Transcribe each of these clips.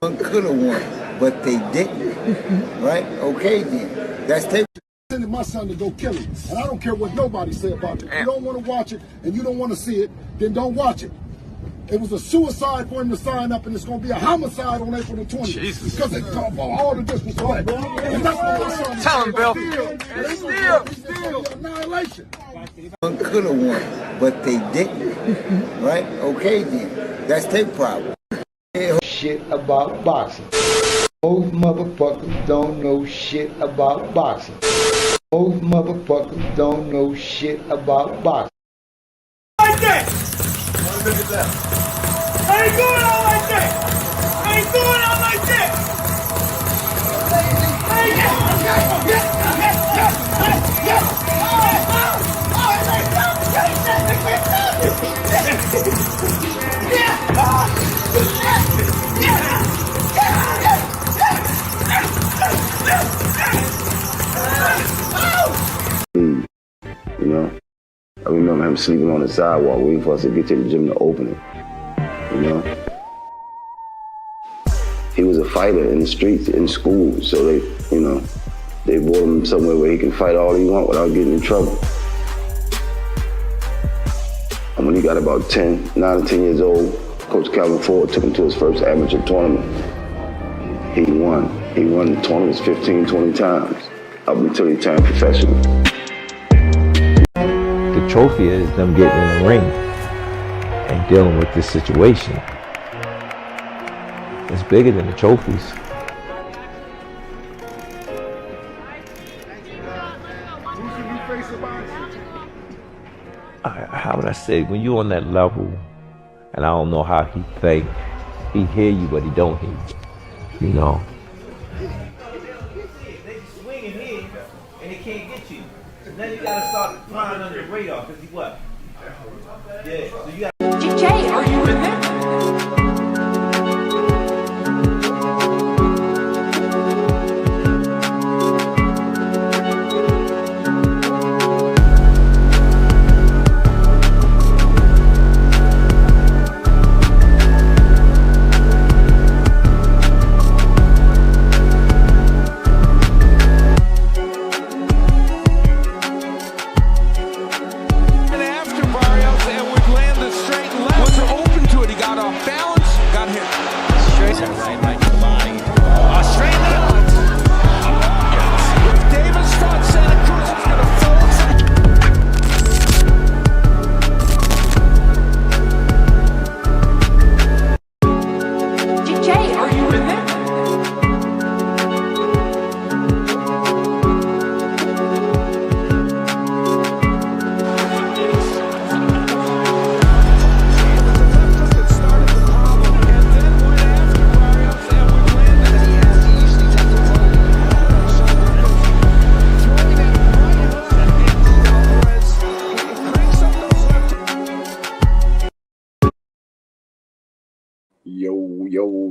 Could have won, but they didn't. Right? Okay, then. That's their. Sending my son to go kill him, and I don't care what nobody say about it. If you don't want to watch it and you don't want to see it, then don't watch it. It was a suicide for him to sign up, and it's going to be a homicide on April the 20th. Jesus. Because they all the disrespect. And that's what my son Tell him, Bill. It's still annihilation. Could have won, but they didn't. Right? Okay, then. That's their problem. Shit about boxing. Most motherfuckers don't know shit about boxing. Most motherfuckers don't know shit about boxing. Like that! I ain't going out like that! I ain't going out like that! You know, I remember him sleeping on the sidewalk waiting for us to get to the gym to open it. You know, he was a fighter in the streets, in school, so they brought him somewhere where he can fight all he wants without getting in trouble. And when he got about 9 or 10 years old, Coach Calvin Ford took him to his first amateur tournament. He won. He won the tournaments 15, 20 times up until he turned professional. The trophy is them getting in the ring and dealing with this situation. It's bigger than the trophies. How would I say, when you're on that level, and I don't know how he think, he hear you but he don't hear you, you know. They swing and hit and they can't get you. So now you gotta start flying under the radar, because you what? Yeah, so you got Jay, are you in there?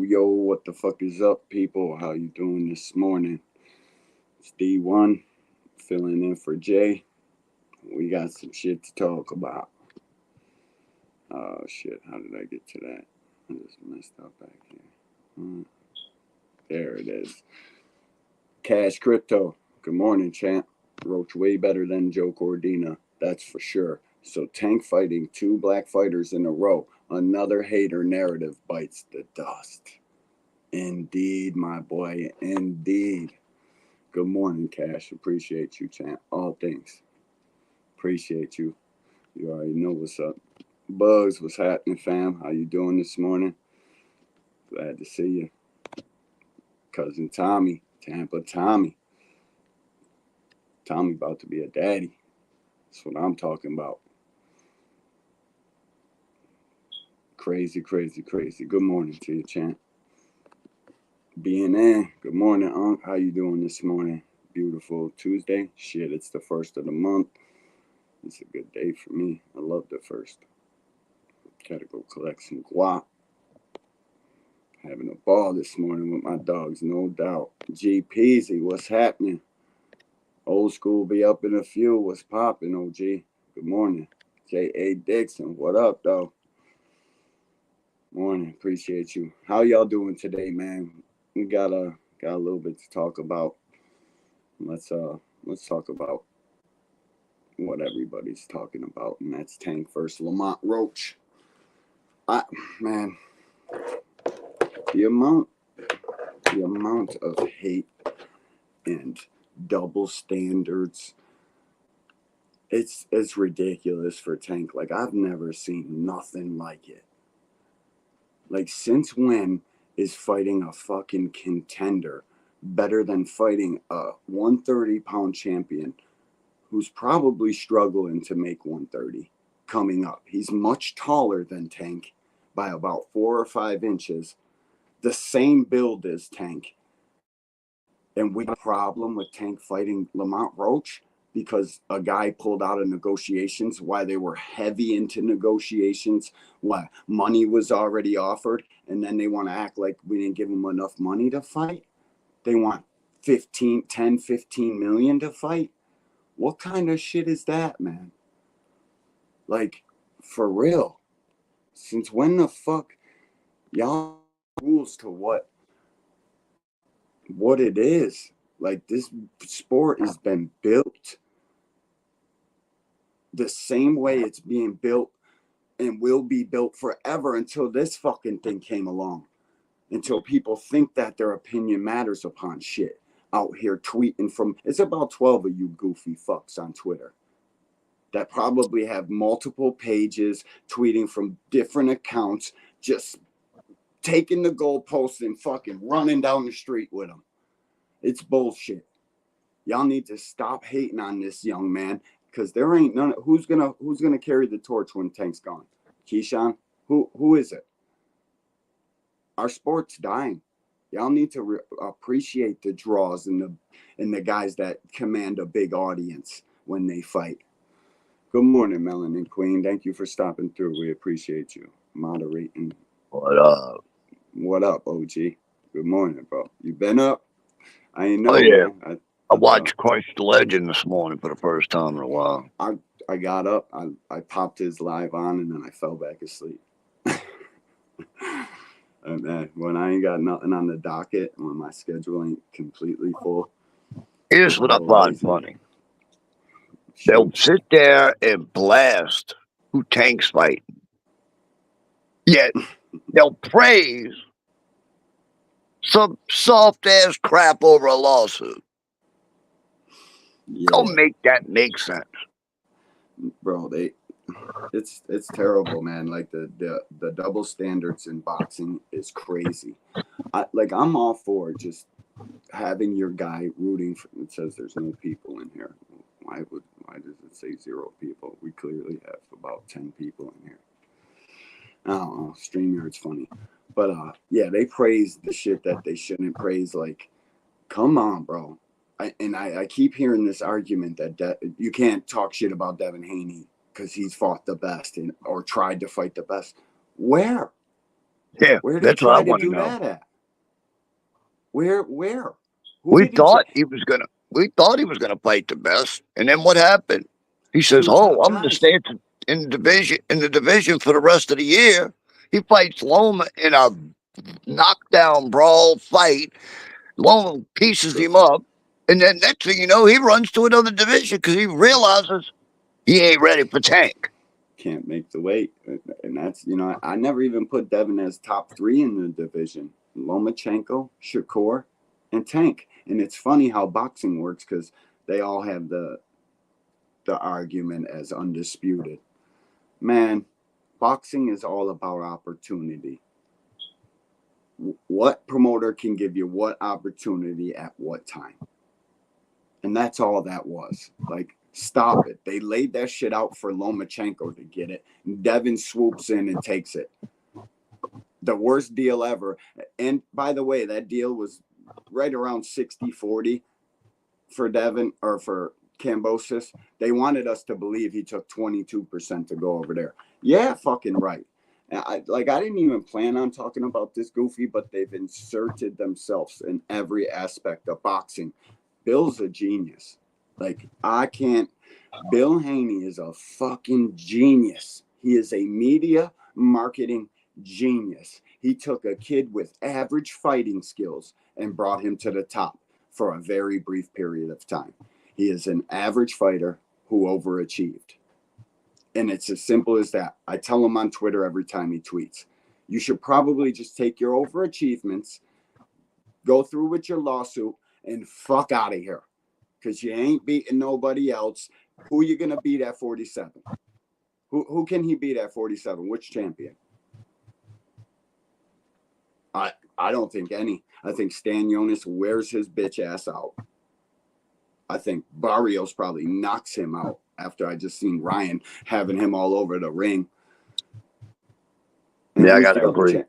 Yo, what the fuck is up, people? How you doing this morning? It's D1, filling in for Jay. We got some shit to talk about. Oh, shit, how did I get to that? I just messed up back here. There it is. Cash Crypto. Good morning, champ. Roach way better than Joe Cordina, that's for sure. So Tank fighting 2 black fighters in a row. Another hater narrative bites the dust. Indeed, my boy, indeed. Good morning, Cash. Appreciate you, champ. All things. Appreciate you. You already know what's up. Bugs, what's happening, fam? How you doing this morning? Glad to see you. Cousin Tommy, Tampa Tommy. Tommy about to be a daddy. That's what I'm talking about. Crazy. Good morning to you, champ. BNN, good morning, Unc. How you doing this morning? Beautiful Tuesday. Shit, it's the first of the month. It's a good day for me. I love the first. Gotta go collect some guap. Having a ball this morning with my dogs, no doubt. G Peasy, what's happening? Old school be up in a few. What's popping, OG? Good morning. J.A. Dixon, what up, though? Morning. Appreciate you. How y'all doing today, man? We got a little bit to talk about. Let's talk about what everybody's talking about, and that's Tank versus Lamont Roach. Man, the amount of hate and double standards, it's ridiculous for Tank. Like, I've never seen nothing like it. Like, since when is fighting a fucking contender better than fighting a 130-pound champion who's probably struggling to make 130 coming up? He's much taller than Tank by about 4 or 5 inches, the same build as Tank. And we have a problem with Tank fighting Lamont Roach because a guy pulled out of negotiations while they were heavy into negotiations, while money was already offered, and then they want to act like we didn't give them enough money to fight. They want 10, 15 million to fight. What kind of shit is that, man? Like, for real. Since when the fuck y'all rules to what it is? Like, this sport has been built the same way it's being built and will be built forever until this fucking thing came along. Until people think that their opinion matters upon shit. Out here tweeting from, it's about 12 of you goofy fucks on Twitter that probably have multiple pages, tweeting from different accounts, just taking the goalposts and fucking running down the street with them. It's bullshit. Y'all need to stop hating on this young man, because there ain't none. Who's gonna carry the torch when Tank's gone? Keyshawn? Who is it? Our sport's dying. Y'all need to appreciate the draws and the guys that command a big audience when they fight. Good morning, Melanin Queen. Thank you for stopping through. We appreciate you moderating. What up? What up, OG? Good morning, bro. You been up? I ain't know, Oh yeah, man. I watched Crush the Legend this morning for the first time in a while. I got up, I popped his live on, and then I fell back asleep. And man, when I ain't got nothing on the docket, when my schedule ain't completely full, Here's what I find funny. They'll sit there and blast who Tank's fighting, yet they'll praise some soft ass crap over a lawsuit. Yeah. Don't make that make sense, Bro. It's terrible, man. Like the double standards in boxing is crazy. I'm all for just having your guy rooting for. It says there's no people in here. Why does it say 0 people? We clearly have about 10 people in here. I don't know. StreamYard's funny. But yeah, they praise the shit that they shouldn't praise. Like, come on, bro. I keep hearing this argument that you can't talk shit about Devin Haney because he's fought the best or tried to fight the best. Where? Yeah, Where did that's he what I try to want to do know. that at? Where? We thought he was gonna fight the best, and then what happened? He says, Two "Oh, top I'm gonna guys. stay in the division for the rest of the year." He fights Loma in a knockdown brawl fight. Loma pieces him up, and then next thing you know, he runs to another division because he realizes he ain't ready for Tank. Can't make the weight, and that's I never even put Devin as top 3 in the division. Lomachenko, Shakur, and Tank. And it's funny how boxing works because they all have the argument as undisputed. Man, boxing is all about opportunity. What promoter can give you what opportunity at what time? And that's all that was. Like, stop it. They laid that shit out for Lomachenko to get it. Devin swoops in and takes it. The worst deal ever. And by the way, that deal was right around 60-40 for Devin or for Kambosos. They wanted us to believe he took 22% to go over there. Yeah, fucking right. I didn't even plan on talking about this goofy, but they've inserted themselves in every aspect of boxing. Bill's a genius. Bill Haney is a fucking genius. He is a media marketing genius. He took a kid with average fighting skills and brought him to the top for a very brief period of time. He is an average fighter who overachieved. And it's as simple as that. I tell him on Twitter every time he tweets, you should probably just take your overachievements, go through with your lawsuit, and fuck out of here. Because you ain't beating nobody else. Who you going to beat at 47? Who can he beat at 47? Which champion? I don't think any. I think Stan Jonas wears his bitch ass out. I think Barrios probably knocks him out after I just seen Ryan having him all over the ring. And yeah, I got to agree.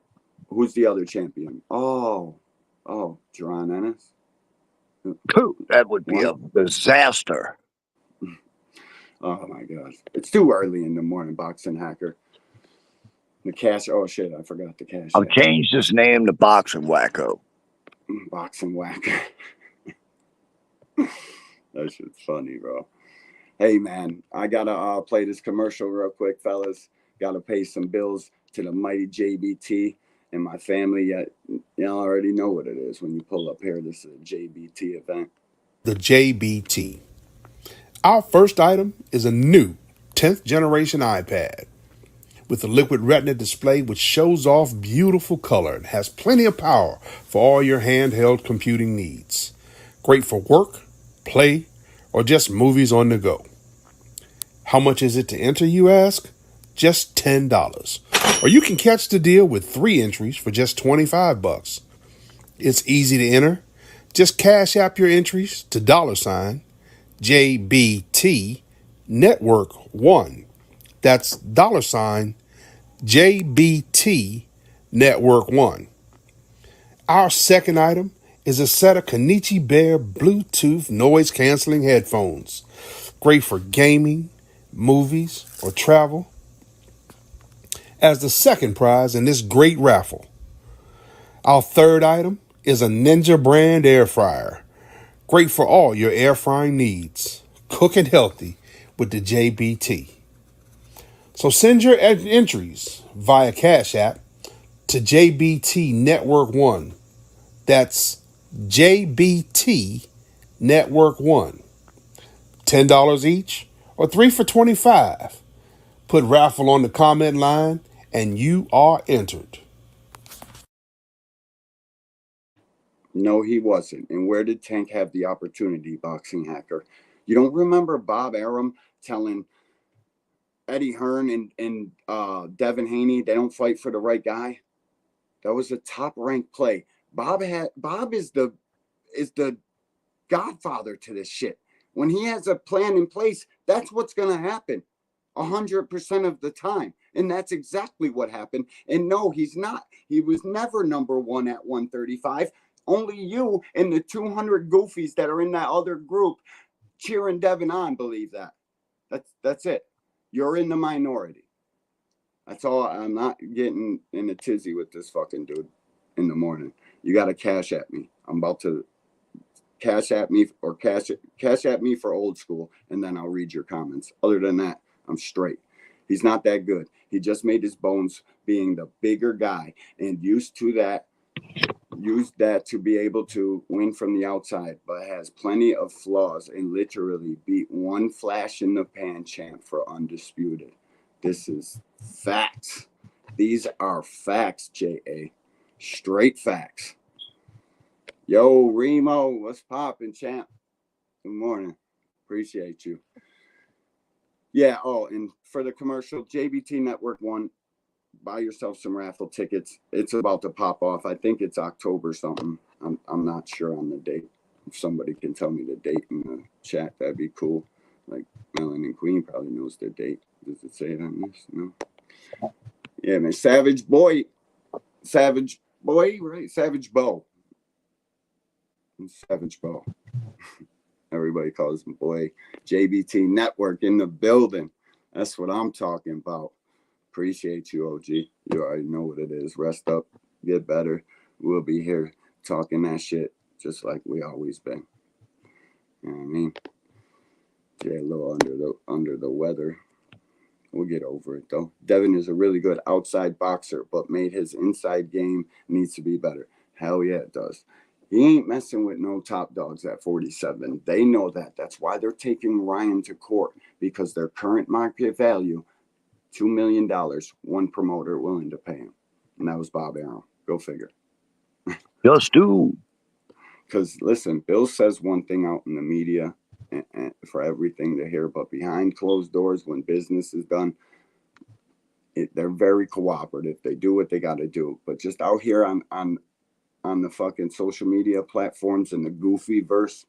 Who's the other champion? Oh, Jerron Ennis. That would be a disaster. Oh my gosh. It's too early in the morning, Boxing Hacker. The cash. Oh shit, I forgot the cash. I've changed his name to Boxing Wacko. Boxing Wacko. That shit's funny, bro. Hey man, I gotta play this commercial real quick, fellas. Gotta pay some bills to the mighty JBT and my family. Y'all already know what it is when you pull up here. This is a JBT event. The JBT. Our first item is a new 10th generation iPad with a liquid retina display which shows off beautiful color and has plenty of power for all your handheld computing needs. Great for work, play, or just movies on the go. How much is it to enter, you ask? Just $10. Or you can catch the deal with 3 entries for just $25. It's easy to enter. Just cash app your entries to $JBT Network 1. That's $JBT Network 1. Our second item is a set of Kenichi Bear Bluetooth noise-canceling headphones. Great for gaming, movies, or travel. As the second prize in this great raffle. Our third item is a Ninja brand air fryer. Great for all your air frying needs. Cooking healthy with the JBT. So send your entries via Cash App to JBT Network 1. That's JBT Network 1. $10 each or 3 for $25. Put raffle on the comment line and you are entered. No, he wasn't. And where did Tank have the opportunity, Boxing Hacker? You don't remember Bob Arum telling Eddie Hearn and Devin Haney they don't fight for the right guy? That was a top-ranked play. Bob is the godfather to this shit. When he has a plan in place, that's what's going to happen 100% of the time. And that's exactly what happened. And no, he's not. He was never number 1 at 135. Only you and the 200 goofies that are in that other group cheering Devin on believe that. That's it. You're in the minority. That's all. I'm not getting in a tizzy with this fucking dude in the morning. You got to cash at me. I'm about to cash at me or cash at me for old school, and then I'll read your comments. Other than that, I'm straight. He's not that good. He just made his bones being the bigger guy and used that to be able to win from the outside, but has plenty of flaws and literally beat one flash in the pan champ for undisputed. This is facts. These are facts, J.A. Straight facts. Yo, Remo, what's poppin', champ? Good morning. Appreciate you. Yeah, and for the commercial, JBT Network 1, buy yourself some raffle tickets. It's about to pop off. I think it's October something. I'm not sure on the date. If somebody can tell me the date in the chat, that'd be cool. Like Melanin Queen probably knows their date. Does it say it on this? No. Yeah, man. Savage Boy, right? Savage Bo. Savage Bo. Everybody calls him Boy. JBT Network in the building. That's what I'm talking about. Appreciate you, OG. You already know what it is. Rest up, get better. We'll be here talking that shit just like we always been. You know what I mean? Jay a little under the weather. We'll get over it, though. Devin is a really good outside boxer, but made his inside game needs to be better. Hell yeah, it does. He ain't messing with no top dogs at 47. They know that. That's why they're taking Ryan to court, because their current market value, $2 million, one promoter willing to pay him. And that was Bob Arum. Go figure. Just do. Because, listen, Bill says one thing out in the media and for everything to hear, but behind closed doors, when business is done, they're very cooperative. They do what they got to do. But just out here on the fucking social media platforms and the goofy verse,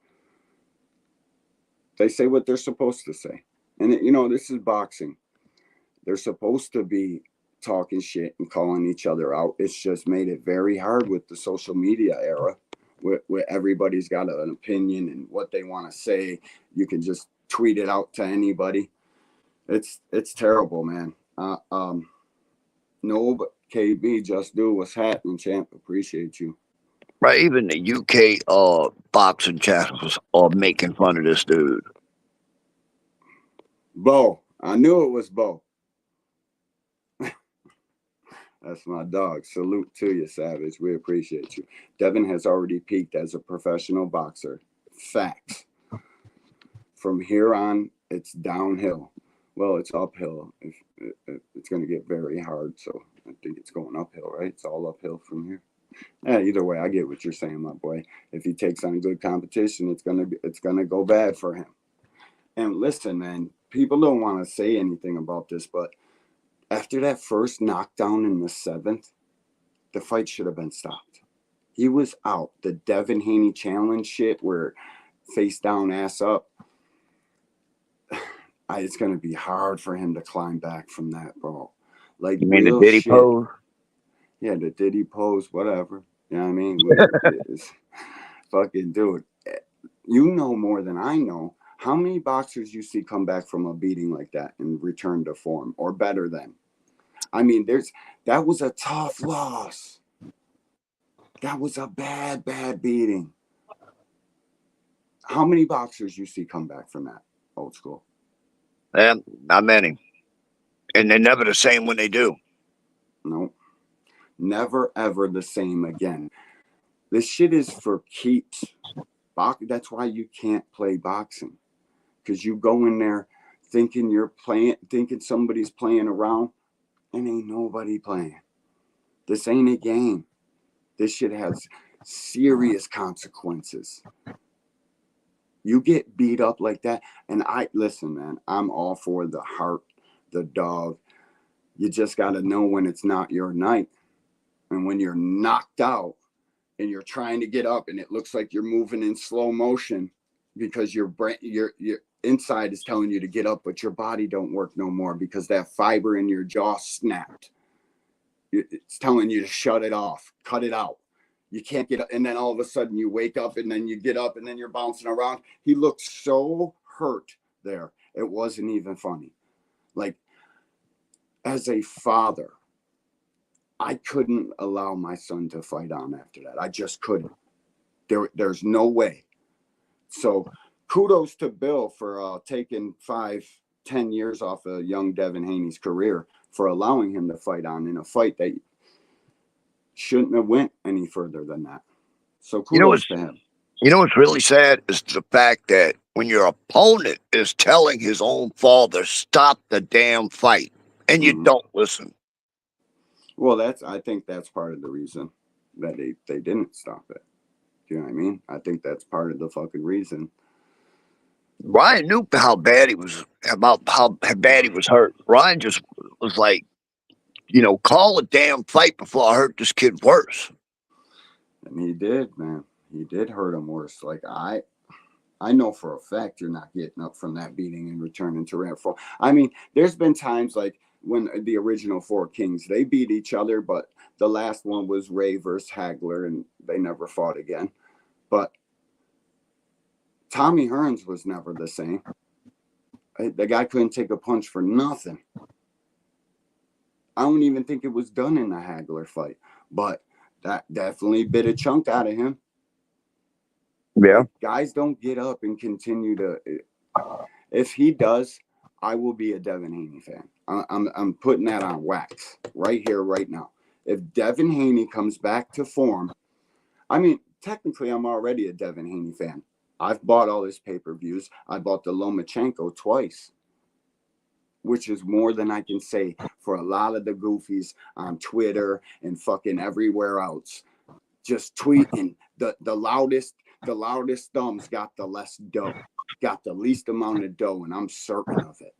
they say what they're supposed to say. And, this is boxing. They're supposed to be talking shit and calling each other out. It's just made it very hard with the social media era, where everybody's got an opinion and what they want to say. You can just tweet it out to anybody. It's terrible, man. No, but KB, just do what's happening, champ. Appreciate you. Right, even the UK boxing channels are making fun of this dude. Bo. I knew it was Bo. That's my dog. Salute to you, Savage. We appreciate you. Devin has already peaked as a professional boxer. Facts. From here on, it's downhill. Well, it's uphill. It's going to get very hard, so I think it's going uphill, right? It's all uphill from here. Yeah, either way, I get what you're saying, my boy. If he takes on good competition, it's gonna go bad for him. And listen, man, people don't want to say anything about this, but after that first knockdown in the 7th, the fight should have been stopped. He was out. The Devin Haney challenge shit, where face down, ass up. It's gonna be hard for him to climb back from that, bro. Like, You mean the real Diddy shit. pose? Yeah, the Diddy pose, whatever. You know what I mean? Fucking dude. You know more than I know. How many boxers you see come back from a beating like that and return to form, or better than? I mean, that was a tough loss. That was a bad beating. How many boxers you see come back from that, old school? Yeah, not many. And they're never the same when they do. No. Never, ever the same again. This shit is for keeps. That's why you can't play boxing. Because you go in there thinking somebody's playing around, and ain't nobody playing. This ain't a game. This shit has serious consequences. You get beat up like that, and listen, man, I'm all for the heart, the dog. You just got to know when it's not your night. And when you're knocked out and you're trying to get up and it looks like you're moving in slow motion because your inside is telling you to get up, but your body don't work no more because that fiber in your jaw snapped. It's telling you to shut it off, cut it out. You can't get up. And then all of a sudden you wake up and then you get up and then you're bouncing around. He looked so hurt there. It wasn't even funny. Like, as a father, I couldn't allow my son to fight on after that. I just couldn't. There's no way. So kudos to Bill for taking 5-10 years off of young Devin Haney's career, for allowing him to fight on in a fight that shouldn't have went any further than that. So kudos to him. You know what's really sad is the fact that when your opponent is telling his own father, stop the damn fight, and you don't listen. Well, I think that's part of the reason that they didn't stop it. Do you know what I mean? I think that's part of the fucking reason. Ryan knew how bad he was hurt. Ryan just was like, call a damn fight before I hurt this kid worse. And he did, man. He did hurt him worse. Like, I know for a fact you're not getting up from that beating and returning to round 4. I mean, there's been times like when the original 4 Kings, they beat each other, but the last one was Ray versus Hagler, and they never fought again. But Tommy Hearns was never the same. The guy couldn't take a punch for nothing. I don't even think it was done in the Hagler fight, but that definitely bit a chunk out of him. Yeah. Like, guys don't get up and continue to. If he does, I will be a Devin Haney fan. I'm putting that on wax right here, right now. If Devin Haney comes back to form, I mean, technically, I'm already a Devin Haney fan. I've bought all his pay-per-views. I bought the Lomachenko twice, which is more than I can say for a lot of the goofies on Twitter and fucking everywhere else. Just tweeting the loudest thumbs got the less dough, got the least amount of dough, and I'm certain of it.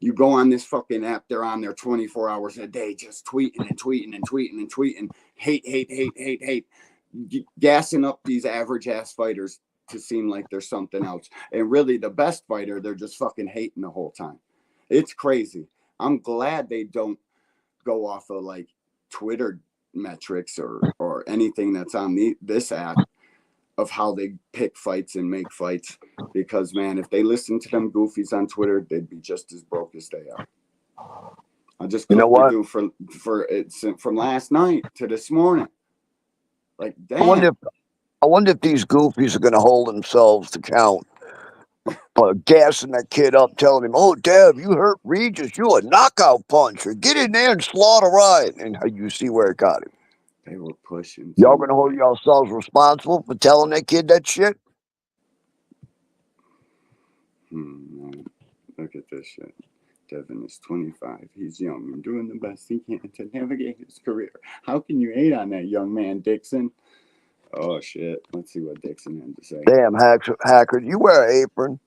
You go on this fucking app, they're on there 24 hours a day, just tweeting and tweeting and tweeting and tweeting. Hate. Gassing up these average ass fighters to seem like they're something else. And really, the best fighter, they're just fucking hating the whole time. It's crazy. I'm glad they don't go off of like Twitter metrics or anything that's on this app of how they pick fights and make fights, because man, if they listen to them goofies on Twitter, they'd be just as broke as they are. I just You know cooked what? for it's from last night to this morning. Like, damn. I wonder if these goofies are going to hold themselves to count for gassing that kid up, telling him, "Oh, Dev, you hurt Regis. You a knockout puncher. Get in there and slaughter Ryan." And you see where it got him. They were pushing. Y'all going to hold yourselves responsible for telling that kid that shit? Man. Look at this shit. Devin is 25. He's young and doing the best he can to navigate his career. How can you hate on that young man, Dixon? Oh, shit. Let's see what Dixon had to say. Damn, hacker, you wear an apron.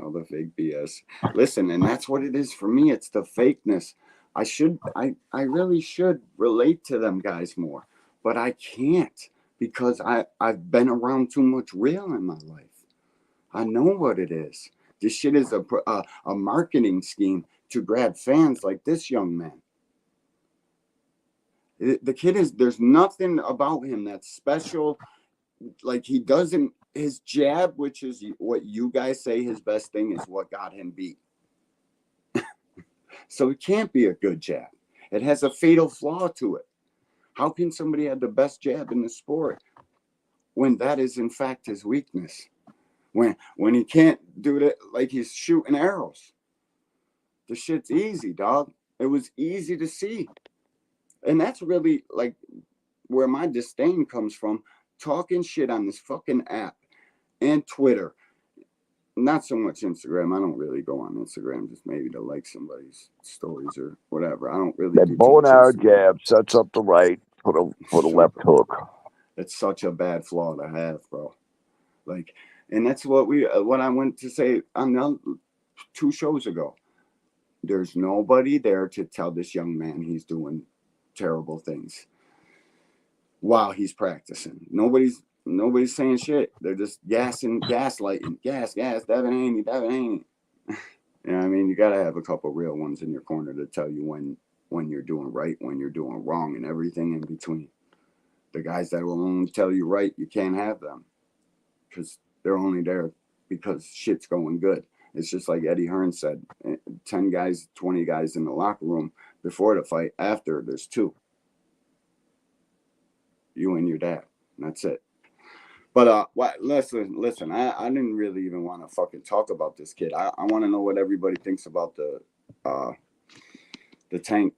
All the fake BS. Listen, and that's what it is for me. It's the fakeness. I really should relate to them guys more, but I can't because I've been around too much real in my life. I know what it is. This shit is a marketing scheme to grab fans like this young man. The kid there's nothing about him that's special. Like, he doesn't, his jab, which is what you guys say his best thing, is what got him beat. So it can't be a good jab. It has a fatal flaw to it. How can somebody have the best jab in the sport when that is in fact his weakness? When he can't do that, like he's shooting arrows. The shit's easy, dog. It was easy to see. And that's really like where my disdain comes from. Talking shit on this fucking app and Twitter. Not so much Instagram. I don't really go on Instagram, just maybe to like somebody's stories or whatever. I don't really do That bow and much arrow Instagram. jab sets up the right for the left hook. It's such a bad flaw to have, bro. Like, and that's what I went to say on the 2 shows ago. There's nobody there to tell this young man he's doing terrible things while he's practicing. Nobody's saying shit. They're just gaslighting. Gas, Devin Haney. You know what I mean? You got to have a couple real ones in your corner to tell you when you're doing right, when you're doing wrong, and everything in between. The guys that will only tell you right, you can't have them because they're only there because shit's going good. It's just like Eddie Hearn said, 10 guys, 20 guys in the locker room before the fight. After, there's 2. You and your dad. And that's it. But listen, I didn't really even want to fucking talk about this kid. I want to know what everybody thinks about the Tank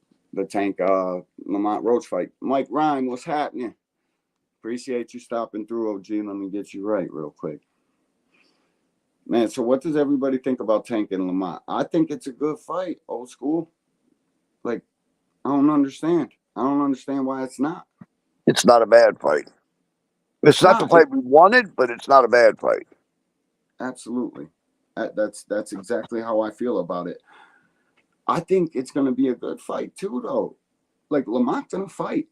Lamont Roach fight. Mike Ryan, what's happening? Appreciate you stopping through, OG. Let me get you right real quick. Man, so what does everybody think about Tank and Lamont? I think it's a good fight, old school. Like, I don't understand why it's not. It's not a bad fight. It's not the fight we wanted, but it's not a bad fight. Absolutely. That's exactly how I feel about it. I think it's going to be a good fight too, though. Like, Lamont's going to fight.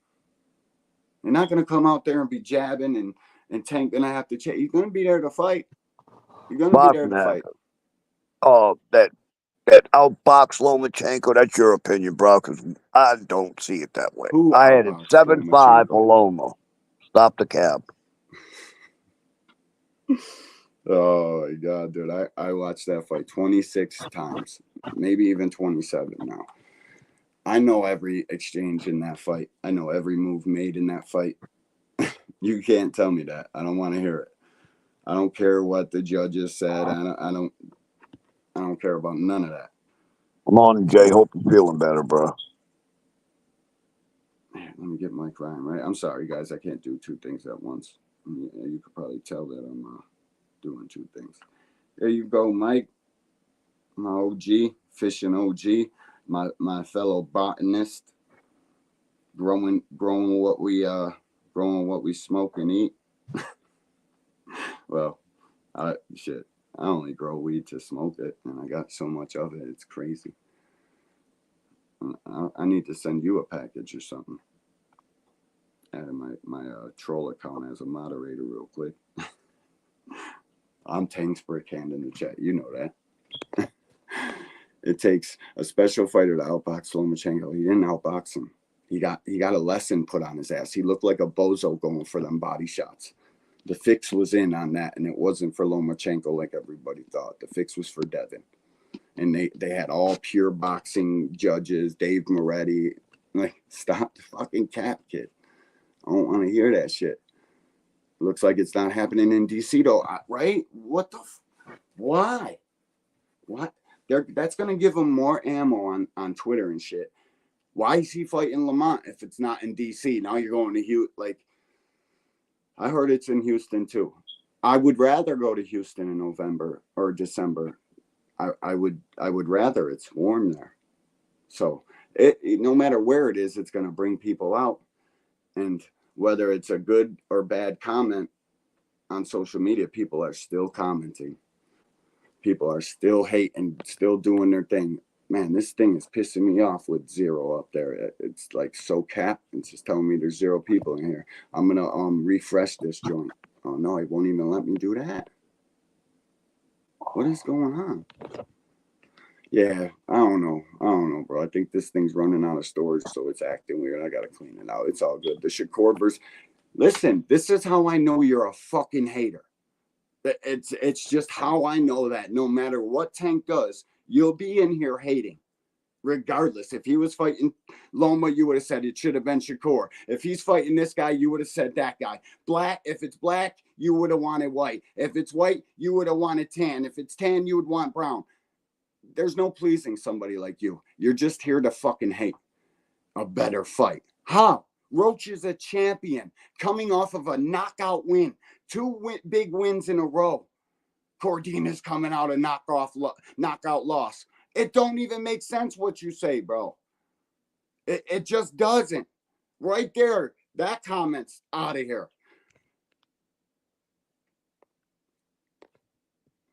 You're not going to come out there and be jabbing and Tank going to have to chase. He's going to be there to fight. You're going to be there to fight. Oh, that outbox Lomachenko, that's your opinion, bro, because I don't see it that way. I had it 7-5 for Loma. Stop the cab. Oh, my God, dude. I watched that fight 26 times, maybe even 27 now. I know every exchange in that fight. I know every move made in that fight. You can't tell me that. I don't want to hear it. I don't care what the judges said. I don't. I don't care about none of that. Good morning, Jay. Hope you're feeling better, bro. Man, let me get Mike Ryan right. I'm sorry, guys. I can't do two things at once. You could probably tell that I'm doing two things. There you go, Mike. My OG, fishing OG, my fellow botanist, growing what we smoke and eat. Well, I only grow weed to smoke it, and I got so much of it, it's crazy. I need to send you a package or something. Add my troll account as a moderator real quick. I'm Tank's Brickhand in the chat. You know that. It takes a special fighter to outbox Lomachenko. He didn't outbox him. He got a lesson put on his ass. He looked like a bozo going for them body shots. The fix was in on that, and it wasn't for Lomachenko like everybody thought. The fix was for Devin. And they had all pure boxing judges, Dave Moretti. Like, stop the fucking cap, kid. I don't want to hear that shit. Looks like it's not happening in DC, though, right? What the why? What? That's going to give him more ammo on Twitter and shit. Why is he fighting Lamont if it's not in DC? Now you're going to Houston. Like, I heard it's in Houston, too. I would rather go to Houston in November or December. I would rather. It's warm there. So no matter where it is, it's going to bring people out. And whether it's a good or bad comment on social media, people are still commenting. People are still hating, still doing their thing. Man, this thing is pissing me off with 0 up there. It's like so capped. It's just telling me there's 0 people in here. I'm going to refresh this joint. Oh, no, it won't even let me do that. What is going on? Yeah, I don't know, bro. I think this thing's running out of storage, so it's acting weird. I got to clean it out. It's all good. The Shakur verse. Listen, this is how I know you're a fucking hater. It's just how I know that no matter what Tank does, you'll be in here hating. Regardless, if he was fighting Loma, you would have said it should have been Shakur. If he's fighting this guy, you would have said that guy. If it's black, you would have wanted white. If it's white, you would have wanted tan. If it's tan, you would want brown. There's no pleasing somebody like you. You're just here to fucking hate a better fight. How? Roach is a champion coming off of a knockout win. 2 big wins in a row. Cordina's coming out a knockout loss. It don't even make sense what you say, bro. It just doesn't. Right there, that comment's out of here.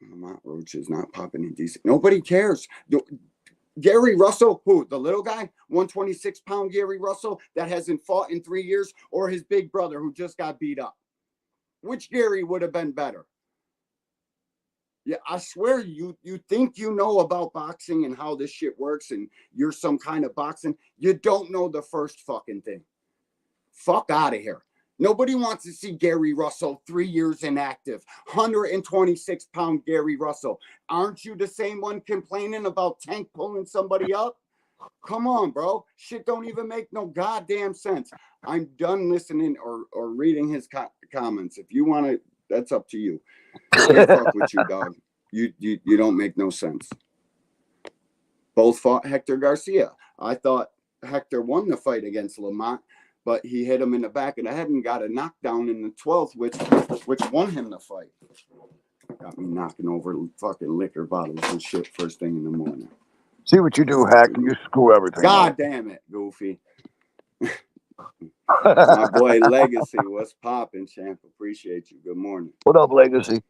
Lamont Roach is not popping in DC. Nobody cares. Gary Russell, who? The little guy? 126-pound Gary Russell that hasn't fought in 3 years, or his big brother who just got beat up? Which Gary would have been better? Yeah, I swear you think you know about boxing and how this shit works and you're some kind of boxing. You don't know the first fucking thing. Fuck out of here. Nobody wants to see Gary Russell 3 years inactive. 126-pound Gary Russell. Aren't you the same one complaining about Tank pulling somebody up? Come on, bro. Shit don't even make no goddamn sense. I'm done listening or reading his comments. If you want to, that's up to you. I fuck with you, dog. You don't make no sense. Both fought Hector Garcia. I thought Hector won the fight against Lamont, but he hit him in the back of the head and got a knockdown in the 12th, which won him the fight. Got me knocking over fucking liquor bottles and shit first thing in the morning. See what you do, Hack. You screw everything God up. damn it, Goofy. My boy Legacy, what's popping, champ? Appreciate you. Good morning. What up, Legacy?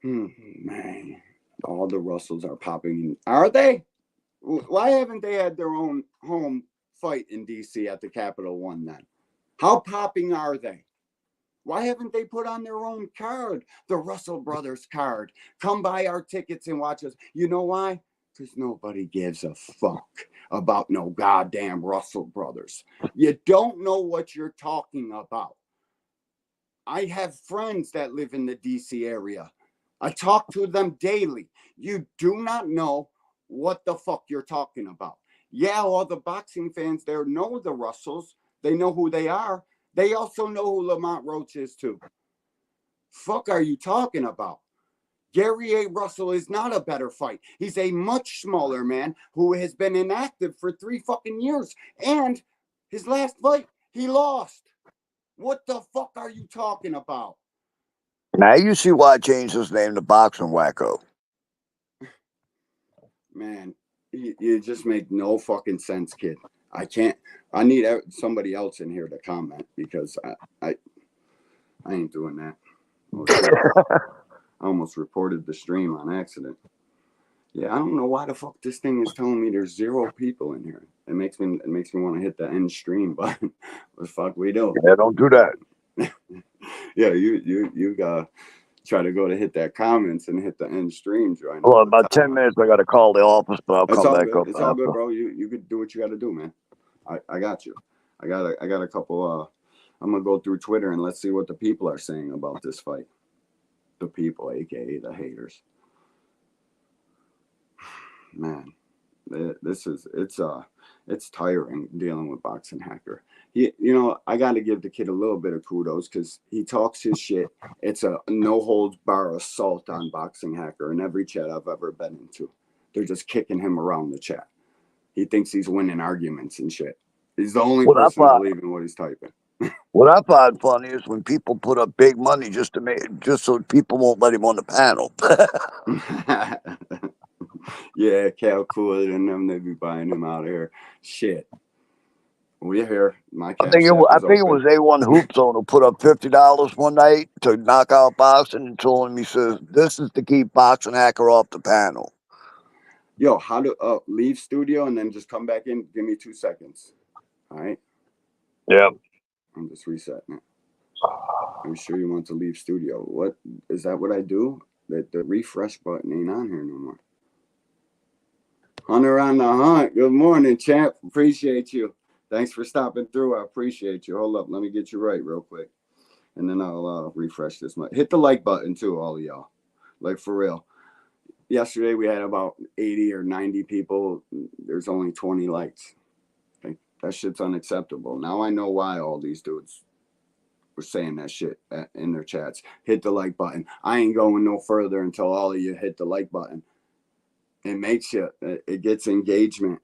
Man, all the Russells are popping. Are they? Why haven't they had their own home fight in DC at the Capital One then? How popping are they? Why haven't they put on their own card? The Russell Brothers card. Come buy our tickets and watch us. You know why? Because nobody gives a fuck about no goddamn Russell Brothers. You don't know what you're talking about. I have friends that live in the DC area. I talk to them daily. You do not know what the fuck you're talking about. Yeah, all the boxing fans there know the Russells. They know who they are. They also know who Lamont Roach is too. Fuck are you talking about? Gary A. Russell is not a better fight. He's a much smaller man who has been inactive for 3 fucking years. And his last fight, he lost. What the fuck are you talking about? Now you see why I changed his name to Boxing Wacko. Man, you just make no fucking sense, kid. I need somebody else in here to comment because I ain't doing that. Oh, shit. I almost reported the stream on accident. Yeah, I don't know why the fuck this thing is telling me there's 0 people in here. It makes me want to hit the end stream button. What the fuck we do? Yeah, don't do that. Yeah, you got try to go to hit that comments and hit the end stream join. Well, about 10 minutes, I got to call the office, but I'll come back up. It's all good, bro. You could do what you got to do, man. I got you. I got a couple. I'm gonna go through Twitter and let's see what the people are saying about this fight. The people, aka the haters. Man, it's tiring dealing with Boxing Hacker. I got to give the kid a little bit of kudos because he talks his shit. It's a no holds bar assault on Boxing Hacker in every chat I've ever been into. They're just kicking him around the chat. He thinks he's winning arguments and shit. He's the only person believing what he's typing. What I find funny is when people put up big money just so people won't let him on the panel. Yeah, Cal Cooler and them, they be buying him out of here. Shit. We're here. My I think it was A1 Hoop Zone who put up $50 one night to knock out boxing and told him, he says, this is to keep Boxing Hacker off the panel. Yo, how to leave studio and then just come back in? Give me 2 seconds. All right? Yeah. I'm just resetting it. I'm sure you want to leave studio. What is that what I do? The refresh button ain't on here no more. Hunter on the hunt. Good morning, champ. Appreciate you. Thanks for stopping through. I appreciate you. Hold up. Let me get you right real quick. And then I'll refresh this. Hit the like button too, all of y'all. Like for real. Yesterday we had about 80 or 90 people. There's only 20 likes. Like, that shit's unacceptable. Now I know why all these dudes were saying that shit in their chats. Hit the like button. I ain't going no further until all of you hit the like button. It gets engagement.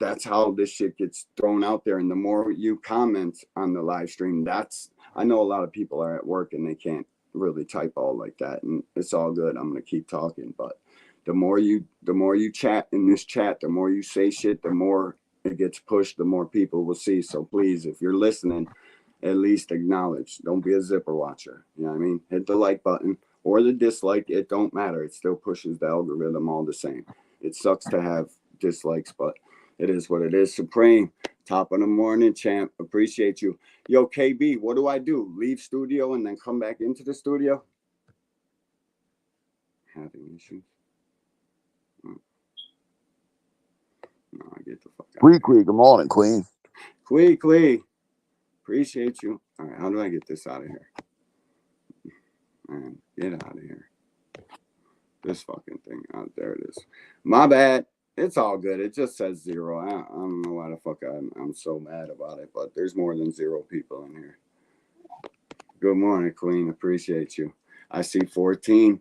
That's how this shit gets thrown out there. And the more you comment on the live stream, I know a lot of people are at work and they can't really type all like that. And it's all good. I'm going to keep talking. But the more you chat in this chat, the more you say shit, the more it gets pushed, the more people will see. So please, if you're listening, at least acknowledge. Don't be a zipper watcher. You know what I mean? Hit the like button or the dislike. It don't matter. It still pushes the algorithm all the same. It sucks to have dislikes, but it is what it is. Supreme, top of the morning, champ. Appreciate you. Yo, KB, what do I do? Leave studio and then come back into the studio? Having issues? No, I get the fuck out. Quee, good morning, Queen. Quee. Appreciate you. All right, how do I get this out of here? Man, get out of here. This fucking thing. Oh, there it is. My bad. It's all good. It just says 0. I don't know why the fuck I'm so mad about it, but there's more than 0 people in here. Good morning, Queen. Appreciate you. I see 14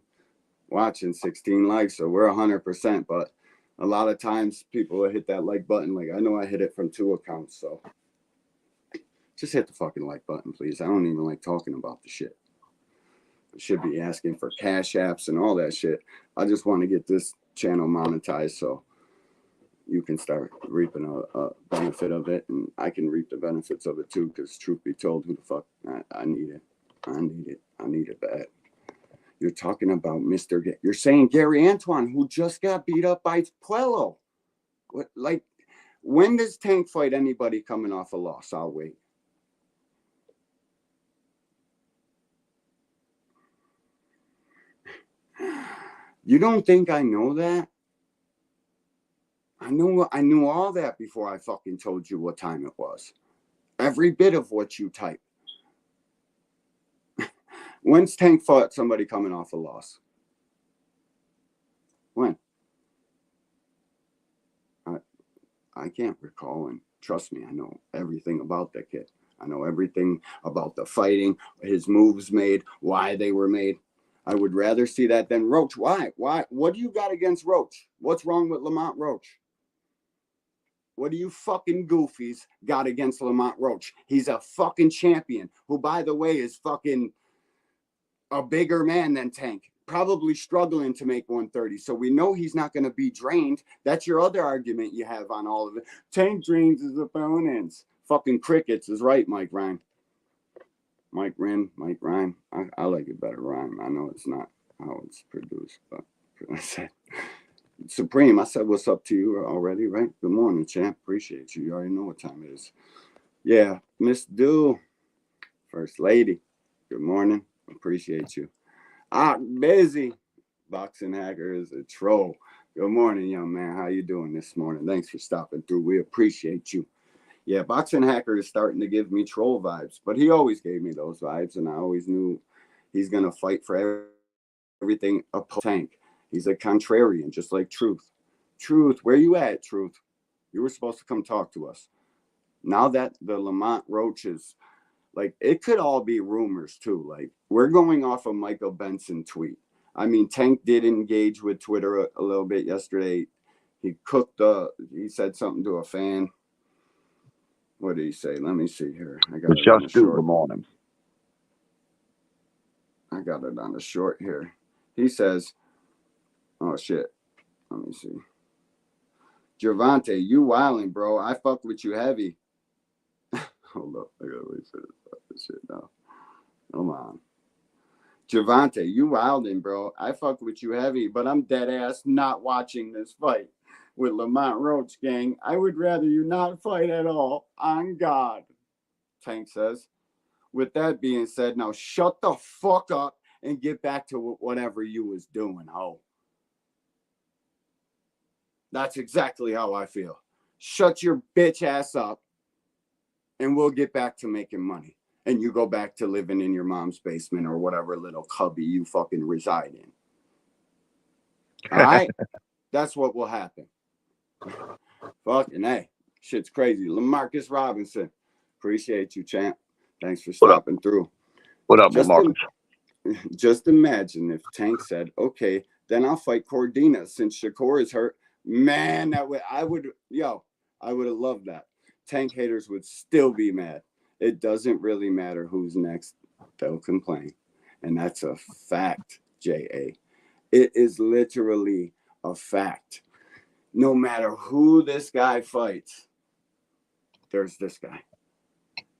watching, 16 likes, so we're 100%, but a lot of times people will hit that like button. Like, I know I hit it from 2 accounts, so just hit the fucking like button, please. I don't even like talking about the shit. I should be asking for cash apps and all that shit. I just want to get this channel monetized so you can start reaping a benefit of it, and I can reap the benefits of it too, because truth be told, who the fuck, I need it. I need it bad. You're talking about you're saying Gary Antoine, who just got beat up by Puello. What, like, when does Tank fight anybody coming off a loss? I'll wait. You don't think I know that? I knew all that before I fucking told you what time it was. Every bit of what you type. When's Tank fought somebody coming off a loss? When? I can't recall, and trust me, I know everything about that kid. I know everything about the fighting, his moves made, why they were made. I would rather see that than Roach. Why? What do you got against Roach? What's wrong with Lamont Roach? What do you fucking goofies got against Lamont Roach? He's a fucking champion who, by the way, is fucking a bigger man than Tank. Probably struggling to make 130. So we know he's not going to be drained. That's your other argument you have on all of it. Tank drains his opponents. Fucking crickets is right, Mike Rhyme. Mike Rhyme. I like it better, Rhyme. I know it's not how it's produced, but I said Supreme. I said what's up to you already, right? Good morning, champ. Appreciate you. You already know what time it is. Yeah, Miss Do, First Lady. Good morning. Appreciate you. Busy. Boxing Hacker is a troll. Good morning, young man. How you doing this morning? Thanks for stopping through. We appreciate you. Yeah, Boxing Hacker is starting to give me troll vibes, but he always gave me those vibes, and I always knew he's going to fight for everything opposed to Tank. He's a contrarian, just like Truth. Truth, where you at, Truth? You were supposed to come talk to us. Now that the Lamont Roach is, like, it could all be rumors, too. Like, we're going off a Michael Benson tweet. I mean, Tank did engage with Twitter a little bit yesterday. He said something to a fan. What did he say? Let me see here. I got it on a short. Good morning. I got it on a short here. He says, oh, shit. Let me see. Gervonta, you wildin', bro. I fuck with you heavy. Hold up. I gotta wait for this shit now. Come on. Gervonta, you wildin', bro. I fuck with you heavy, but I'm dead ass not watching this fight with Lamont Roach, gang. I would rather you not fight at all. On God. Tank says. With that being said, now shut the fuck up and get back to whatever you was doing, ho. That's exactly how I feel. Shut your bitch ass up and we'll get back to making money. And you go back to living in your mom's basement or whatever little cubby you fucking reside in. All right? That's what will happen. Fucking hey. Shit's crazy. LaMarcus Robinson. Appreciate you, champ. Thanks for stopping through. What up, LaMarcus? Just imagine if Tank said, okay, then I'll fight Cordina since Shakur is hurt. Man, I would have loved that. Tank haters would still be mad. It doesn't really matter who's next. They'll complain. And that's a fact, J.A. It is literally a fact. No matter who this guy fights, there's this guy.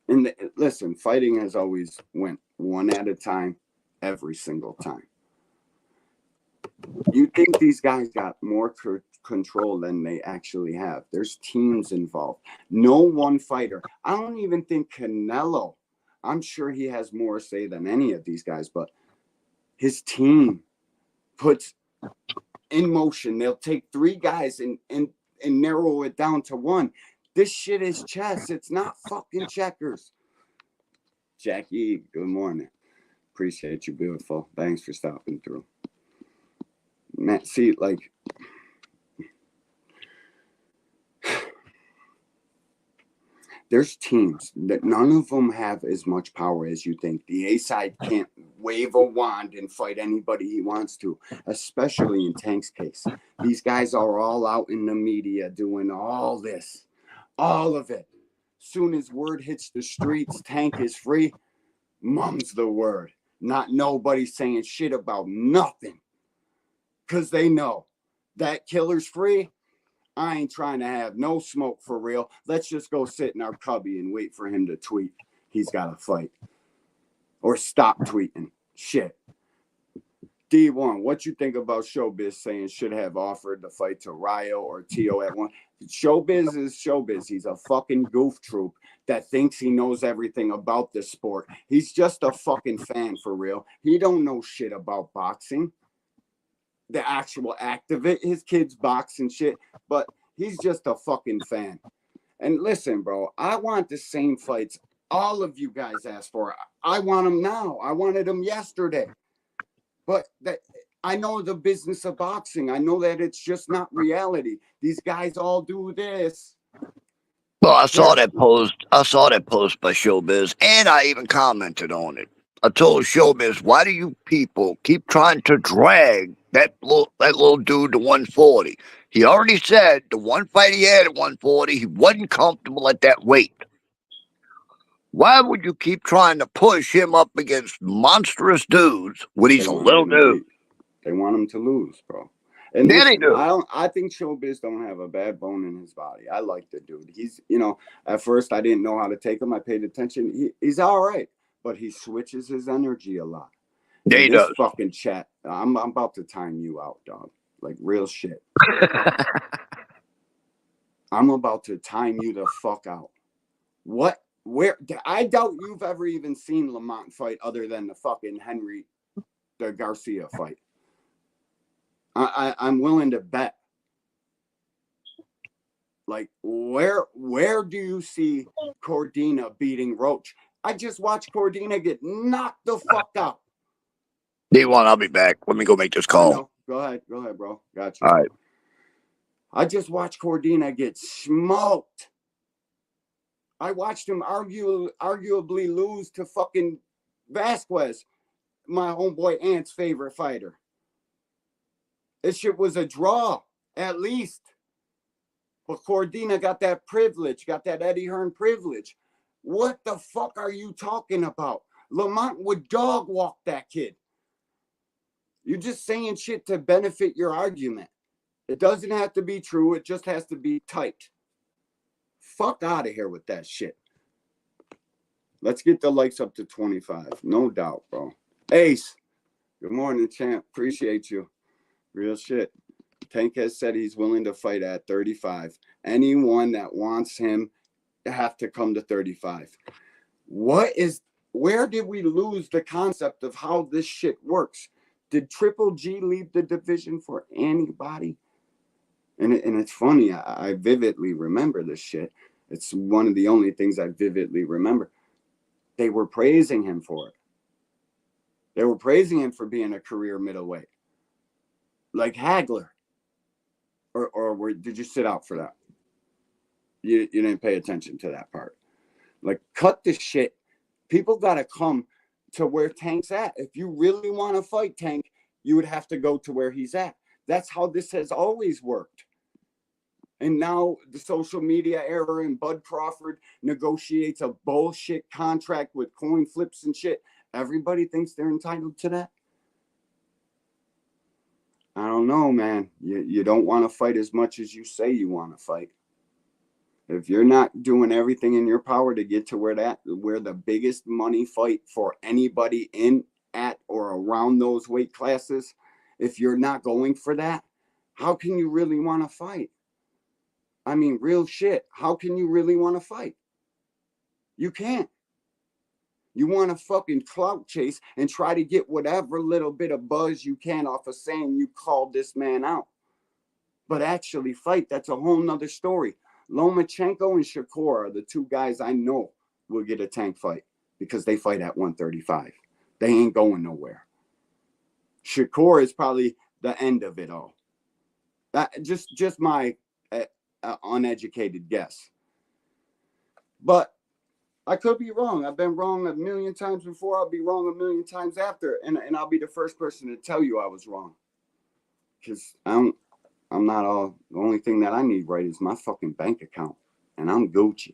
And listen, fighting has always went one at a time, every single time. You think these guys got more control than they actually have. There's teams involved. No one fighter. I don't even think Canelo, I'm sure he has more say than any of these guys, but his team puts in motion. They'll take three guys and narrow it down to one. This shit is chess. It's not fucking checkers. Jackie, good morning. Appreciate you, beautiful. Thanks for stopping through. Man, see, like, there's teams that none of them have as much power as you think. The A-side can't wave a wand and fight anybody he wants to, especially in Tank's case. These guys are all out in the media doing all this, all of it. Soon as word hits the streets, Tank is free, mum's the word. Not nobody saying shit about nothing. Because they know that killer's free. I ain't trying to have no smoke for real. Let's just go sit in our cubby and wait for him to tweet he's got to fight. Or stop tweeting. Shit. D1, what you think about Showbiz saying should have offered the fight to Ryo or Tio at one? Showbiz is Showbiz. He's a fucking goof troop that thinks he knows everything about this sport. He's just a fucking fan for real. He don't know shit about boxing. The actual act of it. His kids box and shit, but he's just a fucking fan. And listen, bro, I want the same fights all of you guys asked for. I want them now. I wanted them yesterday. But I know the business of boxing. I know that it's just not reality. These guys all do this. Well, I saw that post. I saw that post by Showbiz, and I even commented on it. I told Showbiz, why do you people keep trying to drag that little dude to 140? He already said the one fight he had at 140, he wasn't comfortable at that weight. Why would you keep trying to push him up against monstrous dudes when They he's a want little him to dude? be. They want him to lose, bro. And Yeah, they listen, do. I think Showbiz don't have a bad bone in his body. I like the dude. He's, at first I didn't know how to take him. I paid attention. He's all right, but he switches his energy a lot. Yeah, And he this does. fucking chat, I'm about to time you out, dog. Like real shit. I'm about to time you the fuck out. What? Where? I doubt you've ever even seen Lamont fight other than the fucking the Garcia fight. I'm willing to bet. Like, where do you see Cordina beating Roach? I just watched Cordina get knocked the fuck out. D1, I'll be back. Let me go make this I call. know. Go ahead, bro. Got you. All right. I just watched Cordina get smoked. I watched him arguably lose to fucking Vasquez, my homeboy Ant's favorite fighter. This shit was a draw, at least. But Cordina got that privilege, got that Eddie Hearn privilege. What the fuck are you talking about? Lamont would dog walk that kid. You're just saying shit to benefit your argument. It doesn't have to be true. It just has to be tight. Fuck out of here with that shit. Let's get the likes up to 25. No doubt, bro. Ace. Good morning, champ. Appreciate you. Real shit. Tank has said he's willing to fight at 35. Anyone that wants him have to come to 35. Where did we lose the concept of how this shit works? Did Triple G leave the division for anybody? And it's funny, I vividly remember this shit. It's one of the only things I vividly remember. They were praising him for it. They were praising him for being a career middleweight. Like Hagler. Or did you sit out for that? You didn't pay attention to that part. Like, cut the shit. People got to come to where Tank's at. If you really want to fight Tank, you would have to go to where he's at. That's how this has always worked. And now the social media era and Bud Crawford negotiates a bullshit contract with coin flips and shit. Everybody thinks they're entitled to that. I don't know, man. You don't want to fight as much as you say you want to fight. If you're not doing everything in your power to get to where the biggest money fight for anybody in, at, or around those weight classes, if you're not going for that, how can you really want to fight? I mean, real shit. How can you really want to fight? You can't. You want to fucking clout chase and try to get whatever little bit of buzz you can off of saying you called this man out. But actually fight, that's a whole nother story. Lomachenko and Shakur are the two guys I know will get a Tank fight because they fight at 135. They ain't going nowhere. Shakur is probably the end of it all. That just my uneducated guess. But I could be wrong. I've been wrong a million times before. I'll be wrong a million times after. And I'll be the first person to tell you I was wrong. Because I'm not all. The only thing that I need right is my fucking bank account. And I'm Gucci.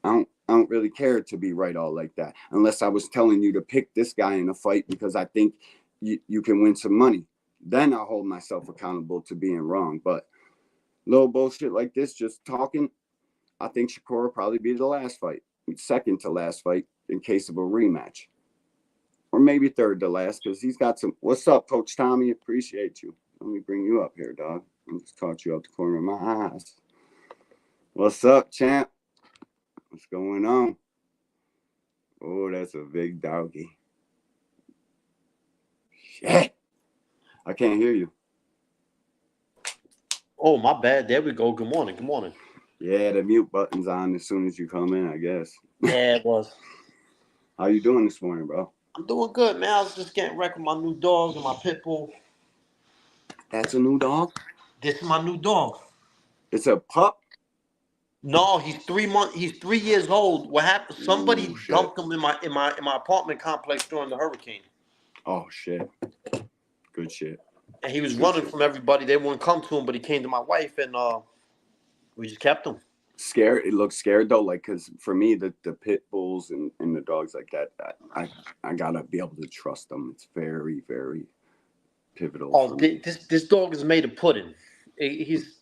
I don't really care to be right all like that. Unless I was telling you to pick this guy in a fight because I think you can win some money. Then I'll hold myself accountable to being wrong. But little bullshit like this, just talking, I think Shakur will probably be the last fight. Second to last fight in case of a rematch. Or maybe third to last because he's got some. What's up, Coach Tommy? Appreciate you. Let me bring you up here, dog. I just caught you out the corner of my eyes. What's up, champ? What's going on? Oh, that's a big doggy. Shit. I can't hear you. Oh, my bad. There we go. Good morning. Good morning. Yeah, the mute button's on as soon as you come in, I guess. Yeah, it was. How you doing this morning, bro? I'm doing good, man. I was just getting wrecked with my new dog and my pit bull. That's a new dog? This is my new dog. It's a pup? No, he's 3 months. He's 3 years old. What happened? Ooh, Somebody shit. dumped him in my apartment complex during the hurricane, Oh shit. Good shit. and he was Good running shit. from everybody. They wouldn't come to him, but he came to my wife, and we just kept him. Scared. It looks scared though, like because for me the pit bulls and the dogs like that, I gotta be able to trust them. It's very very pivotal Oh, for me. this dog is made of pudding. He's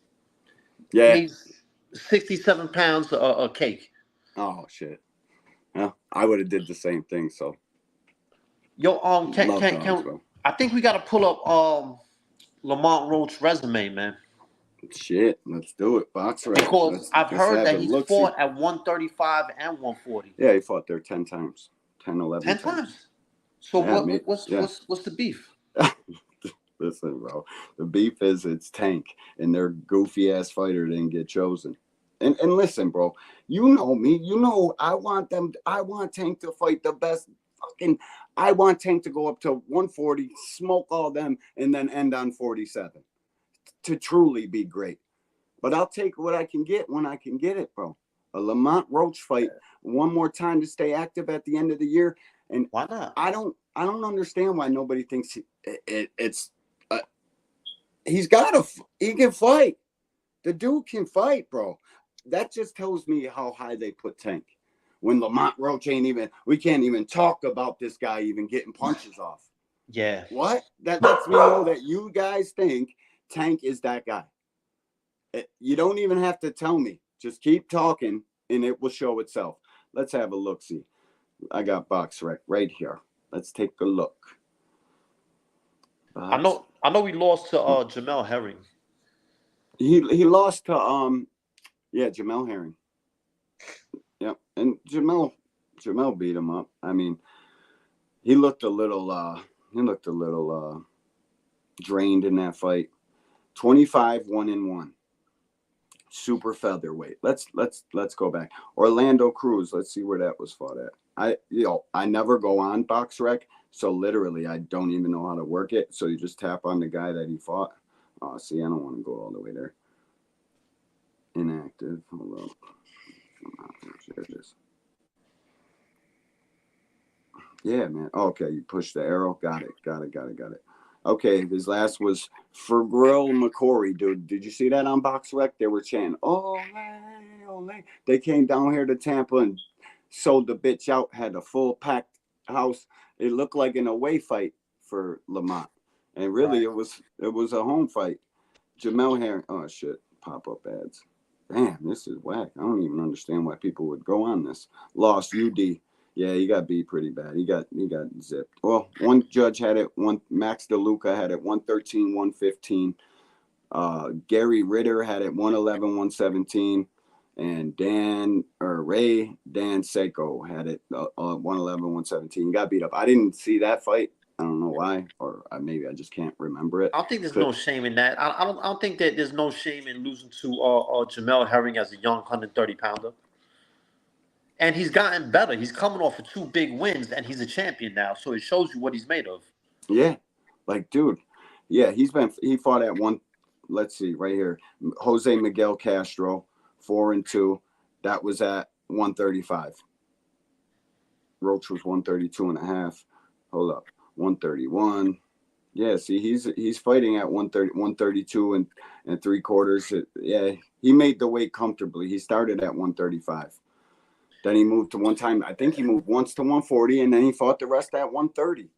Yeah. he's 67 pounds a cake. Oh shit. Yeah, I would have did the same thing. So Yo, love dogs, bro. I think we gotta pull up Lamont Roach resume, man, Shit, let's do it. Box rec. because I've Let's heard have that a he's look. See. fought at 135 and 140. Yeah, he fought there 10 times, 10, 11 10 times. times. So Yeah, mate. Yeah. what's the beef? Listen, bro. The beef is it's Tank and their goofy ass fighter didn't get chosen. And listen, bro. You know me. You know I want Tank to fight the best. Fucking, I want Tank to go up to 140, smoke all them, and then end on 47 to truly be great. But I'll take what I can get when I can get it, bro. A Lamont Roach fight one more time to stay active at the end of the year. And Why not? I don't understand why nobody thinks it's. He can fight. The dude can fight, bro. That just tells me how high they put Tank. When Lamont Roach we can't even talk about this guy even getting punches off. Yeah. What? That lets me know that you guys think Tank is that guy. You don't even have to tell me. Just keep talking and it will show itself. Let's have a look. See, I got box rec right here. Let's take a look. I know we lost to Jamel Herring. He lost to Jamel Herring. Yep. And Jamel beat him up. I mean, he looked a little drained in that fight. 25 1-1. Super featherweight. Let's go back. Orlando Cruz. Let's see where that was fought at. I never go on box rec, so literally I don't even know how to work it. So you just tap on the guy that he fought. Oh, see, I don't want to go all the way there. Inactive. Hold up. There it is. Yeah, man. Okay, you push the arrow. Got it. Okay, his last was Fergrell McCory, dude. Did you see that on Box Rec? They were chanting, "Ole, ole." They came down here to Tampa and sold the bitch out. Had a full packed house. It looked like an away fight for Lamont, and really it was a home fight. Jamel Herring. Oh shit! Pop up ads. Damn, this is whack. I don't even understand why people would go on this. Lost UD. Yeah, he got beat pretty bad. He got zipped. Well, one judge had it. Max DeLuca had it 113, 115. Gary Ritter had it 111, 117. And Dan Seiko had it 111, 117. He got beat up. I didn't see that fight. I don't know why, or maybe I just can't remember it. I don't think there's no shame in that. I don't think that there's no shame in losing to Jamel Herring as a young 130-pounder. And he's gotten better. He's coming off of 2 big wins, and he's a champion now. So it shows you what he's made of. Yeah, like dude. Yeah, he fought at one. Let's see, right here, Jose Miguel Castro, 4-2. That was at 135. Roach was 132.5. Hold up, 131. Yeah, see, he's fighting at 132 and 3/4. Yeah, he made the weight comfortably. He started at 135. Then he moved to one time. I think he moved once to 140, and then he fought the rest at 130.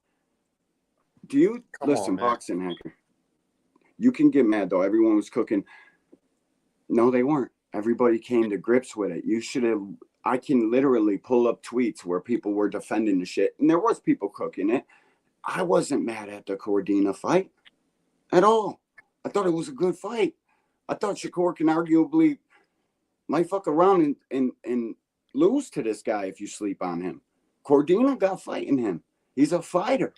Do you listen, boxing hacker? You can get mad though. Everyone was cooking. No, they weren't. Everybody came to grips with it. You should have. I can literally pull up tweets where people were defending the shit, and there was people cooking it. I wasn't mad at the Cordina fight at all. I thought it was a good fight. I thought Shakur can arguably might fuck around and lose to this guy if you sleep on him. Cordina got fighting him. He's a fighter.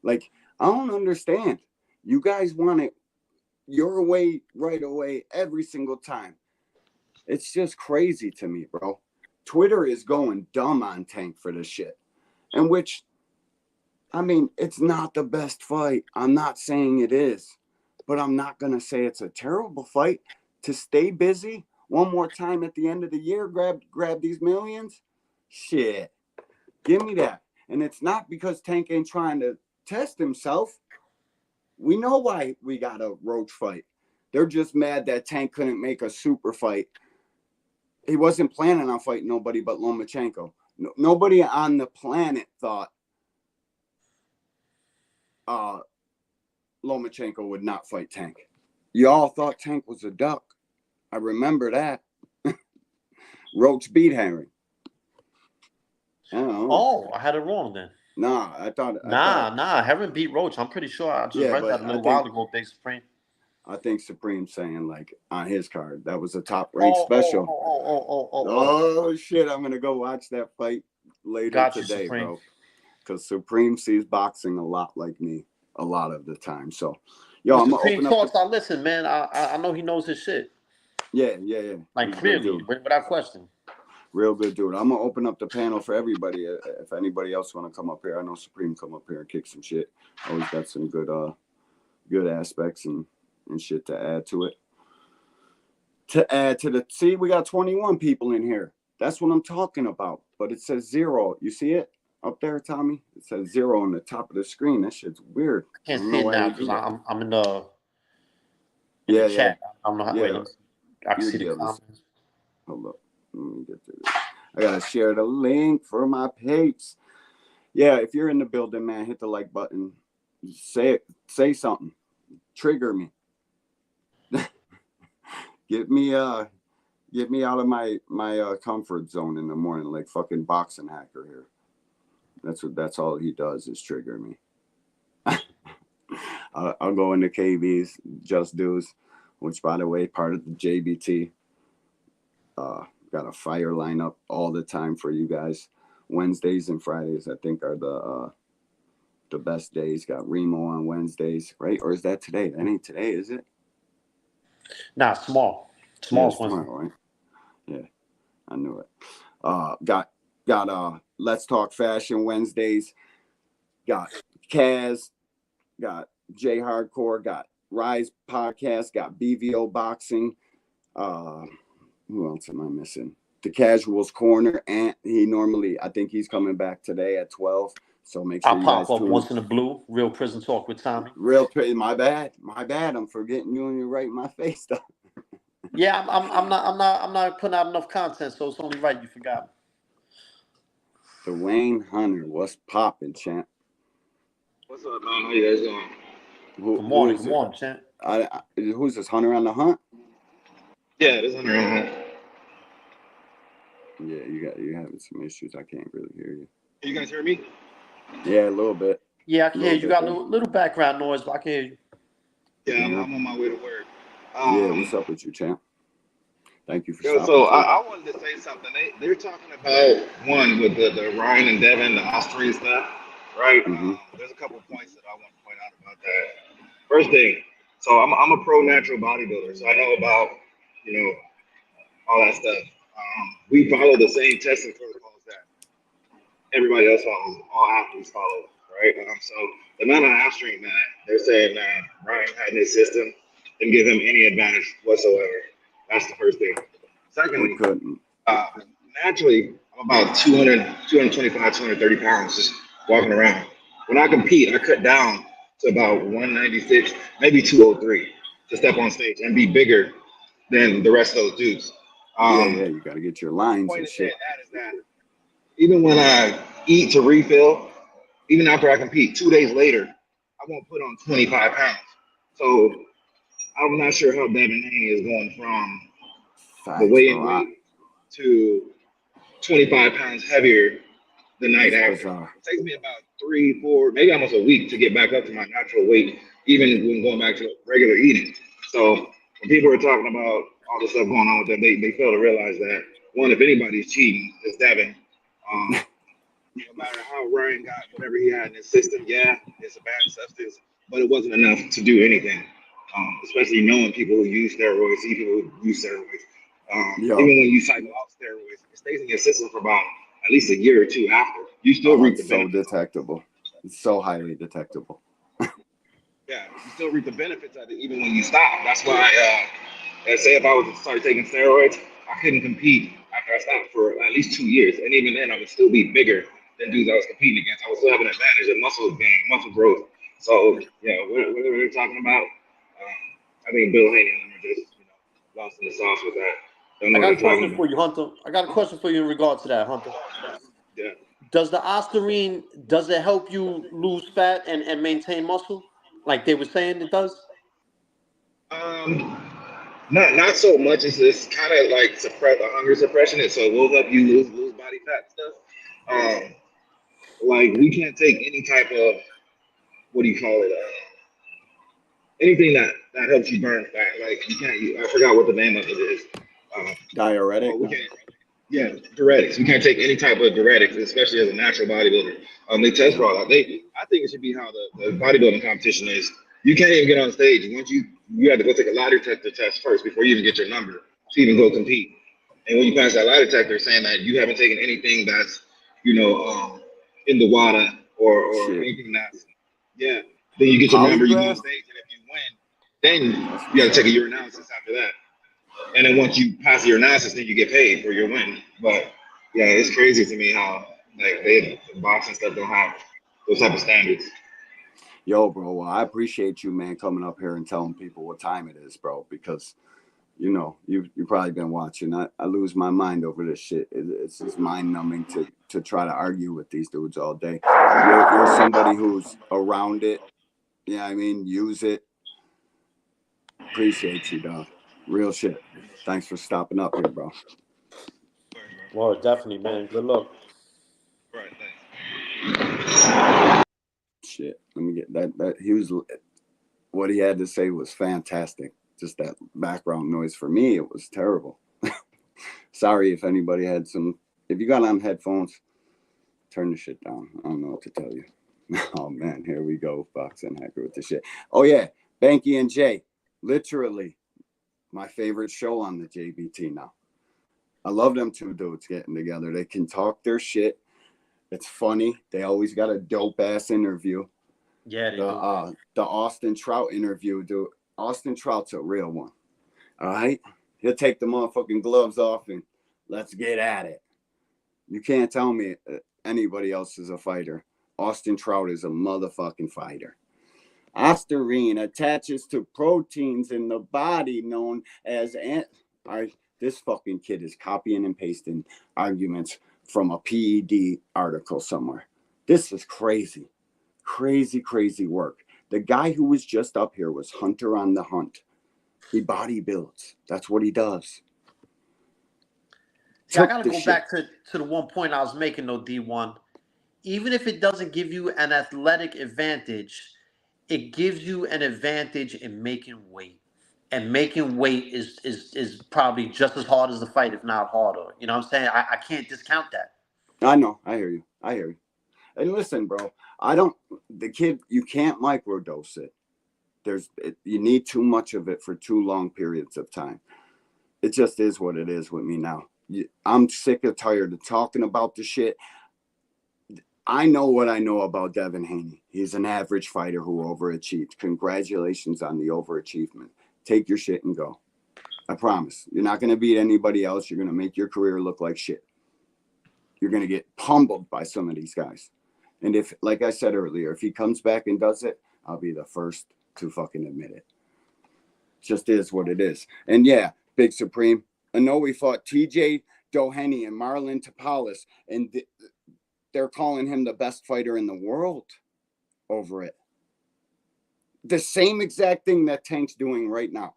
Like, I don't understand. You guys want it your way right away every single time. It's just crazy to me, bro. Twitter is going dumb on Tank for this shit. And which, I mean, it's not the best fight. I'm not saying it is. But I'm not going to say it's a terrible fight. To stay busy one more time at the end of the year, grab these millions. Shit, give me that. And it's not because Tank ain't trying to test himself. We know why we got a roach fight. They're just mad that Tank couldn't make a super fight. He wasn't planning on fighting nobody but Lomachenko. Nobody on the planet thought Lomachenko would not fight Tank. Y'all thought Tank was a duck. I remember that. Roach beat Henry. I don't know. Oh, I had it wrong then. Nah, I thought. Heron beat Roach. I'm pretty sure. I just read that a little while ago, Big Supreme. I think Supreme saying like on his card that was a top ranked special. Oh shit! I'm gonna go watch that fight later today, Supreme. Bro. Because Supreme sees boxing a lot like me a lot of the time. So, yo, I'm gonna open up. I listen, man. I know he knows his shit. Yeah. Like clearly, without question. Real good dude. I'm gonna open up the panel for everybody. If anybody else want to come up here, I know Supreme come up here and kick some shit. Always got some good aspects and shit to add to it. See, we got 21 people in here. That's what I'm talking about. But it says 0. You see it up there, Tommy? It says 0 on the top of the screen. That shit's weird. I can't see it now because I'm in the chat. I don't know how. Wait, I can see the comments. Hold up. Let me get to this. I gotta share the link for my peeps. Yeah, if you're in the building, man, hit the like button. Say something. Trigger me. Get me out of my comfort zone in the morning, like fucking boxing hacker here. That's all he does is trigger me. I'll go into KB's Just Dues, which by the way, part of the JBT. Got a fire lineup all the time for you guys. Wednesdays and Fridays, I think, are the best days. Got Remo on Wednesdays, right? Or is that today? That ain't today, is it? Nah, small. Small's tomorrow, right? Yeah, I knew it. Got Let's Talk Fashion Wednesdays. Got Kaz. Got J Hardcore. Got Rise Podcast. Got BVO Boxing. Who else am I missing? The Casuals Corner, and I think he's coming back today at 12. So make sure you guys pop up once in the blue. Real Prison Talk with Tommy. My bad. I'm forgetting you and you're right in my face stuff. Yeah, I'm not putting out enough content, so it's only right you forgot. Dwayne Hunter, what's popping, champ? What's up, man? How you guys doing? Good morning, champ. Who's this, Hunter on the Hunt? Yeah, this is Hunter on the Hunt. Yeah, you having some issues. I can't really hear you. Can you guys hear me? Yeah, a little bit. Yeah, I can hear you. You got a little background noise, but I can hear you. Yeah, I'm on my way to work. Yeah, what's up with you, champ? Thank you for stopping. So I wanted to say something. They're talking about one with the Ryan and Devin, the Austrian stuff, right? Mm-hmm. There's a couple of points that I want to point out about that. First thing, so I'm a pro natural bodybuilder, so I know about all that stuff. We follow the same testing protocols that everybody else follows, all athletes follow, right? So the amount of hamstring that they're saying Ryan had in his system didn't give him any advantage whatsoever. That's the first thing. Secondly, naturally, I'm about 225, 230 pounds just walking around. When I compete, I cut down to about 196, maybe 203 to step on stage and be bigger than the rest of those dudes. You got to get your lines and shit. That is that even when I eat to refill, even after I compete, 2 days later, I won't put on 25 pounds. So I'm not sure how Devin Haney is going from the weigh-in weight to 25 pounds heavier the night after. It takes me about 3, 4, maybe almost a week to get back up to my natural weight, even when going back to regular eating. So when people are talking about all the stuff going on with them, they fail to realize that, one, if anybody's cheating, it's Devin. No matter how Ryan got whatever he had in his system, yeah, it's a bad substance, but it wasn't enough to do anything. Especially knowing people who use steroids, see people who use steroids. Even when you cycle out steroids, it stays in your system for about at least a year or two after. You still reap the benefits. It's so detectable. It's so highly detectable. Yeah, you still reap the benefits of it even when you stop. That's why And say if I was to start taking steroids, I couldn't compete after I stopped for at least 2 years. And even then, I would still be bigger than dudes I was competing against. I would still have an advantage of muscle gain, muscle growth. So, yeah, what we're talking about, I think Bill Haney and them are just, lost in the sauce with that. Don't I know what got a they're talking question about. for you, Hunter. I got a question for you in regard to that, Hunter. Yeah. Does the Ostarine, does it help you lose fat and maintain muscle? Like they were saying it does? Um, not so much. It's kind of like suppress hunger suppression, and so it will help you lose body fat stuff. Like we can't take any type of what do you call it? Anything that helps you burn fat. Like you can't. I forgot what the name of it is. Diuretic? But we can't. Yeah, diuretics. We can't take any type of diuretics, especially as a natural bodybuilder. They test for all that. I think it should be how the bodybuilding competition is. You can't even get on stage once you have to go take a lie detector test first before you even get your number to even go compete. And when you pass that lie detector, saying that you haven't taken anything that's in the water or Shit. anything that's yeah, then you get your number, you go on Polygraph? stage, and if you win, then That's you what's got to up. take a urinalysis after that. And then once you pass your urinalysis, then you get paid for your win. But yeah, it's crazy to me how like the boxing stuff don't have those type of standards. Yo, bro, well, I appreciate you, man, coming up here and telling people what time it is, bro, because you've probably been watching. I lose my mind over this shit. It's just mind numbing to try to argue with these dudes all day. You're somebody who's around it. Yeah, I mean, use it. Appreciate you, dog. Real shit. Thanks for stopping up here, bro. Well, definitely, man. Good luck. Right. Thanks. Shit. Let me get that. He was what he had to say was fantastic. Just that background noise for me, it was terrible. Sorry if anybody had some. If you got on headphones, turn the shit down. I don't know what to tell you. Oh man, here we go, boxing hacker with the shit. Oh yeah, Banky and Jay, literally my favorite show on the JBT now. I love them two dudes getting together. They can talk their shit. It's funny. They always got a dope ass interview. Yeah, they do. The Austin Trout interview, dude. Austin Trout's a real one. All right, he'll take the motherfucking gloves off and let's get at it. You can't tell me anybody else is a fighter. Austin Trout is a motherfucking fighter. Ostarine attaches to proteins in the body known as this fucking kid is copying and pasting arguments from a PED article somewhere. This is crazy. Crazy work. The guy who was just up here was Hunter on the Hunt. He body builds. That's what he does. See, I gotta go back to the one point I was making though, D1. Even if it doesn't give you an athletic advantage, it gives you an advantage in making weight. And making weight is probably just as hard as the fight, if not harder. You know what I'm saying? I can't discount that. I know. I hear you. And listen, bro, you can't microdose it. You need too much of it for too long periods of time. It just is what it is with me now. I'm sick and tired of talking about the shit. I know what I know about Devin Haney. He's an average fighter who overachieved. Congratulations on the overachievement. Take your shit and go. I promise. You're not going to beat anybody else. You're going to make your career look like shit. You're going to get pummeled by some of these guys. And if, like I said earlier, if he comes back and does it, I'll be the first to fucking admit it. Just is what it is. And yeah, Big Supreme. I know we fought TJ Doheny and Marlon Tapales, and they're calling him the best fighter in the world over it. The same exact thing that Tank's doing right now.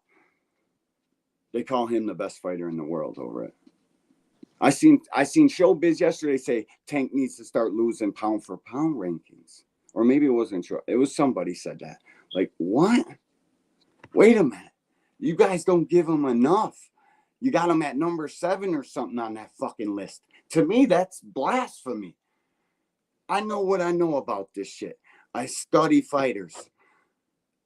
They call him the best fighter in the world over it. I seen Showbiz yesterday say Tank needs to start losing pound for pound rankings. Or maybe it wasn't true. It was somebody said that. Like, what? Wait a minute. You guys don't give him enough. You got him at number 7 or something on that fucking list. To me, that's blasphemy. I know what I know about this shit. I study fighters.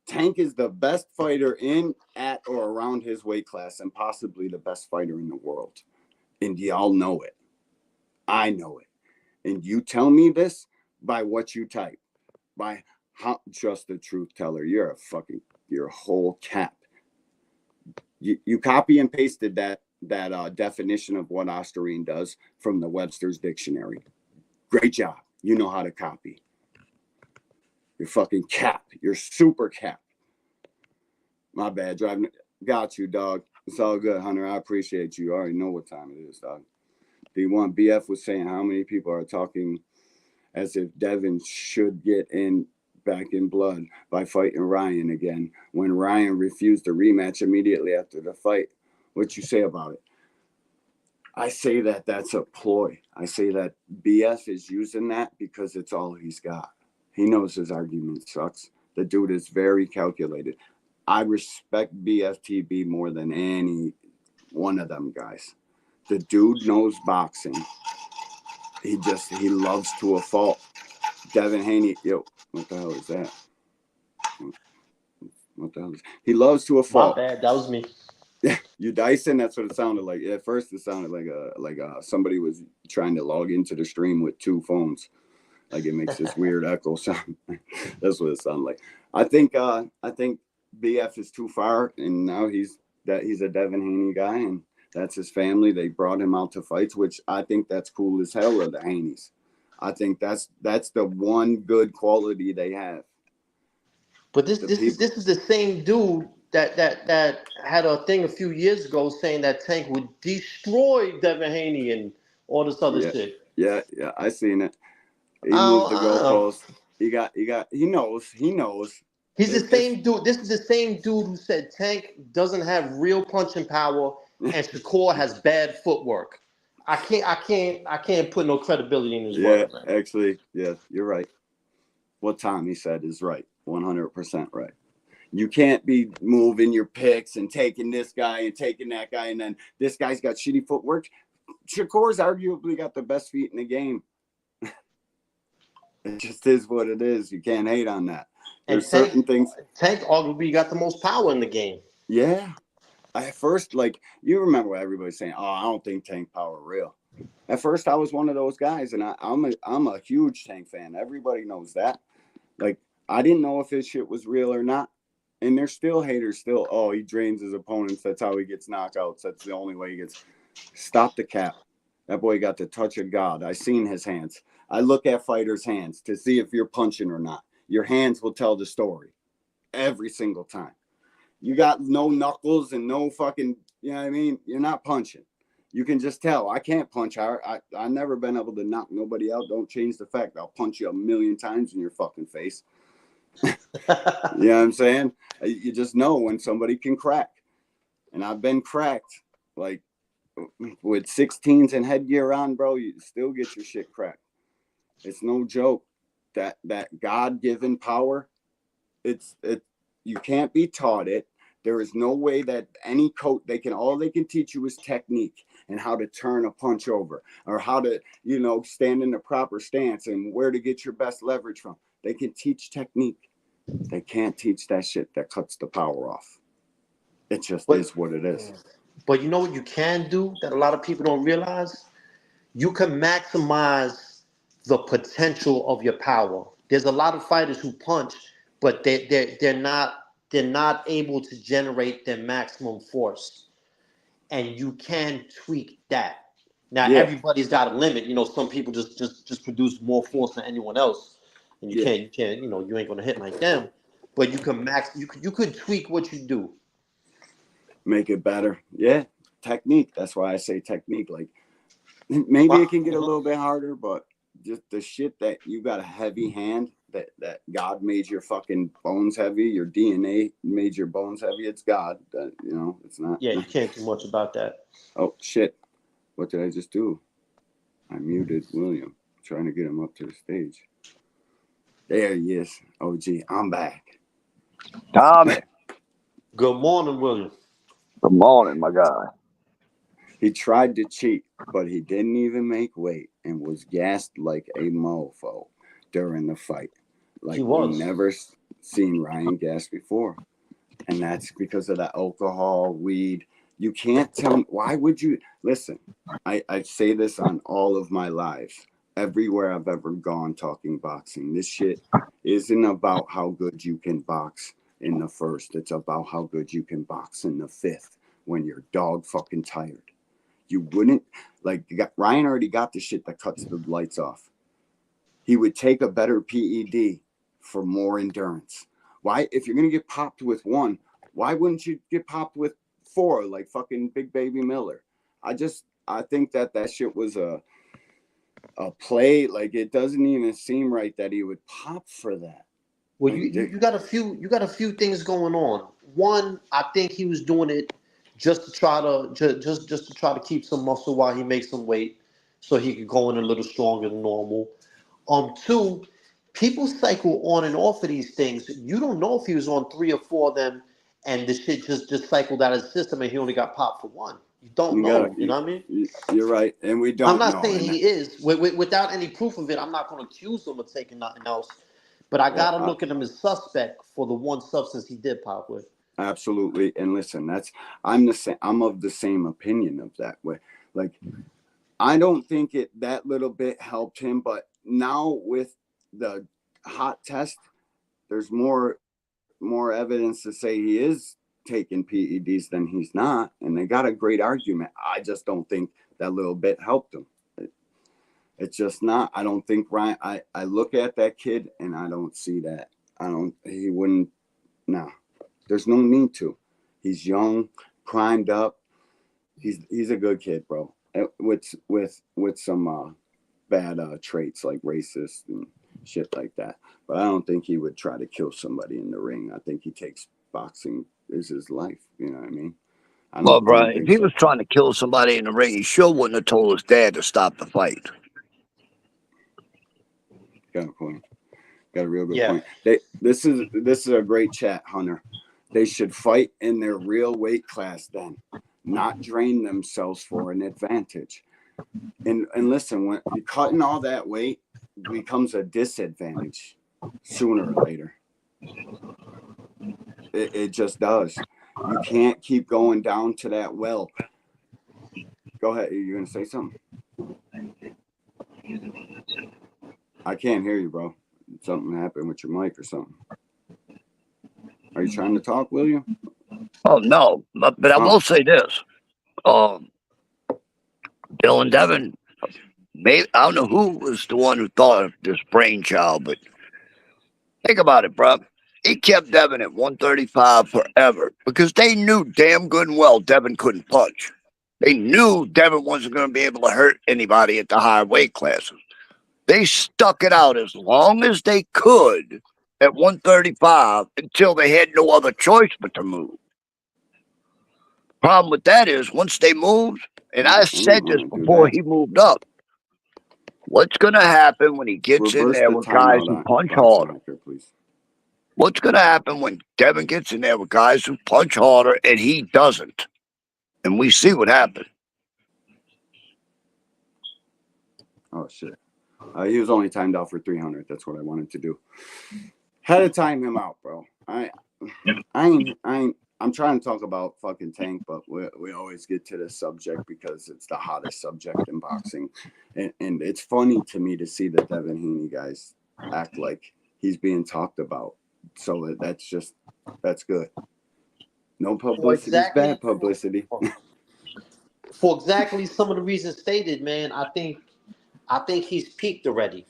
Tank is the best fighter in, at, or around his weight class and possibly the best fighter in the world. And y'all know it. I know it. And you tell me this by what you type. By how just the truth teller. You're a whole cap. You copy and pasted that definition of what Ostarine does from the Webster's dictionary. Great job. You know how to copy. You're fucking cap. You're super cap. My bad. Driving. Got you, dog. It's all good, Hunter. I appreciate you. I already know what time it is, dog. D1 BF was saying how many people are talking as if Devin should get back in blood by fighting Ryan again when Ryan refused a rematch immediately after the fight. What you say about it? I say that that's a ploy. I say that BF is using that because it's all he's got. He knows his argument sucks. The dude is very calculated. I respect BFTB more than any one of them guys. The dude knows boxing. He loves to a fault. Devin Haney, yo, what the hell is that? What the hell is he loves to a fault. My bad, that was me. Yeah, you dicing? That's what it sounded like. At first, it sounded like somebody was trying to log into the stream with two phones. Like it makes this weird echo sound. That's what it sounded like. I think BF is too far, and now he's a Devin Haney guy, and that's his family. They brought him out to fights, which I think that's cool as hell. Of the Haneys, I think that's the one good quality they have. But this is the same dude that had a thing a few years ago saying that Tank would destroy Devin Haney and all this other shit. Yeah, I seen it. He moved the goalpost. He knows. He's the same dude. This is the same dude who said Tank doesn't have real punching power and Shakur has bad footwork. I can't put no credibility in his word. Yeah, actually, yeah, you're right. What Tommy said is right. 100% right. You can't be moving your picks and taking this guy and taking that guy, and then this guy's got shitty footwork. Shakur's arguably got the best feet in the game. It just is what it is. You can't hate on that. There's certain things. Tank arguably got the most power in the game. Yeah. At first, you remember what everybody's saying, oh, I don't think Tank power real. At first, I was one of those guys, and I'm a huge Tank fan. Everybody knows that. I didn't know if his shit was real or not. And there's still haters oh, he drains his opponents. That's how he gets knockouts. That's the only way he gets. Stop the cap. That boy got the touch of God. I seen his hands. I look at fighters' hands to see if you're punching or not. Your hands will tell the story every single time. You got no knuckles and no fucking, you know what I mean? You're not punching. You can just tell. I can't punch hard. I've never been able to knock nobody out. Don't change the fact I'll punch you 1,000,000 times in your fucking face. You know what I'm saying? You just know when somebody can crack. And I've been cracked. With 16s and headgear on, bro, you still get your shit cracked. It's no joke. That God-given power, you can't be taught it. There is no way that any coach, all they can teach you is technique and how to turn a punch over or how to, stand in the proper stance and where to get your best leverage from. They can teach technique. They can't teach that shit that cuts the power off. It just is what it is. But you know what you can do that a lot of people don't realize? You can maximize the potential of your power. There's a lot of fighters who punch, but they're not able to generate their maximum force. And you can tweak that. Now everybody's got a limit. Some people just produce more force than anyone else. And you can't, you ain't gonna hit like them. But you can you could tweak what you do. Make it better. Yeah. Technique. That's why I say technique. Maybe it can get a little bit harder, but just the shit that you got a heavy hand, that God made your fucking bones heavy, your DNA made your bones heavy. It's God. It's not. Yeah, you can't do much about that. Oh, shit. What did I just do? I muted William. Trying to get him up to the stage. There he is. OG, I'm back. Tommy. Good morning, William. Good morning, my guy. He tried to cheat, but he didn't even make weight and was gassed like a mofo during the fight. We've never seen Ryan gas before. And that's because of the alcohol, weed. You can't tell me. Why would you? Listen, I say this on all of my lives. Everywhere I've ever gone talking boxing. This shit isn't about how good you can box in the first. It's about how good you can box in the fifth when you're dog fucking tired. You wouldn't, like, Ryan already got the shit that cuts the lights off. He would take a better PED for more endurance. Why, if you're going to get popped with one, why wouldn't you get popped with 4, like fucking Big Baby Miller? I think that shit was a play. Like, it doesn't even seem right that he would pop for that. Well, you got a few things going on. One, I think he was doing it just to try to keep some muscle while he makes some weight, so he could go in a little stronger than normal. Two, people cycle on and off of these things. You don't know if he was on 3 or 4 of them, and the shit just cycled out of the system, and he only got popped for 1. You don't know. You know what I mean? You're right, and we don't. I'm not know, saying he is. Without any proof of it, I'm not going to accuse him of taking nothing else. But I gotta look at him as suspect for the one substance he did pop with. Absolutely, and listen, I'm of the same opinion of that way. Like, I don't think that little bit helped him, but now with the hot test, there's more evidence to say he is taking PEDs than he's not, and they got a great argument. I just don't think that little bit helped him. It's just not. I don't think Ryan. I look at that kid and I don't see that. He wouldn't. No, there's no need to. He's young, primed up. He's a good kid, bro. With some bad traits like racist and shit like that. But I don't think he would try to kill somebody in the ring. I think he takes boxing as his life. You know what I mean? Well, Brian, if he was trying to kill somebody in the ring, he sure wouldn't have told his dad to stop the fight. Got a point. Got a real good point. This is a great chat, Hunter. They should fight in their real weight class then, not drain themselves for an advantage. And listen, when you're cutting all that weight, it becomes a disadvantage sooner or later. It just does. You can't keep going down to that well. Go ahead. Are you gonna say something? I can't hear you, bro. Something happened with your mic or something. Are you trying to talk, William? Oh, no. But I will say this. Dylan Devin, I don't know who was the one who thought of this brainchild, but think about it, bro. He kept Devin at 135 forever because they knew damn good and well Devin couldn't punch. They knew Devin wasn't going to be able to hurt anybody at the higher weight classes. They stuck it out as long as they could at 135 until they had no other choice but to move. Problem with that is once they moved, and I said this before he moved up, what's going to happen when he gets in there with guys who punch harder? What's going to happen when Devin gets in there with guys who punch harder and he doesn't? And we see what happened. Oh, shit. He was only timed out for 300. That's what I wanted to do. Had to time him out, bro. I'm trying to talk about fucking Tank, but we always get to this subject because it's the hottest subject in boxing. And it's funny to me to see the Devin Haney guys act like he's being talked about. So that's good. No publicity is bad publicity. For exactly some of the reasons stated, man, I think he's peaked already.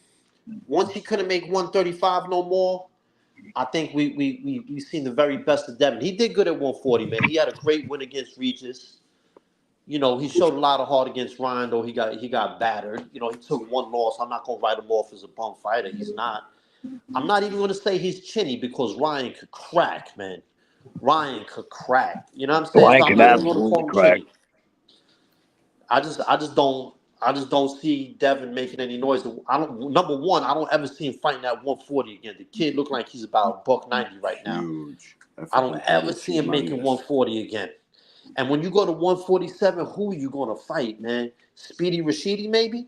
Once he couldn't make 135 no more, I think we've seen the very best of Devin. He did good at 140, man. He had a great win against Regis. You know, he showed a lot of heart against Ryan, though he got battered. You know, he took one loss. I'm not gonna write him off as a bum fighter. He's not. I'm not even gonna say he's chinny because Ryan could crack, man. Ryan could crack. You know what I'm saying? Ryan so I'm can not even gonna absolutely call him crack. chinny. I just don't see Devin making any noise. Number one, I don't ever see him fighting at 140 again. The kid look like he's about $190 right now. Huge. I don't ever see him making 140 again. And when you go to 147, who are you gonna fight, man? Speedy Rashidi, maybe?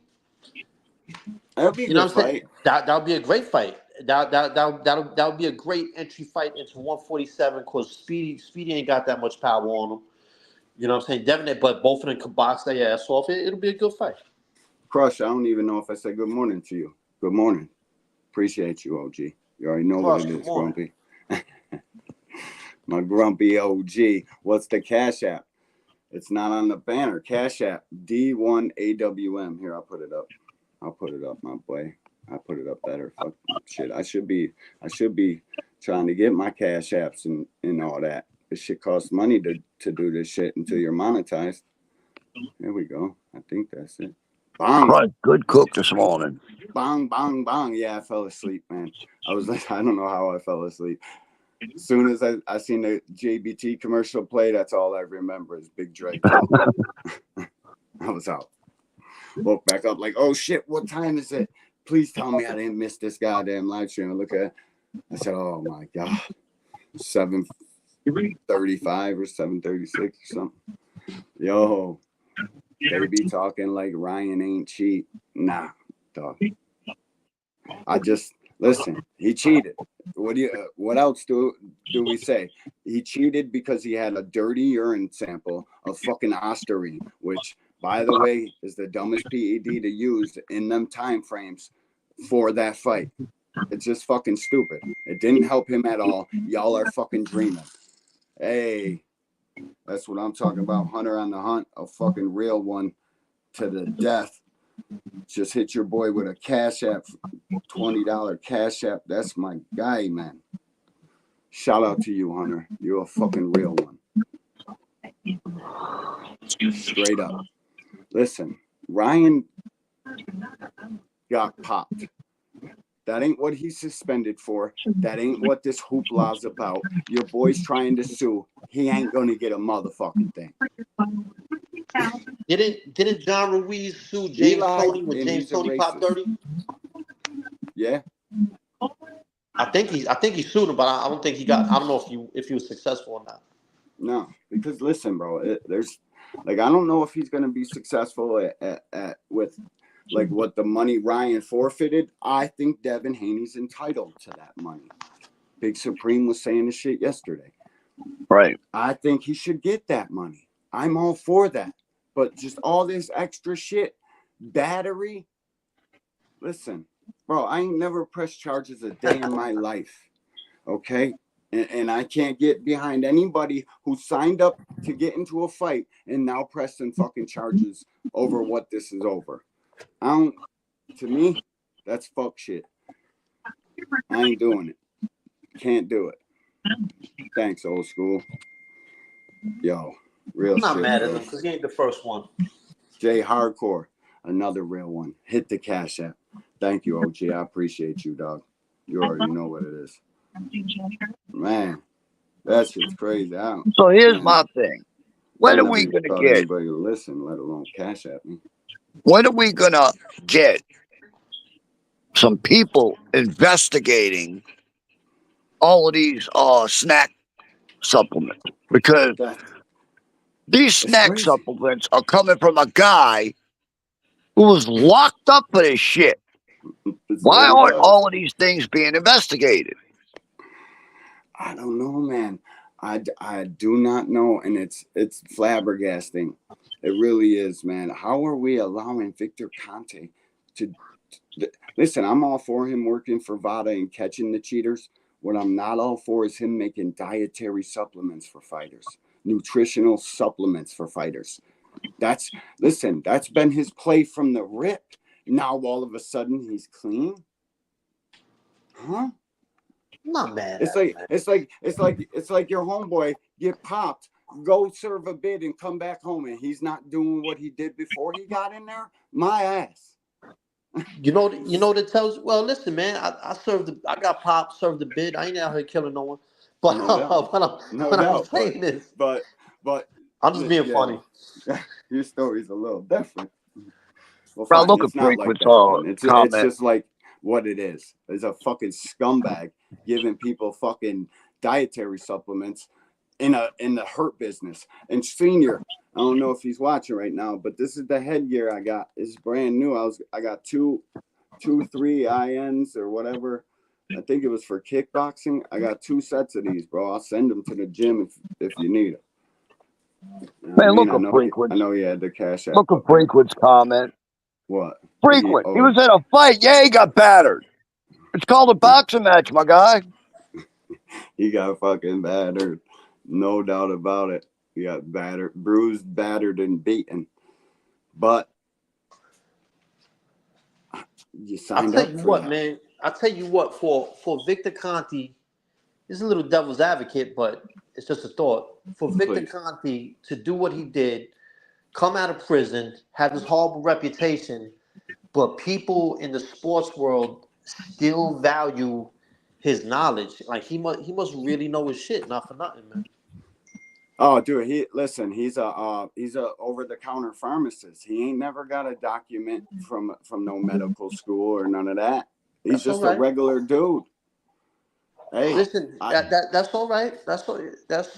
That'd be a good fight. That would be a great fight. That would be a great entry fight into 147 because Speedy ain't got that much power on him. You know what I'm saying? Devin, but both of them could box their ass off. It'll be a good fight. Crush, I don't even know if I said good morning to you. Good morning. Appreciate you, OG. You already know Crush, what it is, Grumpy. My grumpy OG. What's the Cash App? It's not on the banner. Cash App D1AWM. Here, I'll put it up. My boy. I put it up better. Fuck shit. I should be trying to get my Cash Apps and all that. This shit costs money to do this shit until you're monetized. There we go. I think that's it. Bang. Right. Good cook this morning. Bang, bang, bang. Yeah, I fell asleep, man. I was like, I don't know how I fell asleep. As soon as I seen the JBT commercial play, that's all I remember is Big Dre. I was out. Woke back up like, oh shit, what time is it? Please tell me I didn't miss this goddamn live stream. I look at it. I said, oh my God. 7:35 or 7:36 or something. Yo, they be talking like Ryan ain't cheat. Nah, dog. I just listen, he cheated. What else do we say? He cheated because he had a dirty urine sample of fucking Ostarine, which, by the way, is the dumbest PED to use in them time frames for that fight. It's just fucking stupid. It didn't help him at all. Y'all are fucking dreaming. Hey, that's what I'm talking about. Hunter on the hunt, a fucking real one to the death. Just hit your boy with a Cash App, $20 Cash App. That's my guy, man. Shout out to you, Hunter. You're a fucking real one. Straight up. Listen, Ryan got popped. That ain't what he's suspended for. That ain't what this hoopla's about. Your boy's trying to sue. He ain't gonna get a motherfucking thing. Didn't John Ruiz sue James Tony when James Tony popped 30? Yeah. I think he sued him, but I don't think he got. I don't know if he was successful or not. No, because listen, bro, there's like I don't know if he's gonna be successful at with like what the money Ryan forfeited. I think Devin Haney's entitled to that money. Big Supreme was saying this shit yesterday. Right. I think he should get that money. I'm all for that. But just all this extra shit, battery. Listen, bro, I ain't never pressed charges a day in my life. Okay? And I can't get behind anybody who signed up to get into a fight and now pressing fucking charges over what this is over. To me, that's fuck shit. I ain't doing it. Can't do it. Thanks, old school. Yo, real shit. I'm not mad at him because he ain't the first one. Jay Hardcore, another real one. Hit the Cash App. Thank you, OG. I appreciate you, dog. You already know what it is. Man, that shit's crazy. So here's my thing. When are we going to get anybody to listen, let alone Cash App me? When are we going to get some people investigating all of these snack supplements? Because these snack supplements are coming from a guy who was locked up for this shit. Why aren't all of these things being investigated? I don't know, man. I do not know, and it's flabbergasting. It really is, man. How are we allowing Victor Conte to listen? I'm all for him working for VADA and catching the cheaters. What I'm not all for is him making dietary supplements for fighters, nutritional supplements for fighters. That's been his play from the rip. Now all of a sudden he's clean, huh? I'm not mad. It's like your homeboy get popped, go serve a bid, and come back home, and he's not doing what he did before he got in there. My ass. You know that tells. Well, listen, man. I got popped, served the bid. I ain't out here killing no one. But I'm saying this. But I'm just being funny. Your story's a little different. Well, fine, look at Frequent's it's just like what it is. It's a fucking scumbag giving people fucking dietary supplements in the hurt business. And Senior, I don't know if he's watching right now, but this is the headgear I got. It's brand new. I got two 3 INs or whatever. I think it was for kickboxing. I got 2 sets of these, bro. I'll send them to the gym if you need them. Man, look at Frequent. I know you had the Cash App. Look at Frequent's comment. What? Frequent. He was in a fight. Yeah, he got battered. It's called a boxing match, my guy. He got fucking battered. No doubt about it. He got battered, bruised, battered, and beaten. But you I'll signed tell up you for what, that. man. I'll tell you what. For Victor Conti, this is a little devil's advocate, but it's just a thought. For Victor Please. Conti to do what he did, come out of prison, have this horrible reputation, but people in the sports world still value his knowledge. Like he must really know his shit, not for nothing, man. Oh, dude, he's a over the counter pharmacist. He ain't never got a document from no medical school or none of that. He's That's all just a right. regular dude. Hey, Listen, I that's all right.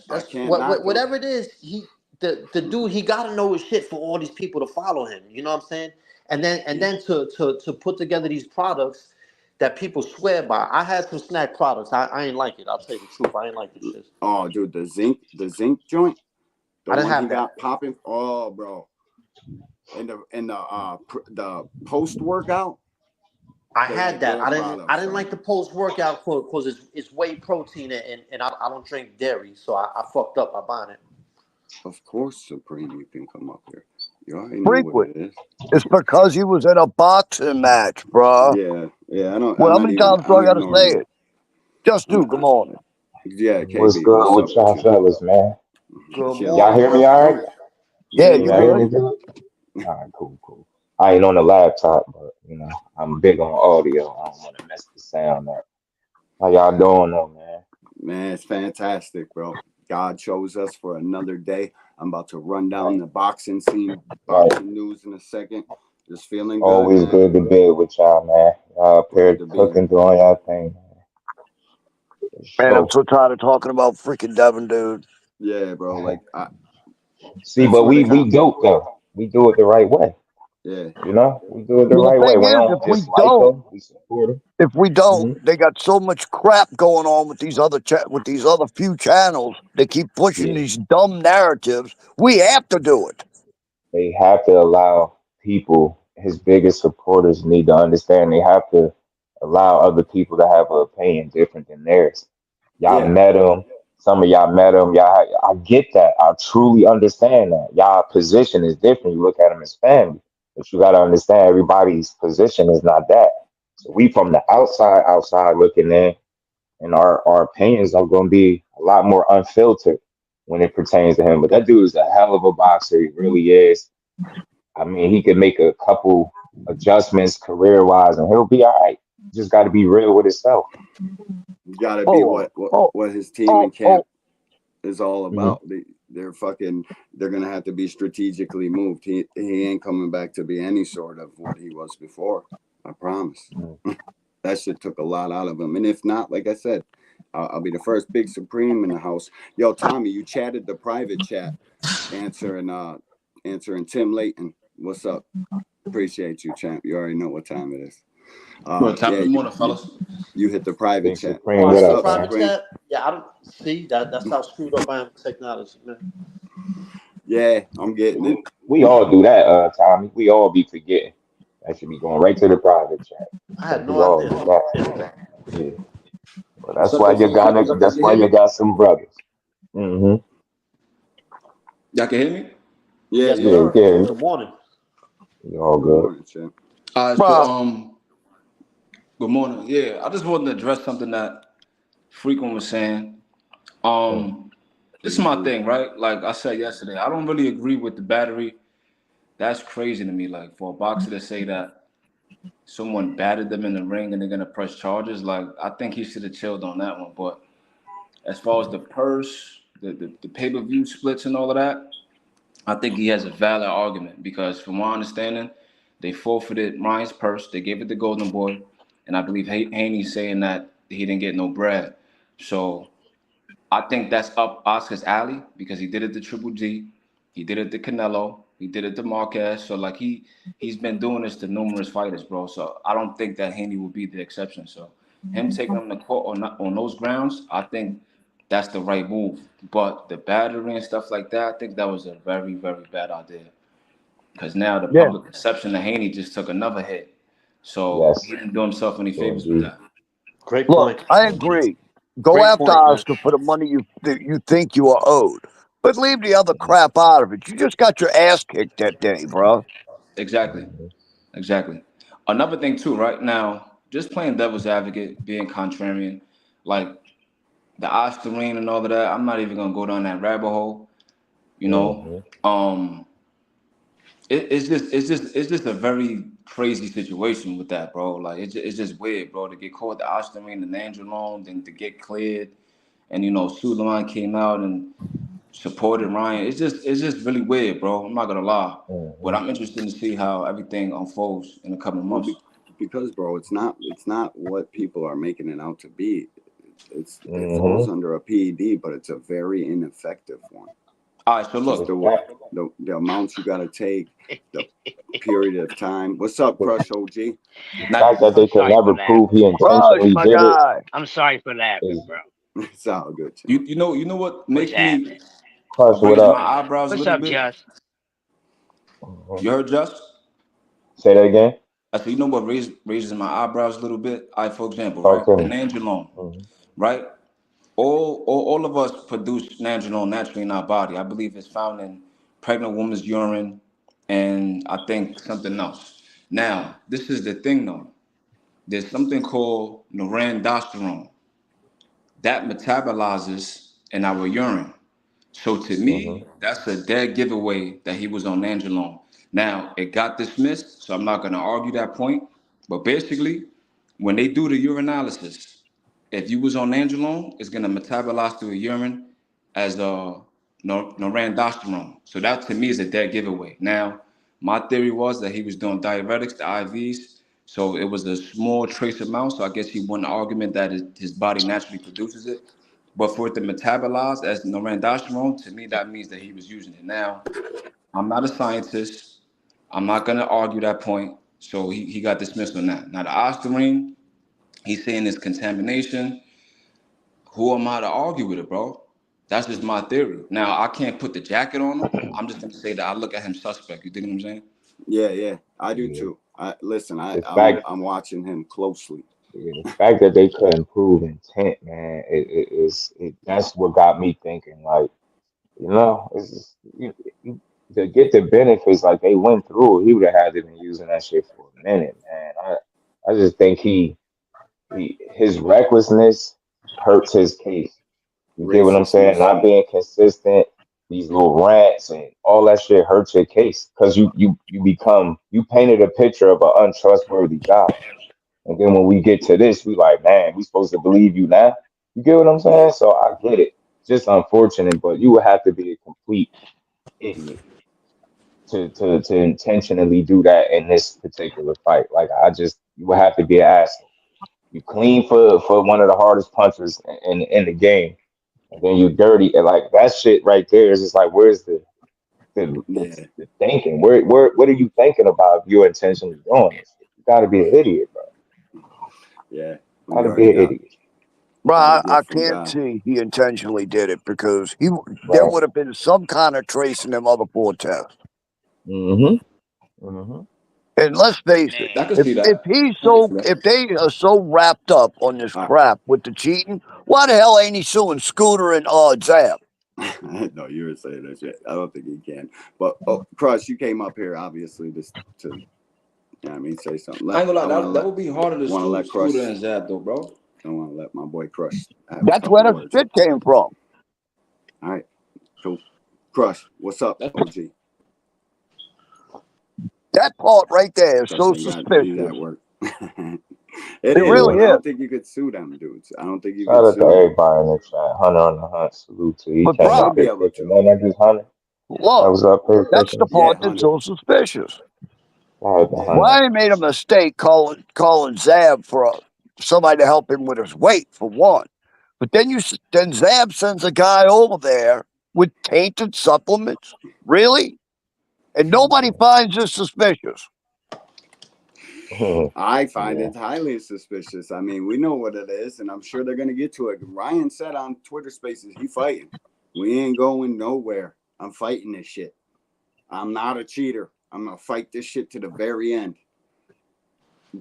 I That's can't knock him. whatever it is. The dude he got to know his shit for all these people to follow him. You know what I'm saying? And then to put together these products that people swear by. I had some snack products. I ain't like it. I'll tell you the truth. I ain't like this shit. Oh, dude, the zinc joint, the I didn't one he have that. got popping. Oh, bro, and the post workout, I they're had that. good I products, didn't though. like the post workout because it's whey protein and I don't drink dairy, so I fucked up by buying it. Of course, Supreme, you can come up here. You already know what Frequent. it is. It's because he was in a boxing match, bruh. Yeah. I don't. Well, I'm how not many even. times do I I'm gotta say ignoring it? Just him. do. Good morning. Yeah, What's KB, good what's with up with y'all you? fellas, man? Good Chilling. Y'all morning, hear me brother. all right? Yeah, Yeah, you Y'all we hear hear me good? you. good? All right, cool. I ain't on the laptop, but I'm big on audio. I don't want to mess the sound up. How y'all doing though, man? Man, it's fantastic, bro. God chose us for another day. I'm about to run down Right, the boxing scene, right. boxing news in a second. Just feeling good, Always man. good to be with y'all, man. Y'all up Glad here to be here. cooking, doing y'all thing, man. For Man, I'm sure. so tired of talking about freaking Devin, dude. Yeah, bro. Like See, I but swear to we God. dope though. We do it the right way. Yeah, We do it the Well, right the way. thing We is, don't if we dislike don't, them. We support them. they got so much crap going on with these other with these other few channels. They keep pushing Yeah. these dumb narratives. We have to do it. They have to allow people, his biggest supporters need to understand they have to allow other people to have an opinion different than theirs. Y'all yeah. met him. Some of y'all met him. I get that. I truly understand that. Y'all position is different. You look at him as family, but you got to understand everybody's position is not that. So we from the outside looking in, and our opinions are going to be a lot more unfiltered when it pertains to him. But that dude is a hell of a boxer. He really is. I mean, he could make a couple adjustments career wise, and he'll be all right. Just got to be real with himself. You gotta be Hold what on. what Oh, what his team oh, and camp oh. is all Mhm. about. They're gonna have to be strategically moved. He ain't coming back to be any sort of what he was before. I promise. Mhm. That shit took a lot out of him. And if not, like I said, I'll be the first big Supreme in the house. Yo, Tommy, you chatted the private chat, answering Tim Layton. What's up? Appreciate you, champ. You already know what time it is. Well, top Yeah, of the morning, fellas. you hit the private Big chat. Oh, Supreme, I what What's hit the up, up, man? private Supreme? chat. Yeah, I don't see that. That's how screwed up I am with technology, man. Yeah, I'm getting it. We all do that, Tommy. We all be forgetting. That should be going right to the private chat. I had We no all idea. do that. Yeah. Well, What's that's up, why though, you fellas? got What's up? Y'all that's can why hear you me? got some brothers. Hmm. Y'all can hear me? Yeah, Yes, yeah. Yeah, sir. yeah. Good morning. You all Good good. morning, champ. All right, so Bruh. good morning. Yeah, I just wanted to address something that Frequent was saying. Mm. This is Please my do. thing, right? Like I said yesterday, I don't really agree with the battery. That's crazy to me. Like for a boxer to say that someone battered them in the ring and they're gonna press charges, like I think he should have chilled on that one. But as far as the purse, the pay-per-view splits and all of that, I think he has a valid argument because, from my understanding, they forfeited Ryan's purse. They gave it to Golden Boy, and I believe Haney's saying that he didn't get no bread. So I think that's up Oscar's alley because he did it to Triple G, he did it to Canelo, he did it to Marquez. So like he's been doing this to numerous fighters, bro. So I don't think that Haney will be the exception. So him taking him to court on those grounds, I think that's the right move. But the battery and stuff like that, I think that was a very, very bad idea. Because now the Yeah. public perception of Haney just took another hit. So Yes. he didn't do himself any So favors with indeed. that. Great Look, point. I agree. Go Great after point, man. Oscar for the money you think you are owed. But leave the other crap out of it. You just got your ass kicked that day, bro. Exactly. Exactly. Another thing too, right now, just playing devil's advocate, being contrarian, like the Ostarine and all of that. I'm not even gonna go down that rabbit hole. You know, Mm-hmm. it's just a very crazy situation with that, bro. Like it's just weird, bro. To get caught the Ostarine and Angelone, then to get cleared, and Suleiman came out and supported Ryan. It's just really weird, bro. I'm not gonna lie, but Mm-hmm. I'm interested to see how everything unfolds in the coming Well, months. because bro, it's not what people are making it out to be. It falls Mm-hmm. under a PED, but it's a very ineffective one. All right, so Just The look, fact, the amounts you got to take, the period of time. What's up, the, Crush OG? the now fact that I'm they could sorry for never prove laughing, he bro. Crush, intentionally my did it guy. I'm sorry for laughing, is bro. It's all good, you champ. you know you know what What's makes me happening? Crush. What raise my up? eyebrows a What's little up, bit. Just? Hmm. You heard Just? Say that again. I said, you know what raises my eyebrows a little bit? For example, Talk right, to the me. Nandrolone, Hmm. right? All of us produce Nandrolone naturally in our body. I believe it's found in pregnant woman's urine, and I think something else. Now, this is the thing, though. There's something called norandosterone that metabolizes in our urine. So to Hmm. me, that's a dead giveaway that he was on Nandrolone. Now it got dismissed, so I'm not going to argue that point. But basically, when they do the urinalysis, if you was on Nandrolone, it's going to metabolize through your urine as norandosterone. So that to me is a dead giveaway. Now, my theory was that he was doing diuretics, the IVs, so it was a small trace amount. So I guess he won the argument that his body naturally produces it. But for it to metabolize as norandosterone, to me, that means that he was using it. Now, I'm not a scientist. I'm not going to argue that point. So he got dismissed on that. Now, the ostarine, he's saying it's contamination. Who am I to argue with it, bro? That's just my theory. Now, I can't put the jacket on him. I'm just going to say that I look at him suspect. You dig what I'm saying? Yeah, I do Yeah. too. I listen. The I'm fact, I'm watching him closely. yeah, the fact that they couldn't prove intent, man, that's what got me thinking. Like, it's just, to get the benefits like they went through, he would have had to been using that shit for a minute, man. I just think his recklessness hurts his case. You get what I'm saying? Racistness. Not being consistent, these little rants and all that shit hurts your case because you painted a picture of an untrustworthy guy, and then when we get to this, we like, man, we supposed to believe you now. You get what I'm Yeah, saying? So I get it. Just unfortunate, but you would have to be a complete idiot to intentionally do that in this particular fight. Like you would have to be an asshole. You clean for one of the hardest punchers in the game, and then you dirty and like that shit right there is just like where's yeah, the thinking? Where what are you thinking about if you're intentionally doing this? You gotta be an idiot, bro. yeah. When you Gotta be already an got idiot. Bro, got a I gift from can't God. see he intentionally did it because there Right. would have been some kind of trace in them other four tests. Mm-hmm. Mm-hmm. And let's face it, I can Man, if see if that. he's I can see if that. they are so wrapped up on this Ah, crap with the cheating, why the hell ain't he suing Scooter and Zab? no, you were saying that shit. I don't think he can. But Crush, you came up here obviously to say something. I ain't gonna lie, I want to that would be harder to want to sue let Scooter Crush. and Zab though, bro. I want to let my boy Crush have a That's where couple the words. shit came from. All right, cool. Crush, what's up, That's OG? That part right there is Crush so ain't got to do suspicious. that work. It It is, really Yeah. but I is. don't think you could sue them dudes. I don't think you Shout could out to sue them. everybody in the chat. Hunter on the hunt. Salute to you. He But came bro, up Should be here able cooking. to. Man, that just Hunter. I look, was up here that's the cooking. Yeah, part that's Hunter. so suspicious. Shout out to Yeah, Hunter. Why he made a mistake calling Zab for somebody to help him with his weight for one, but then Zab sends a guy over there with tainted supplements. Really? And nobody finds this suspicious. I find Yeah. it highly suspicious. I mean, we know what it is, and I'm sure they're gonna get to it. Ryan said on Twitter Spaces, he fighting. We ain't going nowhere. I'm fighting this shit. I'm not a cheater. I'm gonna fight this shit to the very end.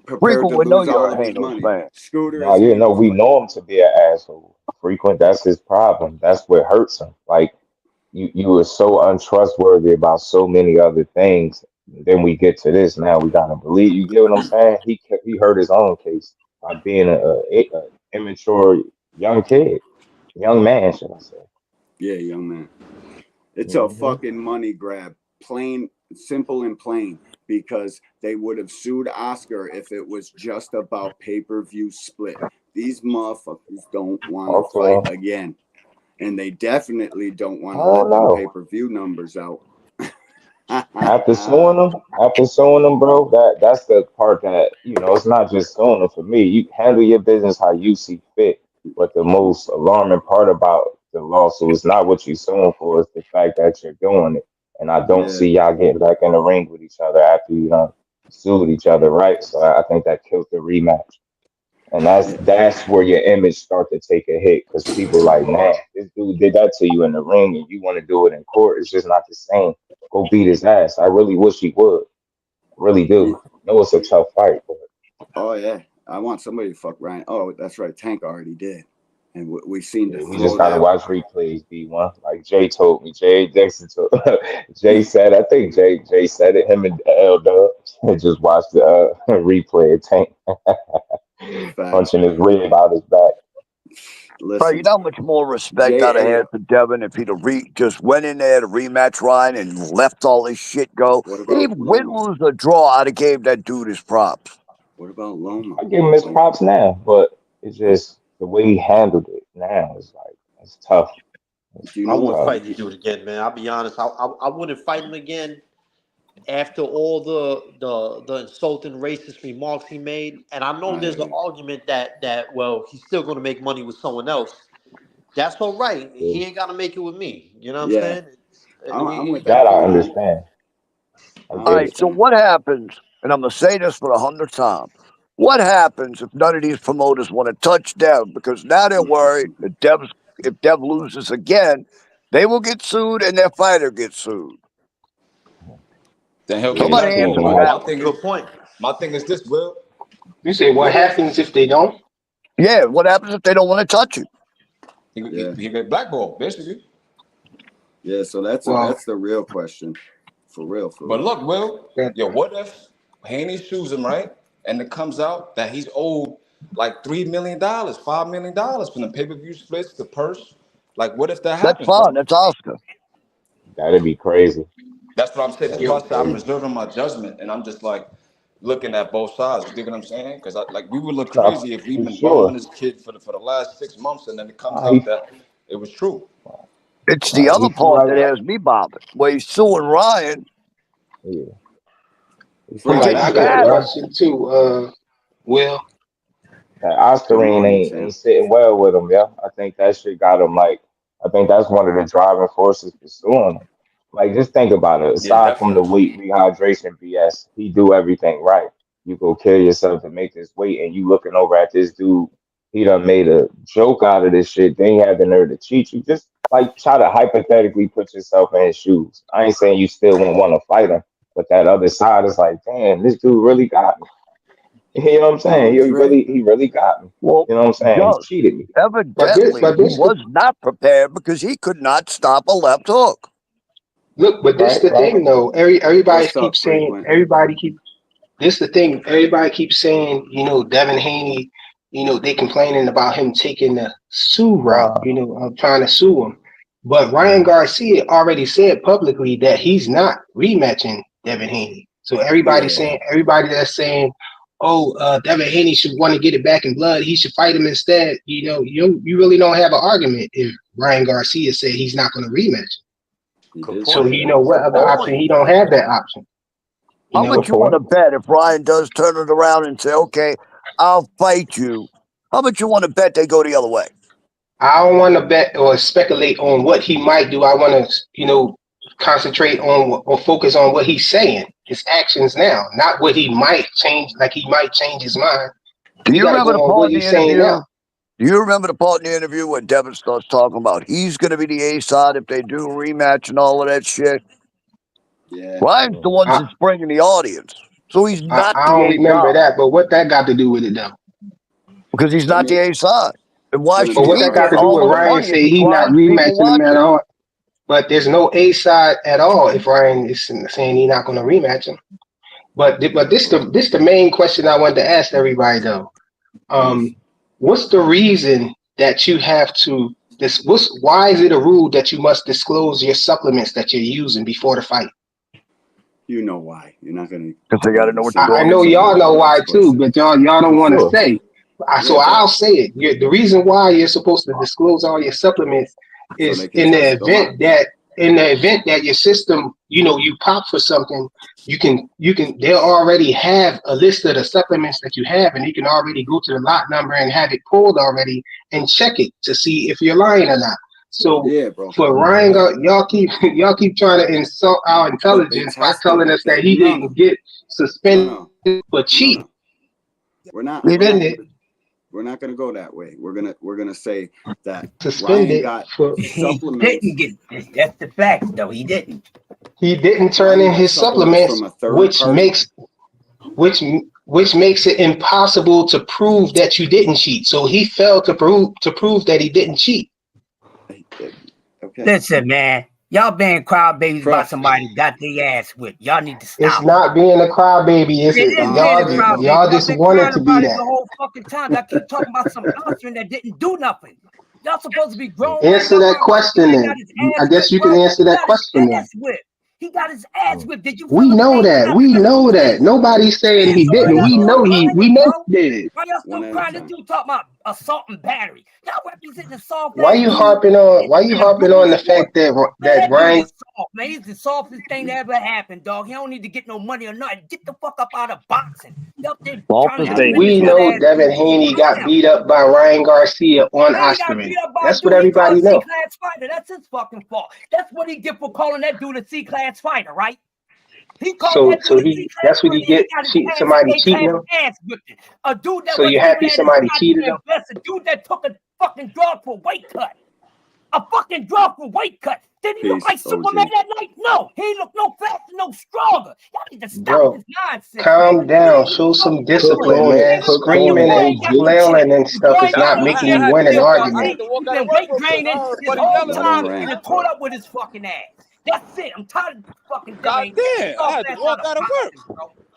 Prepared Frequent to would know lose you're all a his Hanos money. fan. Scooter Nah, isn't you know, even we fight. know him to be an asshole. Frequent, that's his problem. That's what hurts him. Like, you were so untrustworthy about so many other things. Then we get to this. Now we gotta believe. You get what I'm saying? He hurt his own case by being a immature young kid, young man, should I say? Yeah, young man. It's a Hmm. fucking money grab. Plain, simple and plain. Because they would have sued Oscar if it was just about pay-per-view split. These motherfuckers don't want to Talk to fight him. again. And they definitely don't want I to don't let them know. pay-per-view numbers out. After suing them, bro, that's the part that, it's not just suing them for me. You handle your business how you see fit. But the most alarming part about the lawsuit is not what you're suing for, it's the fact that you're doing it. And I don't Yeah. see y'all getting back in the ring with each other after you done sued each other, right? So I think that killed the rematch. And that's where your image start to take a hit because people like, man, this dude did that to you in the ring and you want to do it in court. It's just not the same. Go beat his ass. I really wish he would. Really do. I know it's a tough fight, but Oh, yeah. I want somebody to fuck Ryan. Oh, that's right. Tank already did. And we seem to yeah, we just throw gotta that. watch replays, B1. Like Jay told me. Jay Jackson told Jay said, I think Jay said it, him and L Dub. Just watch the replay of Tank Facts. punching his rib out his back. Bro, you Listen, know how much more respect I'd have J.A. had for Devin if he'd have just went in there to rematch Ryan and left all this shit go. What about Even win, Loma? lose, or draw, I'd have gave that dude his props. What about Loma? I give him his Like, props now, but it's just the way he handled it now is like it's tough. do you I know wouldn't what? Tough. fight the dude again, man. I'll be honest. I wouldn't fight him again after all the insulting racist remarks he made. And I know there's an argument that well, he's still going to make money with someone else. That's all right. Yeah. He ain't got to make it with me. You know what I'm Yeah, saying? I'm with That that I too, man. understand. I I All get it. right, so understand. what happens, and I'm going to say this for the 100th time, what happens if none of these promoters want to touch Dev? Because now they're worried that if Dev loses again, they will get sued and their fighter gets sued. Then he'll Yeah, get you Somebody black can't answer ball. me watch. that My one. thing is, Good point. this, Will. You say what What if happens if they don't? Yeah, what happens if they don't want to touch you? Yeah, he get black ball, basically? yeah. So Well, that's the real question, for real, for But real. look, Will, that, yo, what if Haney sues him, right? And it comes out that he's owed like $3 million, $5 million from the pay-per-view splits, the purse. Like, what if that That's happens, fine. bro? That's Oscar. That'd be crazy. That's what I'm saying. That's That'd why be I said I'm crazy. reserving my judgment, and I'm just like looking at both sides. You dig what I'm saying? Because like we would look No, crazy if we've for been bothering sure. this kid for the last 6 months, and then it comes He, out that it was true. It's the he other feel part like that has me bothered, where he's suing Ryan yeah, he for feel Free like getting I Ryan. got a shit, battered. bro. question too. Will, That Come Oscarine on, ain't champ. sitting well with him, yeah. I think that shit got him like. I think that's one of the driving forces pursuing him. Like, just think about it. Yeah, Aside from the definitely. weight rehydration BS, he do everything right. You go kill yourself to make this weight, and you looking over at this dude. He done made a joke out of this shit. Then he had the nerve to cheat you. Just like try to hypothetically put yourself in his shoes. I ain't saying you still won't want to fight him, but that other side is like, damn, this dude really got me. You know what I'm saying? Andre. He really got me. Well, You know what I'm saying? He Joe, cheated me. evidently but he this the was not prepared because he could not stop a left hook. look, but this Right, the right. thing though. Everybody What's up, keeps saying frequent? everybody keep this the thing. Everybody keeps saying Devin Haney. They complaining about him taking the sue route. Uh, Trying to sue him. But Ryan mhm. Garcia already said publicly that he's not rematching Devin Haney. So Yeah, everybody that's saying, "Oh, Devin Haney should want to get it back in blood. He should fight him instead." You really don't have an argument if Ryan Garcia said he's not going to rematch. he Good did So say point. that. what Good other option? point. He don't have that option. You How know, much Good you want point. to bet if Ryan does turn it around and say, "Okay, I'll fight you"? How much you want to bet they go the other way? I don't want to bet or speculate on what he might do. I want to, concentrate on or focus on what he's saying, his actions now, not what he might change. Like he might change his mind. Do We you got to remember go the on what part in he's the saying interview? now. Do you remember the part in the interview where Devin starts talking about he's going to be the A side if they do a rematch and all of that shit? Yeah. Ryan's the Mhm. one I, that's bringing the audience, so he's not I the don't A remember side that, but what that got to do with it though? because he's I not the mean, A side. And it's why gonna should But be what he that hard got get to for do all with of the Ryan. Ryan money if say he's he not Ryan's people rematching him at watching? all? but there's no A side at all if Ryan is saying he's not going to rematch him. But this the main question I wanted to ask everybody though. What's the reason that you have to why is it a rule that you must disclose your supplements that you're using before the fight? You know why. You're not gonna. Because they got to know what they're I going know into. y'all know why too, but y'all don't want to Sure. say. So I'll say it. The reason why you're supposed to disclose all your supplements So is they can test the watch. in the event that your system, you pop for something, you can they'll already have a list of the supplements that you have, and you can already go to the lot number and have it pulled already and check it to see if you're lying or not. So Yeah, bro. for Ryan, y'all keep trying to insult our intelligence by telling us that he didn't get suspended for cheating. We're not. He didn't. We're not gonna go that way. We're gonna say that Ryan Suspended got for supplements. He didn't get. That's the fact, though. He didn't. He didn't turn in his supplements, from a third which party. which makes it impossible to prove that you didn't cheat. So he failed to prove that he didn't cheat. Okay. Listen, man. Y'all being crybabies about somebody got their ass whipped. Y'all need to stop. It's not being a crybaby. It is being a crybaby. Y'all just been wanted crying to be about it that. the whole fucking time. Y'all keep talking about some Austrian that didn't do nothing. Y'all supposed to be grown. Answer that question then. I guess you can answer that question then. He got his ass whipped. Did you? We know that. We know that. Nobody's saying he didn't. We know he did. Why y'all still crying? This dude talking about assault and battery. Y'all representing the soft. Why you harping on the fact that Ryan? Soft, man, he's the softest thing that ever happened, dog. He don't need to get no money or nothing. Get the fuck up out of boxing. We know Devin Haney got beat up by Ryan Garcia on Osterman. That's what everybody knows. C-class fighter. That's his fucking fault. That's what he get for calling that dude a C-class fighter, right? He called that dude a C-class that's what he get. Somebody cheating him. A dude that so you happy somebody cheated him? A dude that took a fucking drug for weight cut. A fucking drug for weight cut. Did he look like Superman that night? No, he ain't look no faster, no stronger. Y'all need to stop this nonsense. Calm down. Show some discipline, man. Screaming and flailing and stuff is not making you win an argument. He's been weight draining his whole time and caught up with his fucking ass. That's it. I'm tired of fucking doing it. I had to walk out of work.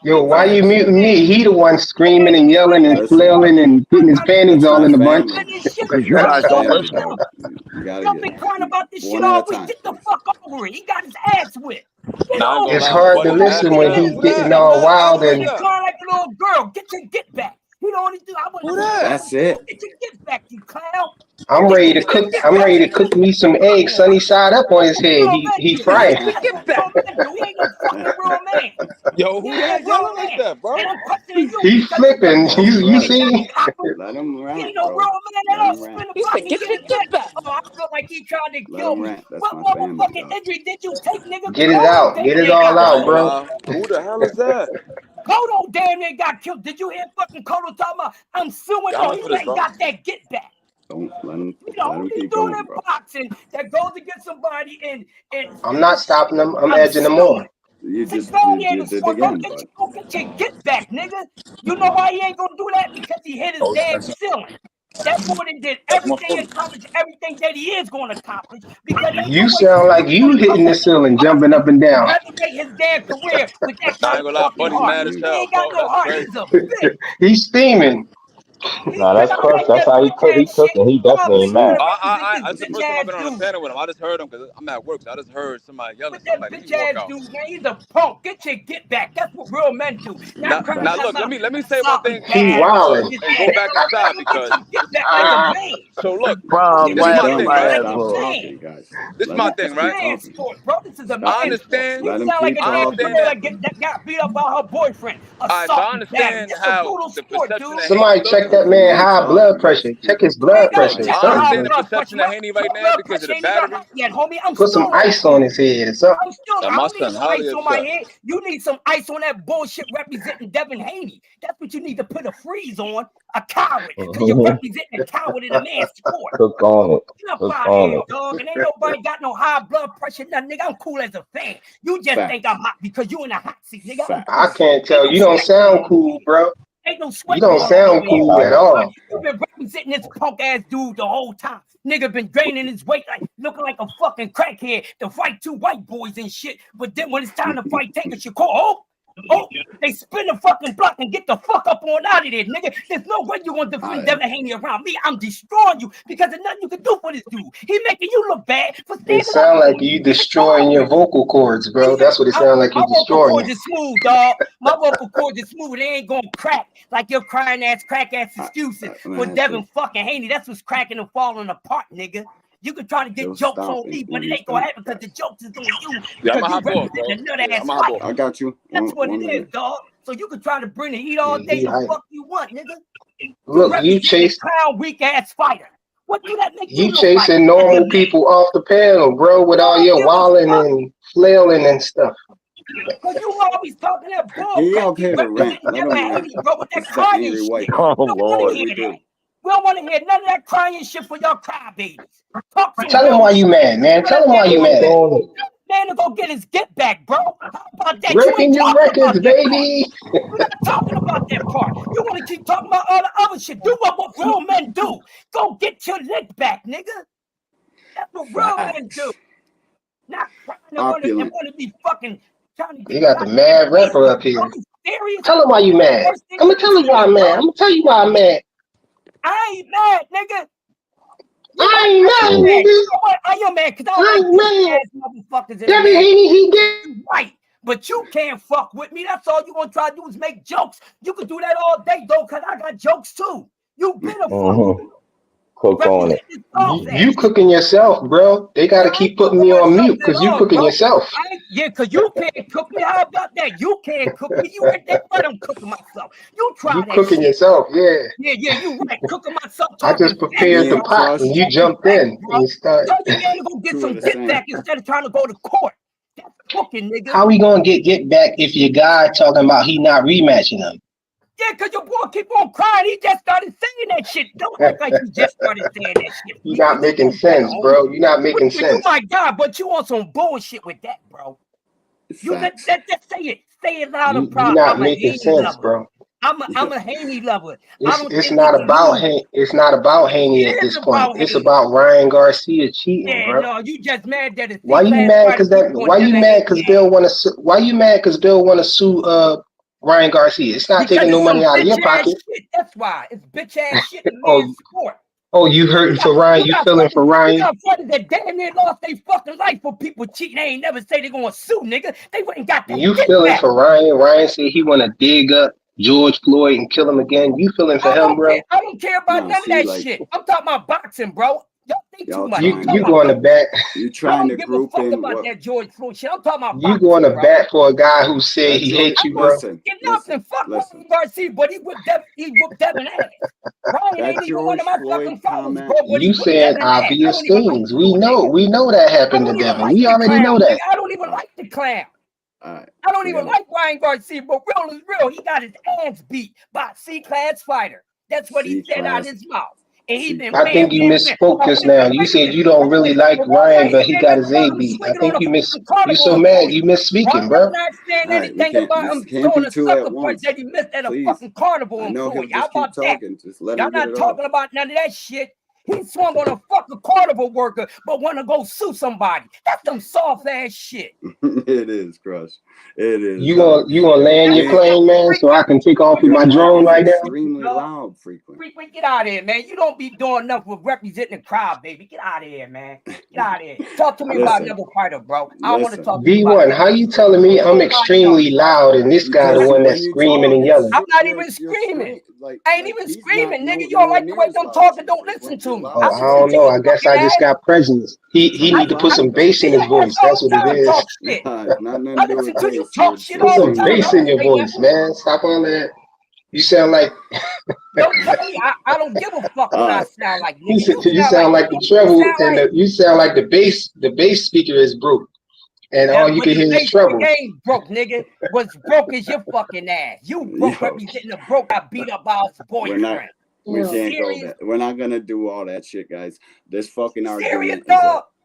Yo, why you muting me? He the one screaming and yelling and flailing and putting his panties all in the bunch. Because you guys don't listen. Y'all been crying about this shit all week. Get the fuck over it. He got his ass whipped. It's hard to listen when he's getting all wild and crying like a little girl. Get your get back. He don't need to. That's it. Get your get back, you clown. I'm ready to cook me some eggs sunny side up on his head. He frying. He ain't no fucking real man. Yo, who that yelling like that, bro? He flipping. You see? Let him rant, He ain't no bro. real man at all. He said, get your back. Oh, I feel like he trying to kill me. What motherfucking injury did you take, nigga? Get it out. Get it all out, bro. Who the hell is that? Kodo damn near got killed. Did you hear fucking Kodo talking about I'm suing? No, he ain't got that get back. Don't let him. He's doing in boxing that goes against somebody and I'm not stopping him. I'm edging him on. You did again, bud. Get your get back, nigga. You know why he ain't gonna do that? Because he hit his damn ceiling. That boy did everything, accomplished everything that he is going to accomplish. Because you sound like you hitting the ceiling, jumping up and down. His damn career with that kind of fucking heart. He ain't got no heart. He's a bitch. He's steaming. Nah, that's crush. That's how he cook. He cooking. He definitely ain't mad. That's the first time I've been on a panel with him. I just heard him because I'm at work. So I just heard somebody yelling. So I'm like, let me walk out. Dude, man, he's a punk. Get your get back. That's what real men do. Now look, let me say one thing. He wilding. And go back inside because. So look, this is my thing, right? This is my thing, right? This is a I understand. You sound like a damn girl that got beat up by her boyfriend. All right, so I understand how the perception. Somebody check that man high blood pressure. Check his blood pressure. I understand the perception of Haney right now because of the battery. Put some ice on his head or something. My son, ice on my head. You need some ice on that bullshit representing Devin Haney. That's what you need to put a freeze on. A coward. Because you're representing a coward in a man's sport. Cook on it. Cook on it, dog. And ain't nobody got no high blood pressure. Nothing, nigga. I'm cool as a fan. You just think I'm hot because you in a hot seat, nigga. I can't tell. You don't sound cool, bro. Ain't no sweat. You don't sound cool at all. You've been representing this punk ass dude the whole time. Nigga been draining his weight like looking like a fucking crackhead to fight 2 white boys and shit. But then when it's time to fight, take a shit call. Oh, they spin the fucking block and get the fuck up on out of there, nigga. There's no way you gonna defend Devin Haney around me. I'm destroying you because there's nothing you can do for this dude. He making you look bad for standing It sound like you destroying your vocal cords, bro. That's what it sound like. You destroying vocal cords is smooth, dog. My vocal cords is smooth. They ain't gonna crack like your crying ass, crack ass excuses for Devin fucking Haney. That's what's cracking and falling apart, nigga. You can try to get jokes on me, but it ain't gonna happen because the jokes is on you. Yeah, I'm Because a you hot boy, bro. represent a nut ass I'm a hot boy. fighter. I got you. That's what it is, dog. So you can try to bring the heat all day the fuck you want, nigga. Look, you chase clown weak ass fighter. What do that make you look chasing like? normal people off the panel, bro, with all your walling and flailing and stuff. Because you always talking that bull He crap. up here to rant. Let him rant. Bro, with that It's the crying angry shit. white We man. don't want to We hear do. that. We don't want to hear none of that crying shit for y'all crybabies. Talk some Tell him real why you shit. mad, man. Tell him why you mad. Man to go get his get back, bro. How about that? You Breaking ain't your talking records, about that baby. part. You're not talking about that part. You want to keep talking about all the other shit. Do what real men do. Go get your lick back, nigga. That's what real men do. Not crying and want to be fucking trying to get You got the mad rapper up here. serious. Tell him why you mad. I'm gonna tell you why I'm mad. I'm gonna tell you why I'm mad. I ain't mad, nigga. I ain't mad, nigga. You know what? I am mad because I don't like these motherfuckers in Devin Haney, he did right. But you can't fuck with me. That's all you gonna try to do is make jokes. You can do that all day though, cause I got jokes too. You been a fuck. Cook on it. You cooking yourself, bro. They gotta keep putting me on mute because you cooking yourself. Yeah, because you can't cook me. How about that? You can't cook me. You right there, but I'm cooking myself. You try You that cooking shit. yourself, yeah. Yeah, you right. Cooking myself. I just prepared the pot and you jumped in and you started. Tell your man to go get some get back instead of trying to go to court. That's cooking, nigga. How we gonna get back if your guy talking about he not rematching him? Yeah, because your boy keep on crying. He just started saying that shit. Don't act like you just started saying that shit. You're not making sense, bro. You're not making sense. You my guy, but you on some bullshit with that, bro. You just say it. Say it loud and proud. You're not I'm a making Haney sense, lover. bro. I'm a Haney lover. It's not about it's not about Haney at this point. It's about Ryan Garcia cheating, bro. No, you just mad that it's why you mad because Bill want to why you mad because Bill want to sue Ryan Garcia? It's not taking no money out of your pocket. Shit. That's why it's bitch ass shit in sport. Oh, you hurting for Ryan? You feeling for Ryan? You got fighters that damn near lost their fucking life for people cheating. They ain't never say they gonna sue, nigga. They wouldn't got that. You feeling for Ryan? Ryan said he want to dig up George Floyd and kill him again. You feeling for him, bro? I don't care about none of that shit. I'm talking about boxing, bro. Y'all think too much. You going to bat? You trying to group in about that George Floyd shit. I'm talking about you going to bat for a guy who said he hates you, bro? Nothing. Fuck Ryan Garcia, but he whooped Devin ass. Ryan ain't even one of my fucking followers, bro. You saying obvious things. We know that happened to Devin. We already know that. I don't even like the clown. I don't even like Ryan Garcia, but real is real. He got his ass beat by a C-class fighter. That's what he said out his mouth. And he been I think you misspoke just now. You said you don't really like Ryan, but he got his A beat. I think you You so mad you misspeaking, bro. I'm not saying anything about him throwing a sucker punch that he missed at a fucking carnival employee. How about that? Y'all not talking about none of that shit. He swung on a fucking carnival worker, but want to go sue somebody. That's some soft ass shit. It is, Crush. It is. You gonna land your plane, man, so I can take off with my drone right now? Extremely loud, frequent. Get out of here, man. You don't be doing enough with representing the crowd, baby. Get out of here, man. Get out of here. Talk to me about another fighter, bro. I don't want to talk to you about V1, how you telling me I'm extremely loud and this guy the one that's screaming and yelling? I'm not even screaming. I ain't even screaming, nigga. You don't like the way I'm talking, don't listen to me. Oh, I don't know. I guess I just got presence. He need to put some bass in his voice. That's what it is. Put some bass in your voice, man. Stop all that. You sound like don't tell me I don't give a fuck what I sound like. You sound like the treble and you sound like the bass speaker is broke. And all you can hear is treble. Ain't broke, nigga. What's broke is your fucking ass. You broke representing the broke. I beat up our boyfriend. We can't go that. We're not gonna do all that shit, guys. This fucking argument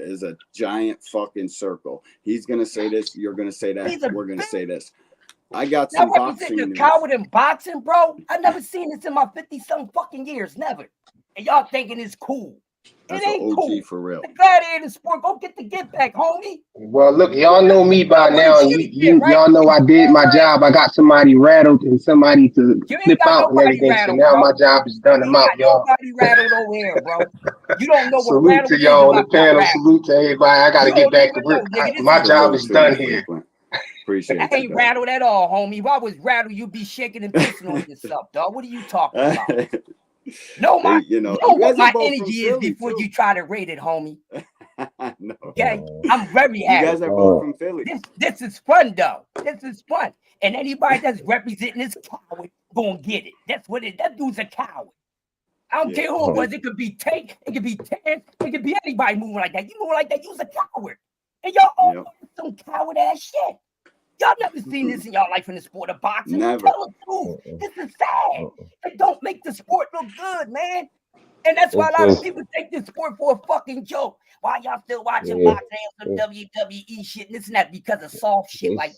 is a giant fucking circle. He's gonna say this, you're gonna say that, we're gonna say this. I got Now some representing boxing a news. coward in boxing, bro. I never seen this in my 50-something fucking years. Never. And y'all thinking it's cool. That's It an ain't OG cool. for real. The gladiator sport. Go get the get back, homie. Well, look, y'all know me by With a now. shitty shit, right? Y'all know I did my job. I got somebody rattled and somebody to You ain't flip got out and nobody everything. So rattled, now bro. my job is done. You I'm ain't out, got y'all. nobody rattled over here, bro. You don't know what Salute rattled to is y'all on until the I got panel. rattled. Salute to everybody. I got to You get don't back to even know, work. nigga. This My is job Salute is to you, done here. frequent. I Appreciate you, ain't dog. rattled at all, homie. If I was rattled, you'd be shaking and pissing on yourself, dog. What are you talking about? Know You what guys are my both from energy is Philly before too. you try to rate it, homie. No. Okay, I'm very You happy. guys are both from Philly. This is fun though. This is fun, and anybody that's representing this coward gonna get it. That's what it. That dude's a coward. I don't care who it was. It could be Tate. It could be Ted. It could be anybody moving like that. You moving like that, you's a coward. And y'all all some coward ass shit. Y'all never seen this in y'all life in the sport of boxing. Never. Tell the truth. This is sad. It don't make the sport look good, man. And that's why a lot of people take this sport for a fucking joke. Why y'all still watching boxing and some WWE shit and this and that because of soft shit like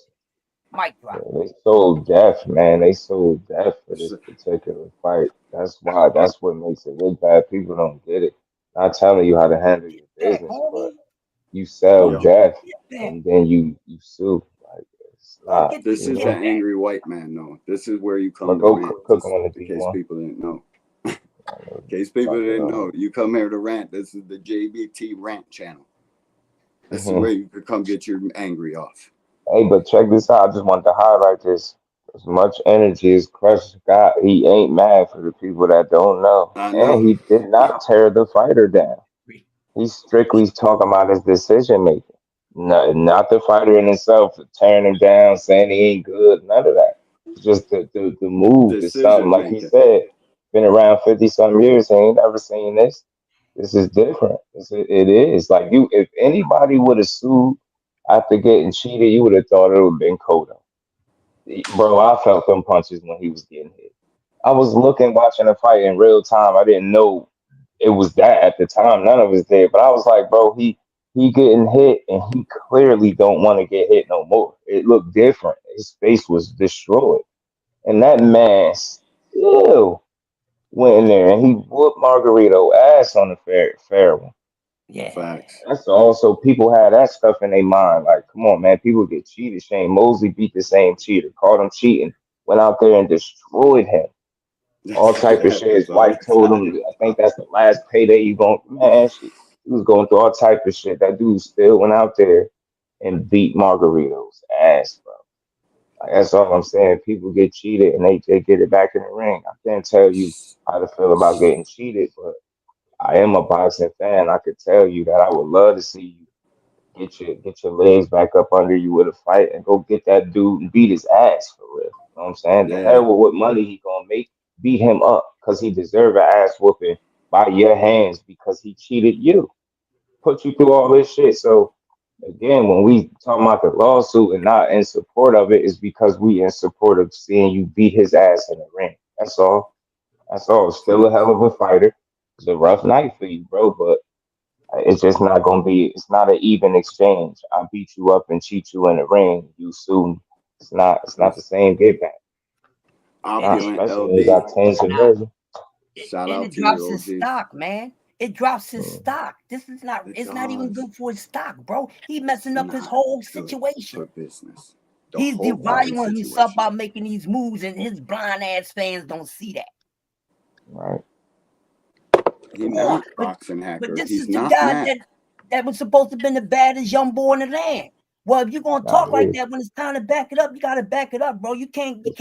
mic drop. They so deaf, man. They so deaf for this particular fight. That's why. That's what makes it look bad. People don't get it. Not telling you how to handle your business, but you sell death and then you sue. Like it's not. This is the angry white man, though. This is where you I'm gonna come to go rant. cook on the In case D1. people didn't know. In case people didn't know, you come here to rant. This is the JBT rant channel. This is where you could come get your angry off. Hey, but check this out. I just wanted to highlight this. As much energy as Crush got, he ain't mad for the people that don't know. I know. And he did not tear the fighter down. He's strictly talking about his decision making. Not the fighter in himself, tearing him down, saying he ain't good, none of that. Just the move is something, Decision like he making. said, been around 50 some years, he ain't never seen this. This is different. It is. Like you, if anybody would have sued after getting cheated, you would have thought it would have been Kodo. Bro, I felt them punches when he was getting hit. I was watching the fight in real time. I didn't know it was that at the time. None of us did, but I was like, bro, he getting hit, and he clearly don't want to get hit no more. It looked different. His face was destroyed, and that man still went in there and he whooped Margarito ass on the fair one. Yeah. Facts. That's also people have that stuff in their mind. Like, come on, man, people get cheated. Shane Mosley beat the same cheater, caught him cheating, went out there and destroyed him. All type of shit. His That's all wife the told time. him, I think that's the last payday you going. Man, he was going through all type of shit. That dude still went out there and beat Margarito's ass, bro. Like, that's all I'm saying. People get cheated and they get it back in the ring. I can't tell you how to feel about getting cheated, but I am a boxing fan. I could tell you that I would love to see you get your legs back up under you with a fight and go get that dude and beat his ass for real. You know what I'm saying? The hell with what money he gonna make, beat him up because he deserve an ass whooping by your hands because he cheated you, put you through all this shit. So again, when we talk about the lawsuit and not in support of it, is because we in support of seeing you beat his ass in the ring. That's all. That's all. Still a hell of a fighter. It's a rough night for you, bro, but it's just not gonna be. It's not an even exchange. I beat you up and cheat you in the ring. You sue me. It's not. It's not the same get back. Not Opulent especially when you LB. got tens of millions. Shout And out it to you, drops his OG. stock, man. It drops his stock. This is not. It's not even good for his stock, bro. He messing up his whole situation. For business. He's whole fucking devaluing himself situation. by making these moves, and his blind ass fans don't see that. Right. He's not boxing hacker. But this He's is the not guy mad. that was supposed to have been the baddest young boy in the land. Well, if you're gonna talk like Really. that when it's time to back it up, you gotta back it up, bro. You can't get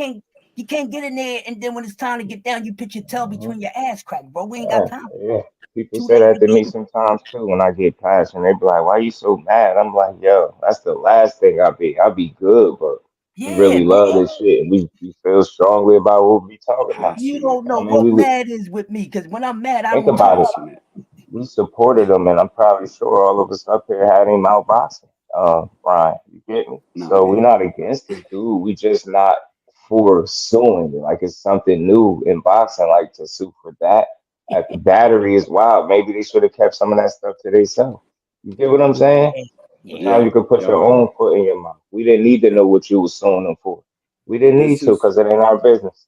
in there and then when it's time to get down, you put your tail between your ass crack, bro. We ain't got time. Yeah. People 2 say days that to me ago. sometimes too when I get passionate. They be like, "Why you so mad?" I'm like, "Yo, that's the last thing I'll be. I'll be good, but we Yeah, really love man. this shit, and we feel strongly about what we talking about." You don't know I mean, what we mad is with me, because when I'm mad, I think don't talk. about it. We supported him, and I'm probably sure all of us up here had him out boxing. Ryan, you get me? Nah, So we're yeah. not against this dude. We just not for suing. Like it's something new in boxing, like to sue for that. At the battery is wild. Maybe they should have kept some of that stuff to themselves. You get what I'm saying? Yeah. Sometimes you could put Yep. your own foot in your mouth. We didn't need to know what you was suing them for. We didn't need This to is because it ain't our business.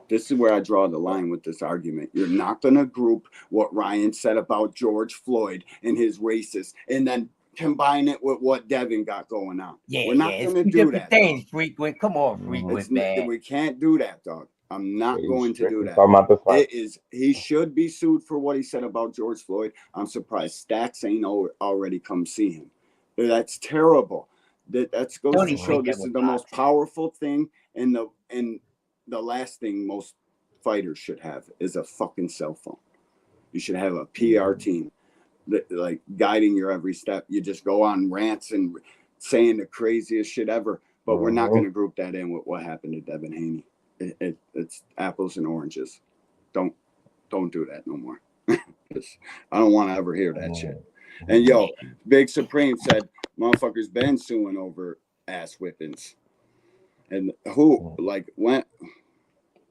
this is where I draw the line with this argument. You're not going to group what Ryan said about George Floyd and his racist, and then combine it with what Devin got going on. Yeah, We're yeah, not it's going to two do different that, dog. things, frequent. Come on, frequent, man. We can't do that, dog. I'm not He's going to do strictly that. talking about the fight. It is he should be sued for what he said about George Floyd. I'm surprised Stacks ain't already come see him. That's terrible. That goes Don't to even show think that this was is the most boxing. powerful thing and the last thing most fighters should have is a fucking cell phone. You should have a PR team that like guiding your every step. You just go on rants and saying the craziest shit ever. But we're not going to group that in with what happened to Devin Haney. It's apples and oranges. Don't do that no more. I don't want to ever hear that shit. And yo, Big Supreme said motherfuckers been suing over ass whippings. And who like went?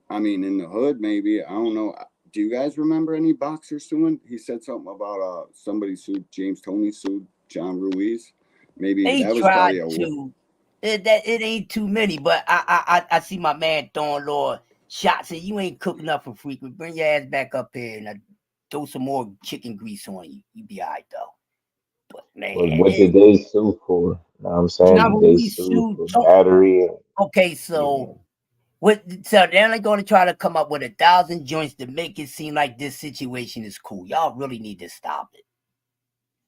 I mean, in the hood, maybe. I don't know. Do you guys remember any boxers suing? He said something about somebody sued James Toney sued John Ruiz. Maybe They that was probably tried a to. It ain't too many, but I see my man throwing little shots, and you ain't cooking up for frequent. Bring your ass back up here and throw some more chicken grease on you. You be all right though. But man, But what did they sue for? You know what I'm saying? John Did they Ruiz sue sued. for battery? Okay, so so they're only going to try to come up with 1,000 joints to make it seem like this situation is cool. Y'all really need to stop it.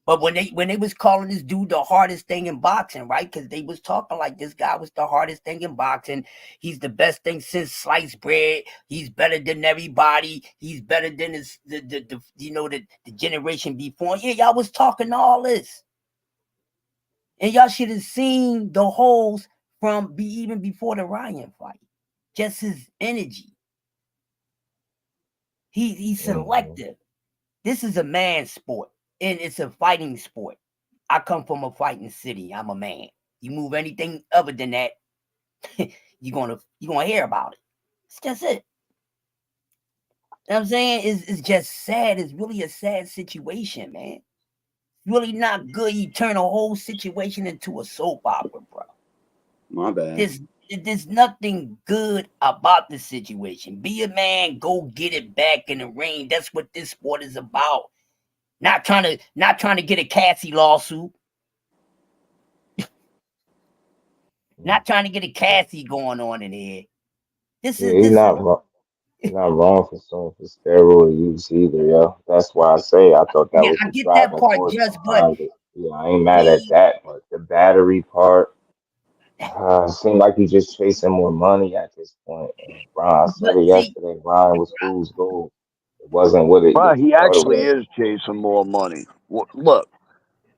But when they was calling this dude the hardest thing in boxing, right? Because they was talking like this guy was the hardest thing in boxing. He's the best thing since sliced bread. He's better than everybody. He's better than the generation before. Yeah, y'all was talking all this, and y'all should have seen the holes from even before the Ryan fight. Just his energy. He's selective. This is a man sport, and it's a fighting sport. I come from a fighting city. I'm a man. You move anything other than that, you're gonna hear about it. It's just it. You know what I'm saying? It's just sad. It's really a sad situation, man. Really not good. You turn a whole situation into a soap opera, bro. My bad. There's nothing good about the situation. Be a man, go get it back in the ring. That's what this sport is about. Not trying to get a Cassie lawsuit. Not trying to get a Cassie going on in here. This Yeah, is this. he's not wrong for suing for steroid use either, yo. That's why I say I thought that Yeah, was I the get that driving part, force just but behind it. Yeah, I ain't mad at he, that, but the battery part, seemed like he's just chasing more money at this point. And Ron, I said but it see, yesterday. Ryan was fool's gold. It wasn't what you Well, he thought it actually was. is chasing more money. Look,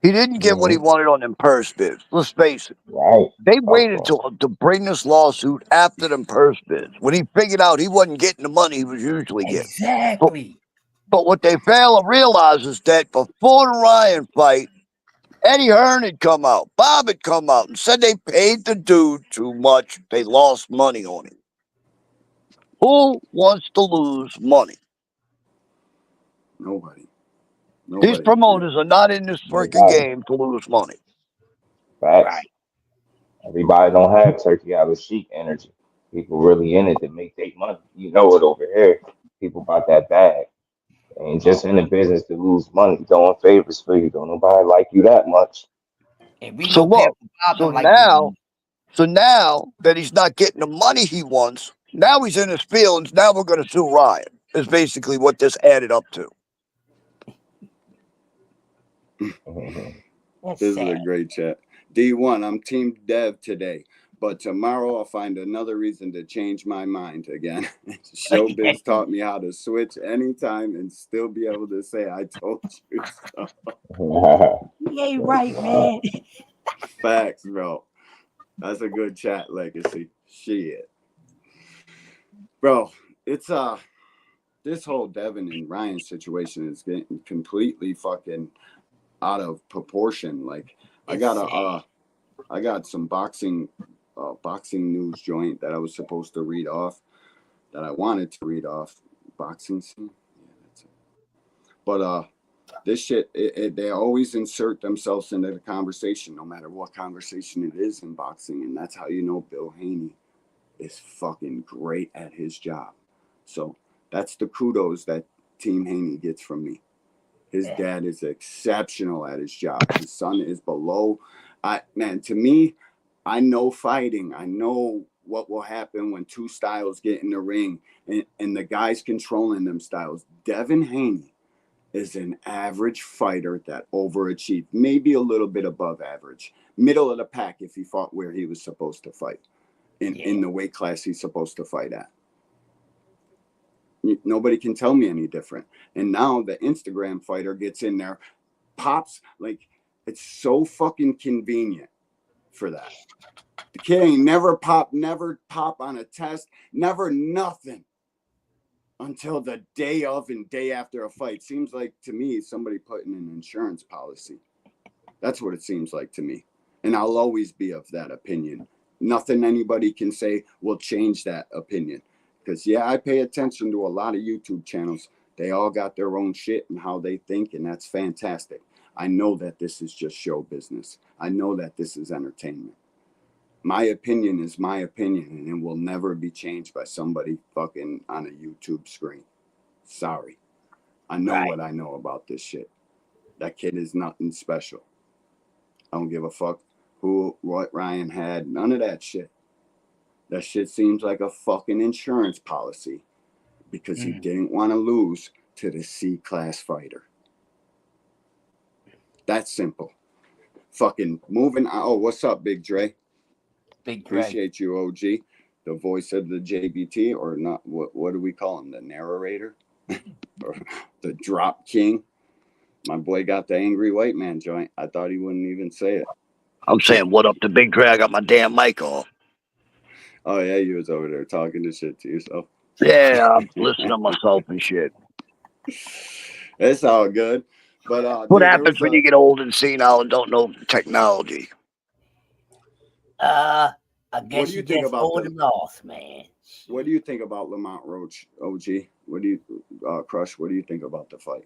he didn't get what he Hmm. wanted on them purse bids. Let's face it. Right. They Tough waited one. to bring this lawsuit after them purse bids when he figured out he wasn't getting the money he was usually getting. But exactly. but what they fail to realize is that before the Ryan fight, Eddie Hearn had come out, Bob had come out and said they paid the dude too much. They lost money on him. Who wants to lose money? Nobody. These Nobody. promoters are not in this freaking Nobody. game to lose money. Facts. Right. Everybody don't have turkey out of sheep energy. People really in it to make their money. You know it over here. People about that bag. They ain't just in the business to lose money. Doing favors for you. Don't nobody like you that much. And we So know Pastor look, Bob so don't like losing. now that he's not getting the money he wants, now he's in his feelings. Now we're going to sue Ryan. Is basically what this added up to. That's This is sad. a great chat. D1, I'm Team Dev today, but tomorrow I'll find another reason to change my mind again. Showbiz taught me how to switch anytime and still be able to say, I told you so. He ain't right, man. Facts, bro. That's a good chat legacy. Shit. Bro, it's this whole Devin and Ryan situation is getting completely fucking out of proportion. Like I got some boxing news joint that I was supposed to read off, that I wanted to read off. Boxing scene. Yeah, that's it. But this shit, they always insert themselves into the conversation, no matter what conversation it is in boxing, and that's how you know Bill Haney is fucking great at his job. So that's the kudos that Team Haney gets from me. His dad is exceptional at his job. His son is below. To me, I know fighting. I know what will happen when two styles get in the ring and the guys controlling them styles. Devin Haney is an average fighter that overachieved, maybe a little bit above average, middle of the pack if he fought where he was supposed to fight, in the weight class he's supposed to fight at. Nobody can tell me any different. And now the Instagram fighter gets in there, pops, like, it's so fucking convenient for that. The kid ain't never pop on a test, never nothing until the day of and day after a fight. Seems like to me somebody put in an insurance policy. That's what it seems like to me. And I'll always be of that opinion. Nothing anybody can say will change that opinion. Because, I pay attention to a lot of YouTube channels. They all got their own shit and how they think, and that's fantastic. I know that this is just show business. I know that this is entertainment. My opinion is my opinion, and it will never be changed by somebody fucking on a YouTube screen. Sorry. I know what I know about this shit. That kid is nothing special. I don't give a fuck what Ryan had. None of that shit. That shit seems like a fucking insurance policy because he didn't want to lose to the C-class fighter. That's simple. Fucking moving. Oh, what's up, Big Dre? Big Dre. Appreciate you, OG. The voice of the JBT, or not? What do we call him? The narrator? Or the drop king? My boy got the angry white man joint. I thought he wouldn't even say it. I'm saying, what up to Big Dre? I got my damn mic off. Oh, yeah, you was over there talking to shit to yourself. Yeah, I'm listening to myself and shit. It's all good. But what happens when you get old and senile and don't know technology? I guess you just old and lost, man. What do you think about Lamont Roach, OG? What do you, Crush? What do you think about the fight?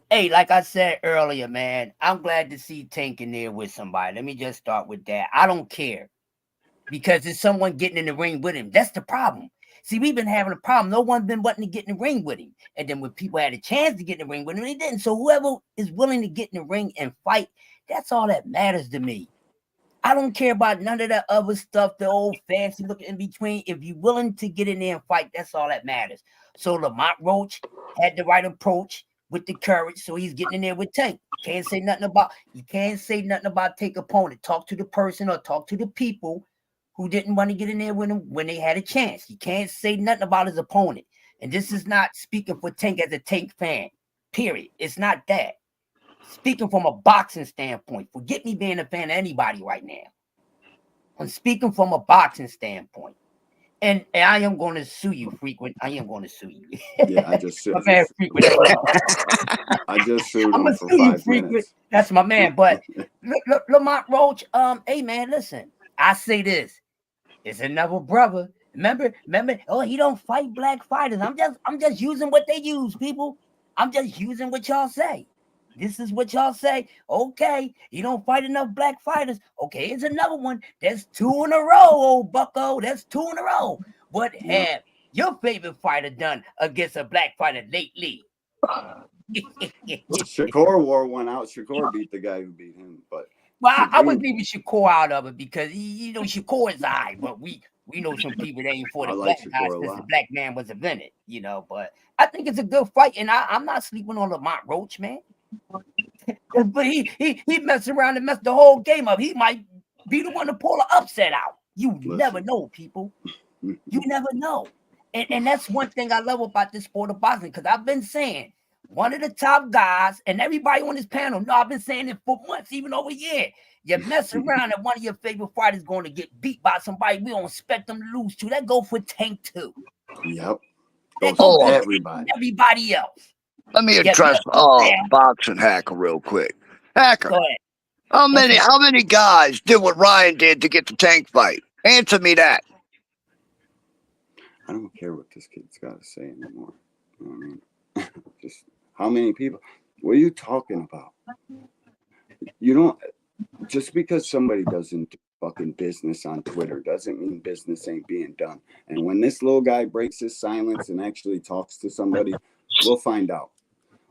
Hey, like I said earlier, man, I'm glad to see Tank in there with somebody. Let me just start with that. I don't care because there's someone getting in the ring with him. That's the problem. See, we've been having a problem. No one's been wanting to get in the ring with him. And then when people had a chance to get in the ring with him, they didn't. So whoever is willing to get in the ring and fight, that's all that matters to me. I don't care about none of that other stuff, the old fancy look in between. If you're willing to get in there and fight, that's all that matters. So Lamont Roach had the right approach with the courage, so he's getting in there with Tank. You can't say nothing about take opponent. Talk to the person or talk to the people who didn't want to get in there with him when they had a chance. You can't say nothing about his opponent. And this is not speaking for Tank as a Tank fan, period. It's not that. Speaking from a boxing standpoint, forget me being a fan of anybody right now. I'm speaking from a boxing standpoint. And I am going to sue you, Frequent. I am going to sue you. Yeah, I just sued. I just sued him for 5 minutes. That's my man. But Lamont Roach, hey man, listen. I say this. It's another brother. Remember, oh, he don't fight black fighters. I'm just using what they use, people. I'm just using what y'all say. This is what y'all say. Okay, you don't fight enough black fighters. Okay, here's another one. That's 2 in a row, old bucko. That's 2 in a row. What have your favorite fighter done against a black fighter lately? Shakur wore one out. Shakur beat the guy who beat him. But I was leaving Shakur out of it because Shakur is high, but we know some people that ain't for the black guys since the black man was invented, But I think it's a good fight, and I'm not sleeping on Lamont Roach, man. But he messed around and messed the whole game up. He might be the one to pull an upset out. You never know, people. You never know. And that's one thing I love about this sport of boxing, because I've been saying one of the top guys, and everybody on this panel, no, I've been saying it for months, even over a year. You mess around and one of your favorite fighters going to get beat by somebody we don't expect them to lose to. That go for Tank too. Yep. That goes for everybody else. Let me address boxing Hacker real quick. Hacker, go ahead. How many guys did what Ryan did to get the Tank fight? Answer me that. I don't care what this kid's got to say anymore. You know what I mean? Just how many people? What are you talking about? You don't. Just because somebody doesn't do fucking business on Twitter doesn't mean business ain't being done. And when this little guy breaks his silence and actually talks to somebody, we'll find out.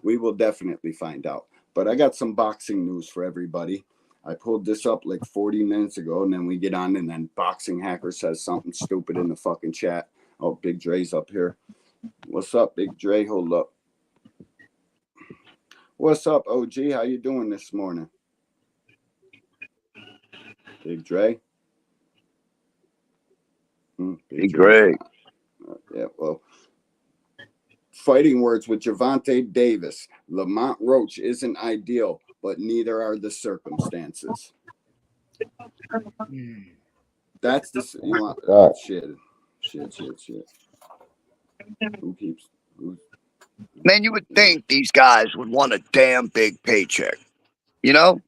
We will definitely find out. But I got some boxing news for everybody. I pulled this up like 40 minutes ago, and then we get on, and then Boxing Hacker says something stupid in the fucking chat. Oh, Big Dre's up here. What's up, Big Dre? Hold up. What's up, OG? How you doing this morning? Big Dre? Big Dre. Yeah, well, fighting words with Gervonta Davis. Lamont Roach isn't ideal, but neither are the circumstances. That's the you know shit. Who keeps? Man, you would think these guys would want a damn big paycheck. You know,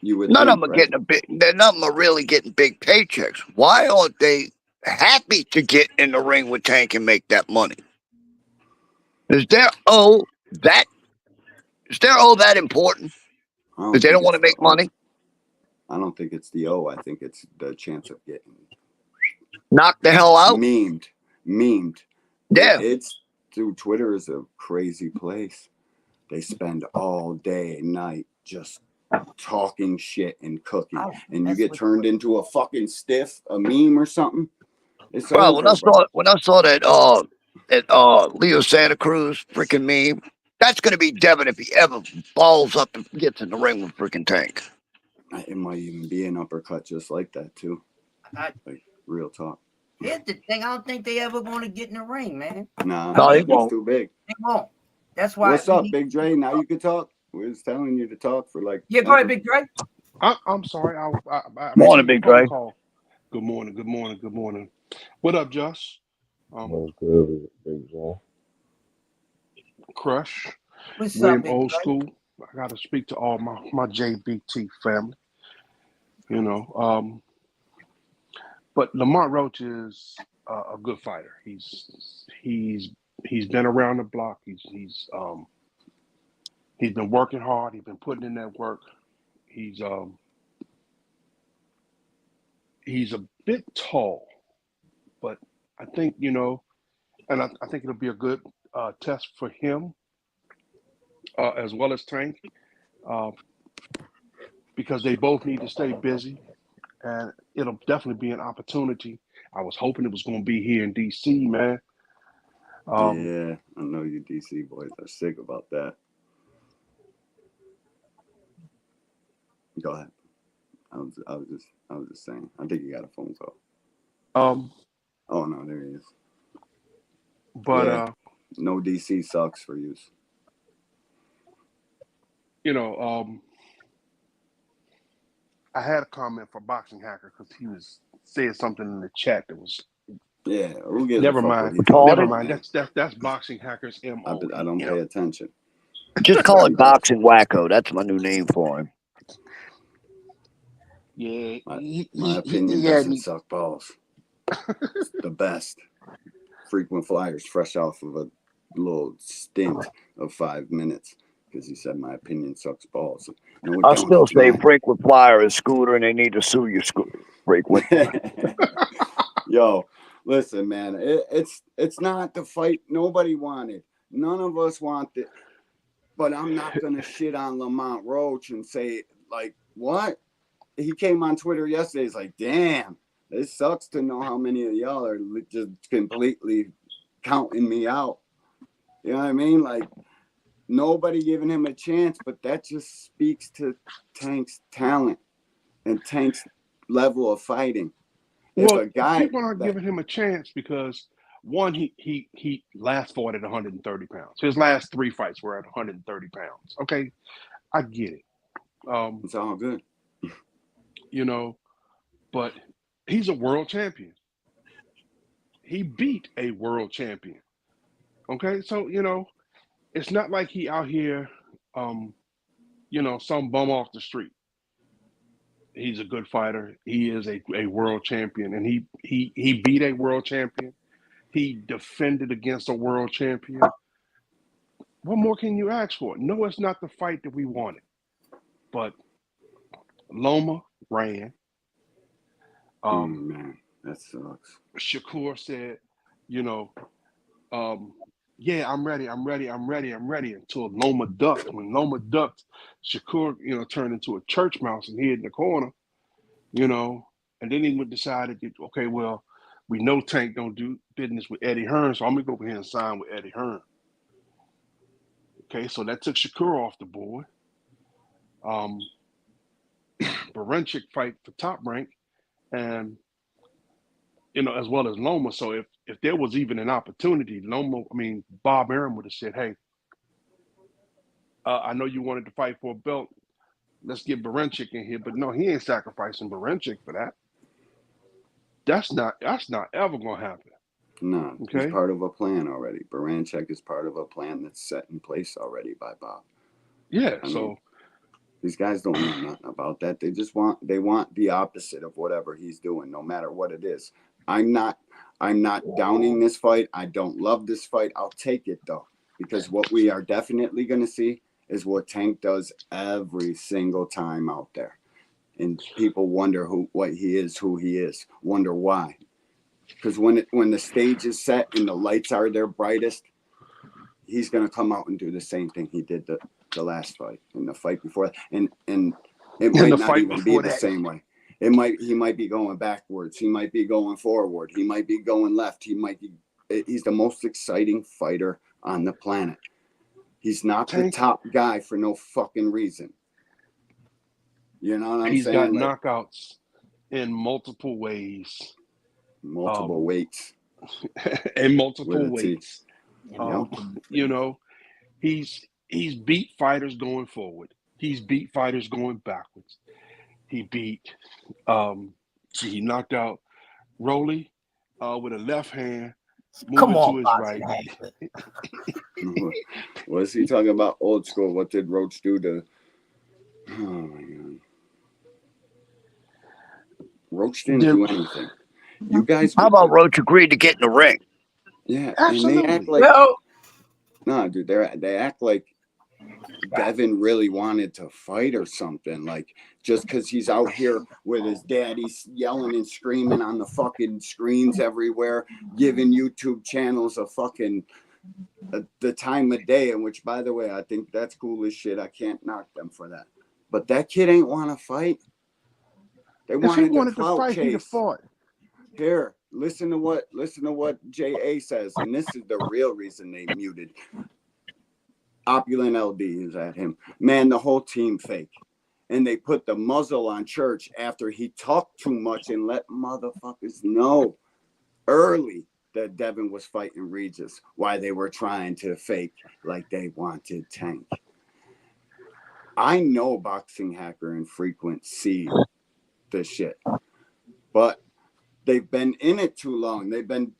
you would. None think, of them are right? getting a big. None of them are really getting big paychecks. Why aren't they happy to get in the ring with Tank and make that money? Is their O that? Is their O that important? Because they don't want to make money. I don't think it's the O. I think it's the chance of getting knocked the hell out. Memed. Yeah. It's dude. Twitter is a crazy place. They spend all day and night just talking shit and cooking, and you get turned into a fucking stiff, a meme or something. It's bro, over, when I saw that Leo Santa Cruz freaking meme, that's gonna be Devin if he ever balls up and gets in the ring with freaking Tank. It might even be an uppercut just like that too. Like real talk. Here's the thing: I don't think they ever going to get in the ring, man. Nah, no, he he's won't. too big. They won't. That's why. What's up, Big Dre? Now you can talk. We was telling you to talk for like. Yeah, go ahead, Big Dre. I'm sorry. I morning, Big Dre. Good morning. What up, Josh? What's good, Big Dre? Crush. What's William up, Big Old Dre? School. I got to speak to all my JBT family. You know, but Lamont Roach is a good fighter. He's been around the block. He's been working hard. He's been putting in that work. He's a bit tall, but I think and I think it'll be a good test for him as well as Tank, because they both need to stay busy, and it'll definitely be an opportunity. I was hoping it was going to be here in DC, man. Yeah, I know you DC boys are sick about that. Go ahead. I was just saying. I think you got a phone call. Oh no, there he is. But yeah, no DC sucks for you. I had a comment for Boxing Hacker because he was saying something in the chat that was. Yeah, who gives never a fuck mind. what he Never mind. That's Boxing Hacker's MO. I don't pay attention. Just call it Boxing Wacko. That's my new name for him. Yeah, my opinion doesn't suck balls. It's the best. Frequent flyers, fresh off of a little stint of 5 minutes, because he said my opinion sucks balls. No, I'll still say frequent flyer is Scooter, and they need to sue you, frequent. Yo, listen, man, it's not the fight nobody wanted. None of us want it. But I'm not gonna shit on Lamont Roach and say like what? He came on Twitter yesterday. He's like, damn, it sucks to know how many of y'all are just completely counting me out. You know what I mean? Like nobody giving him a chance, but that just speaks to Tank's talent and Tank's level of fighting. Well, people aren't giving him a chance because one, he last fought at 130 pounds. His last 3 fights were at 130 pounds. Okay, I get it. It's all good. But he's a world champion. He beat a world champion. Okay, so it's not like he out here, some bum off the street. He's a good fighter. He is a world champion, and he beat a world champion. He defended against a world champion. What more can you ask for? No, it's not the fight that we wanted, but Loma ran. Man, that sucks. Shakur said, you know, yeah, I'm ready, until Loma ducked. When Loma ducked, Shakur, turned into a church mouse and hid in the corner, and then he decided, okay, well, we know Tank don't do business with Eddie Hearn, so I'm gonna go over here and sign with Eddie Hearn. Okay, so that took Shakur off the board. Barenchik fight for Top Rank, and as well as Loma. So if there was even an opportunity, Bob Arum would have said, "Hey, I know you wanted to fight for a belt. Let's get Barenchik in here." But no, he ain't sacrificing Barenchik for that. That's not ever gonna happen. No, he's Okay. part of a plan already. Baranchek is part of a plan that's set in place already by Bob. Yeah. I mean, these guys don't know nothing about that. They just want the opposite of whatever he's doing, no matter what it is. I'm not downing this fight. I don't love this fight. I'll take it though, because what we are definitely going to see is what Tank does every single time out there, and people wonder what he is, who he is, wonder why. Because when the stage is set and the lights are their brightest, he's going to come out and do the same thing he did the last fight and the fight before, and it might not even be the same way. He might be going backwards. He might be going forward. He might be going left. He's the most exciting fighter on the planet. He's not the top guy for no fucking reason. You know what I'm saying? He's got knockouts in multiple ways. Multiple weights. And multiple weights. He's beat fighters going forward. He's beat fighters going backwards. He knocked out Rolly with a left hand, moving to his right. Was he talking about old school? What did Roach do to? Oh my God! Roach didn't do anything. You guys. How about Roach agreed to get in the ring? Yeah, absolutely. And they act like no, dude. They act like Devin really wanted to fight or something. Like just because he's out here with his daddy yelling and screaming on the fucking screens everywhere, giving YouTube channels a fucking the time of day. In which, by the way, I think that's cool as shit. I can't knock them for that. But that kid ain't want to fight. They wanted to fight. He'd have fought. Here, listen to what J.A. says, and this is the real reason they muted. Opulent LD is at him. Man, the whole team fake. And they put the muzzle on Church after he talked too much and let motherfuckers know early that Devin was fighting Regis, why they were trying to fake like they wanted Tank. I know Boxing Hacker and Frequent see this shit, but they've been in it too long. They've been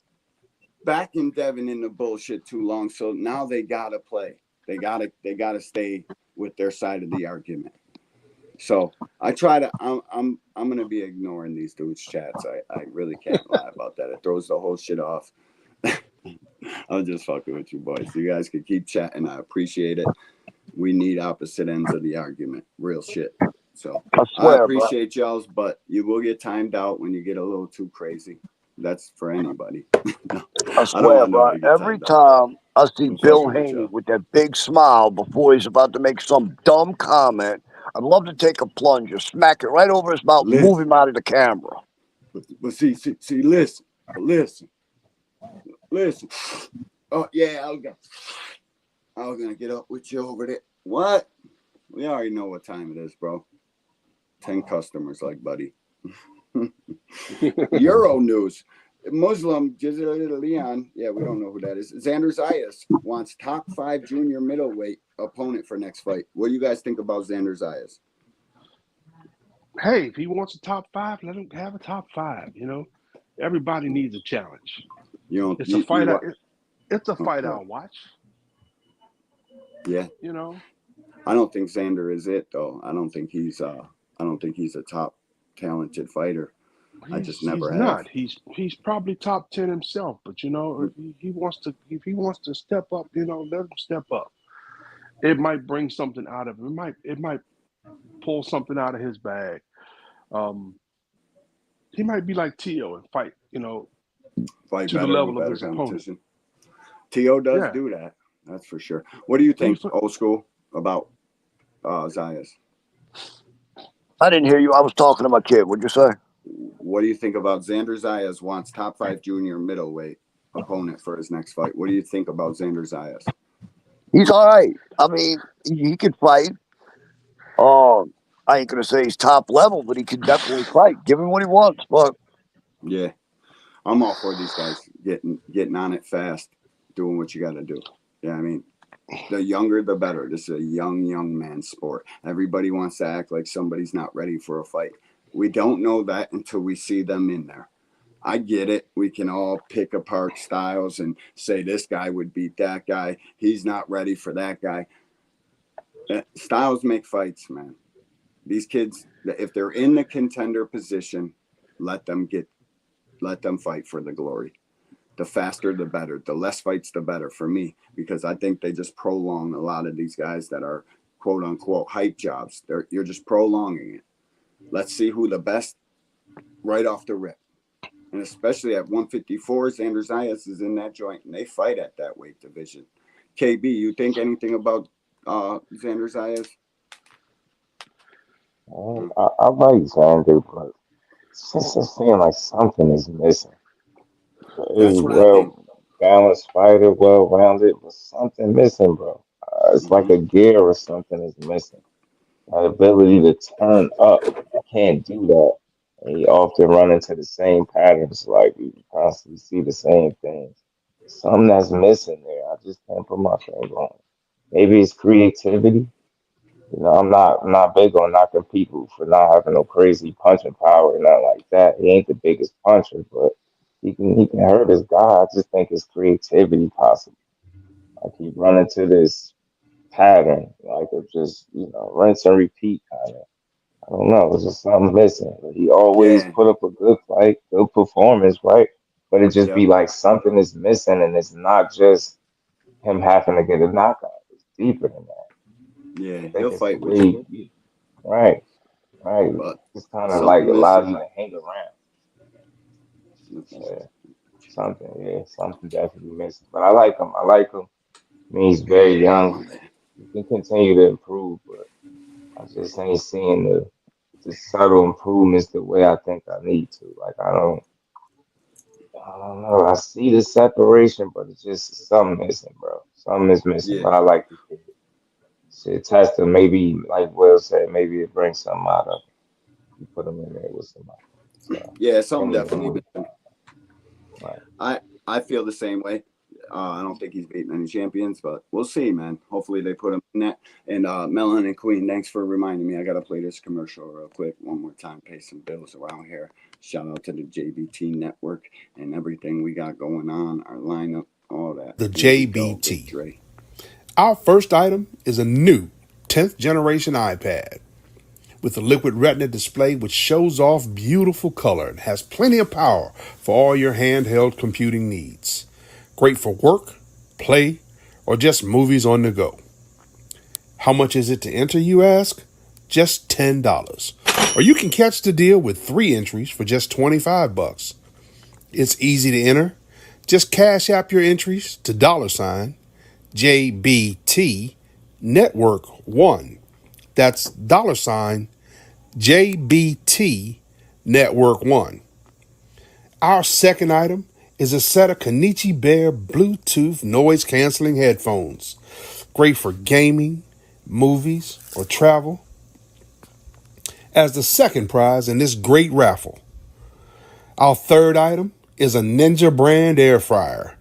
backing Devin in the bullshit too long, so now they gotta play. They gotta stay with their side of the argument. So I'm gonna be ignoring these dudes' chats. I really can't lie about that. It throws the whole shit off. I'm just fucking with you boys. You guys can keep chatting. I appreciate it. We need opposite ends of the argument. Real shit. So I appreciate y'all's, but you will get timed out when you get a little too crazy. That's for anybody. I swear, bro. Every time I see Bill Haney with that big smile before he's about to make some dumb comment, I'd love to take a plunger, smack it right over his mouth, move him out of the camera. But see, listen. Oh yeah, I was gonna get up with you over there. What? We already know what time it is, bro. 10 customers, like, buddy. Euro news. Muslim Leon, yeah, we don't know who that is. Xander Zayas wants top 5 junior middleweight opponent for next fight. What do you guys think about Xander Zayas? Hey, if he wants a top 5, let him have a top 5. Everybody needs a challenge. It's a fight. It's a fight I'll watch. Yeah. I don't think Xander is it though. I don't think he's a top talented fighter. I just never have. Not. He's probably top 10 himself, but if he wants to step up, let him step up. It might bring something out of him. It might pull something out of his bag. he might be like Tio and fight, Fight to the better with level of better his opponent. competition. T.O. does Yeah. do that. That's for sure. What do you He think, old school, about Zayas? I didn't hear you. I was talking to my kid. What'd you say? What do you think about Xander Zayas wants top 5 junior middleweight opponent for his next fight? What do you think about Xander Zayas? He's all right. I mean, he can fight. Um, I ain't gonna say he's top level, but he can definitely fight. Give him what he wants. But Yeah, I'm all for these guys getting on it fast, doing what you got to do. Yeah, I mean, the younger the better. This is a young man sport. Everybody wants to act like somebody's not ready for a fight. We don't know that until we see them in there. I get it. We can all pick apart styles and say this guy would beat that guy. He's not ready for that guy. Styles make fights, man. These kids, if they're in the contender position, let them fight for the glory. The faster, the better. The less fights, the better for me, because I think they just prolong a lot of these guys that are quote unquote hype jobs. You're just prolonging it. Let's see who the best right off the rip. And especially at 154, Xander Zayas is in that joint, and they fight at that weight division. KB, you think anything about Xander Zayas? I like Xander, but it's just seems like something is missing. He's That's what I think. well balanced fighter, well rounded, but something missing, bro. It's like a gear or something is missing. The ability to turn up, he can't do that. And he often run into the same patterns, like we constantly see the same things. Something that's missing there. I just can't put my finger on it. Maybe it's creativity. I'm not big on knocking people for not having no crazy punching power or nothing like that. He ain't the biggest puncher, but he can hurt his guy. I just think it's creativity possible. Like he run into this pattern, like of just rinse and repeat kind of. I don't know. It's just something missing. He always Yeah. put up a good fight, good performance, right? But it just be Yep. like something is missing, and it's not just him having to get a knockout. It's deeper than that. Yeah. I think He'll it's the fight way with you, right, right. but Just kind of like something allows missing. you to hang around. Yeah, something definitely missing. But I like him. I like him. I mean, he's very young. He can continue to improve, but I just ain't seeing the subtle improvements the way I think I need to. Like I don't know. I see the separation, but it's just something missing, bro. Something is missing. Yeah. But I like the kid. Shit, test him. Maybe, like Will said, maybe it brings something out of him. You put him in there with somebody. So Yeah. Something anyway, definitely missing. right. I feel the same way. I don't think he's beating any champions, but we'll see, man. Hopefully they put him in that. And Melon and Queen, thanks for reminding me. I gotta play this commercial real quick one more time. Pay some bills around here. Shout out to the JBT network and everything we got going on, our lineup, all that. The Here we go, Big JBT. Dre. Our first item is a new 10th generation iPad with a liquid retina display which shows off beautiful color and has plenty of power for all your handheld computing needs. Great for work, play, or just movies on the go. How much is it to enter, you ask? Just $10. Or you can catch the deal with 3 entries for just $25. It's easy to enter. Just cash app your entries to $JBT Network 1. That's $JBT Network 1. Our second item is a set of Kenichi Bear Bluetooth noise canceling headphones. Great for gaming, movies, or travel. As the second prize in this great raffle, our third item is a Ninja brand air fryer.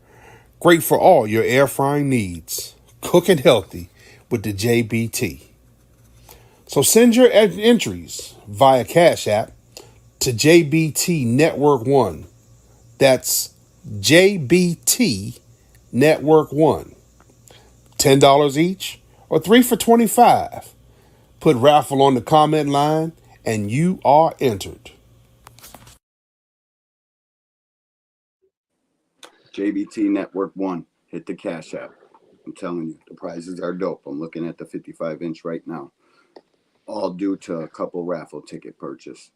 Great for all your air frying needs. Cooking healthy with the JBT. So send your entries via Cash App to JBT Network 1. That's JBT Network 1. $10 each or 3 for $25. Put raffle on the comment line and you are entered. JBT Network 1. Hit the Cash App. I'm telling you, the prizes are dope. I'm looking at the 55 inch right now. All due to a couple raffle ticket purchase.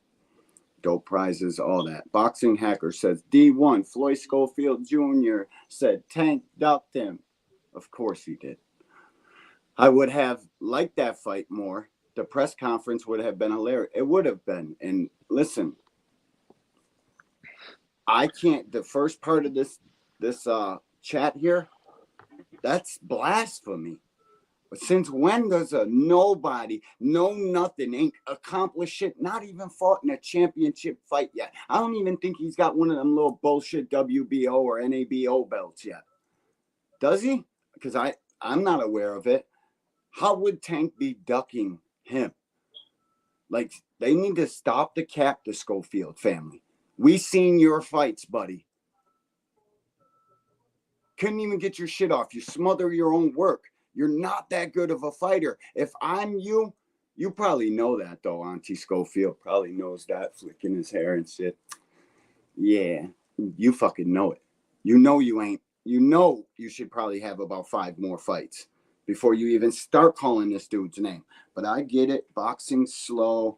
Dope prizes, all that. Boxing Hacker says, D1, Floyd Schofield Jr. said Tank ducked him. Of course he did. I would have liked that fight more. The press conference would have been hilarious. It would have been. And listen, I can't, the first part of this chat here, that's blasphemy. But since when does a nobody, no nothing, ain't accomplished shit, not even fought in a championship fight yet? I don't even think he's got one of them little bullshit WBO or NABO belts yet. Does he? Because I'm not aware of it. How would Tank be ducking him? Like, they need to stop the cap, the Schofield family. We seen your fights, buddy. Couldn't even get your shit off. You smother your own work. You're not that good of a fighter. If I'm you, you probably know that, though. Auntie Schofield probably knows that, flicking his hair and shit. Yeah, you fucking know it. You know you ain't. You know you should probably have about 5 more fights before you even start calling this dude's name. But I get it. Boxing's slow.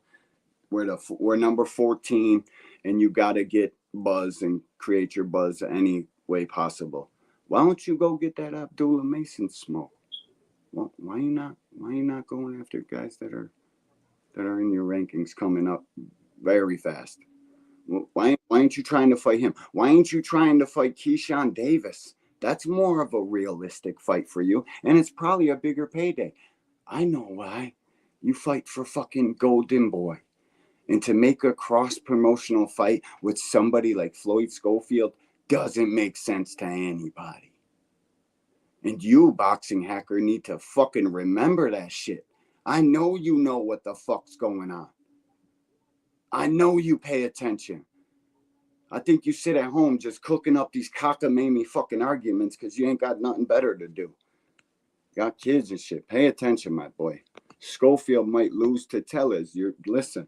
We're number 14, and you got to get buzz and create your buzz any way possible. Why don't you go get that Abdullah Mason smoke? Well, why you not going after guys that are in your rankings coming up very fast? Why aren't you trying to fight him? Why ain't you trying to fight Keyshawn Davis? That's more of a realistic fight for you, and it's probably a bigger payday. I know why. You fight for fucking Golden Boy. And to make a cross-promotional fight with somebody like Floyd Schofield doesn't make sense to anybody. And you, Boxing Hacker, need to fucking remember that shit. I know you know what the fuck's going on. I know you pay attention. I think you sit at home just cooking up these cockamamie fucking arguments because you ain't got nothing better to do. Got kids and shit. Pay attention, my boy. Schofield might lose to Tellers. Listen.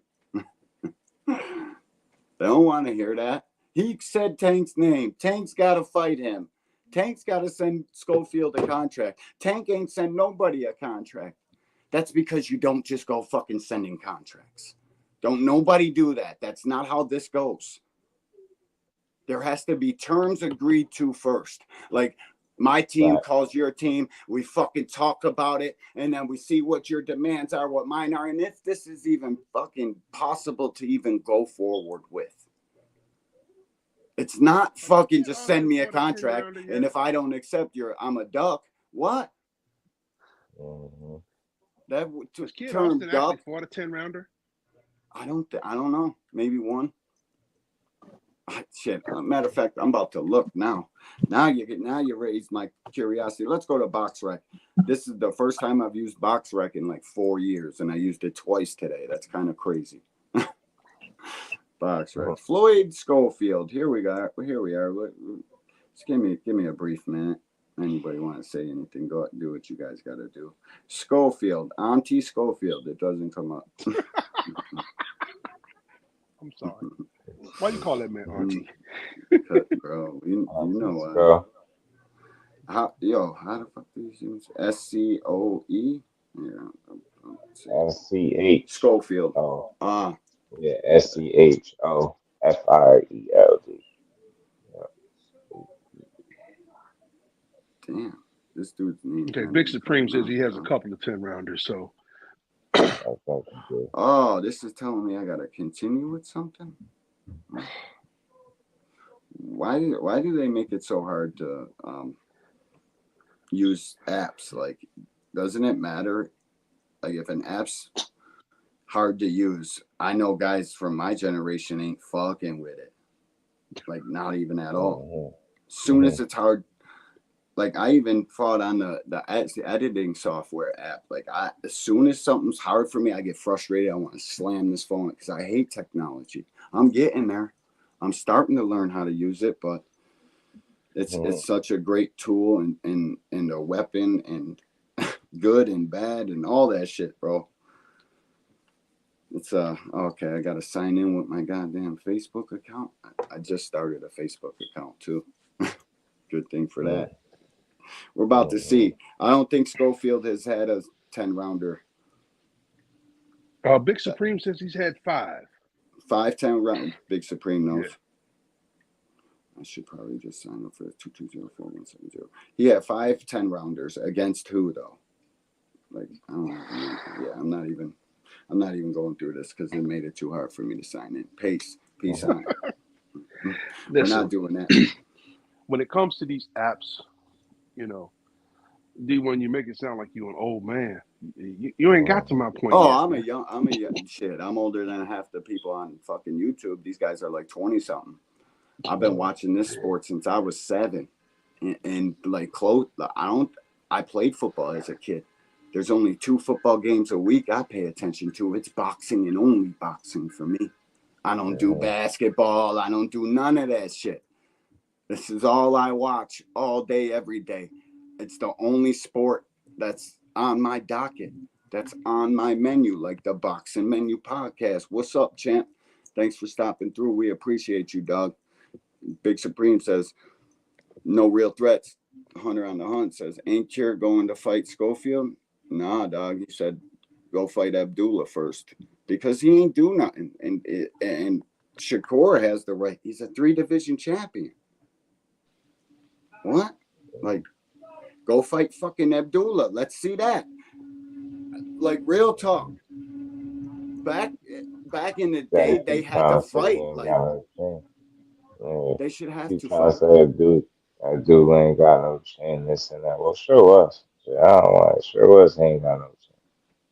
They don't want to hear that. He said Tank's name. Tank's got to fight him. Tank's got to send Schofield a contract. Tank ain't send nobody a contract. That's because you don't just go fucking sending contracts. Don't nobody do that. That's not how this goes. There has to be terms agreed to first. Like, my team calls your team. We fucking talk about it. And then we see what your demands are, what mine are. And if this is even fucking possible to even go forward with. It's not fucking just send me a contract. And if I don't accept I'm a duck. What? That term duck. Fought a 10-rounder? I don't know. Maybe one. Shit. Matter of fact, I'm about to look now. Now you raised my curiosity. Let's go to BoxRec. This is the first time I've used BoxRec in like 4 years, and I used it twice today. That's kind of crazy. BoxRec. Floyd Schofield. Here we are. Just give me a brief minute. Anybody want to say anything? Go do what you guys got to do. Schofield. Auntie Schofield. It doesn't come up. I'm sorry. Why you call that man Auntie? Bro, you know how the fuck do you use SCOE? Yeah, SCH Schofield. Oh, yeah, SCHOFIELD. Damn, this dude's name. Okay, Big Supreme says he has a couple of 10-rounders, so. Oh, this is telling me I gotta continue with something. Why do they make it so hard to use apps? Like, doesn't it matter? Like, if an app's hard to use, I know guys from my generation ain't fucking with it. Like, not even at all. Soon as it's hard, like, I even fought on the editing software app. Like, as soon as something's hard for me, I get frustrated. I want to slam this phone because I hate technology. I'm getting there. I'm starting to learn how to use it, but it's such a great tool and a weapon and good and bad and all that shit, bro. It's okay. I gotta sign in with my goddamn Facebook account. I just started a Facebook account too. Good thing for that. We're about to see. I don't think Schofield has had a 10-rounder. Big Supreme says he's had 5. 5-10 round. Big Supreme knows. I should probably just sign up for 2204170. He had 5 10-rounders against who though? Like I don't know. Yeah, I'm not even going through this because it made it too hard for me to sign in. Peace on. We're not doing that. When it comes to these apps, you know, D1, you make it sound like you an old man. You ain't got to my point Oh, yet. I'm a young shit. I'm older than half the people on fucking YouTube. These guys are like 20 something. I've been watching this sport since I was 7, and like close. I played football as a kid. There's only 2 football games a week I pay attention to. It's boxing and only boxing for me. I don't do basketball. I don't do none of that shit. This is all I watch all day, every day. It's the only sport that's on my docket, that's on my menu, like the Boxing Menu podcast. What's up, champ? Thanks for stopping through. We appreciate you, dog. Big Supreme says, no real threats. Hunter on the Hunt says, ain't Cure going to fight Schofield? Nah, dog. He said, go fight Abdullah first because he ain't do nothing. And Shakur has the right. He's a 3-division champion. What? Like, go fight fucking Abdullah. Let's see that. Like, real talk. Back in the day, they had to fight. Like, they should have to trying fight. to say Abdul ain't got no chin, this and that. Well, show us. Shit, I don't want to show us he ain't got no chin.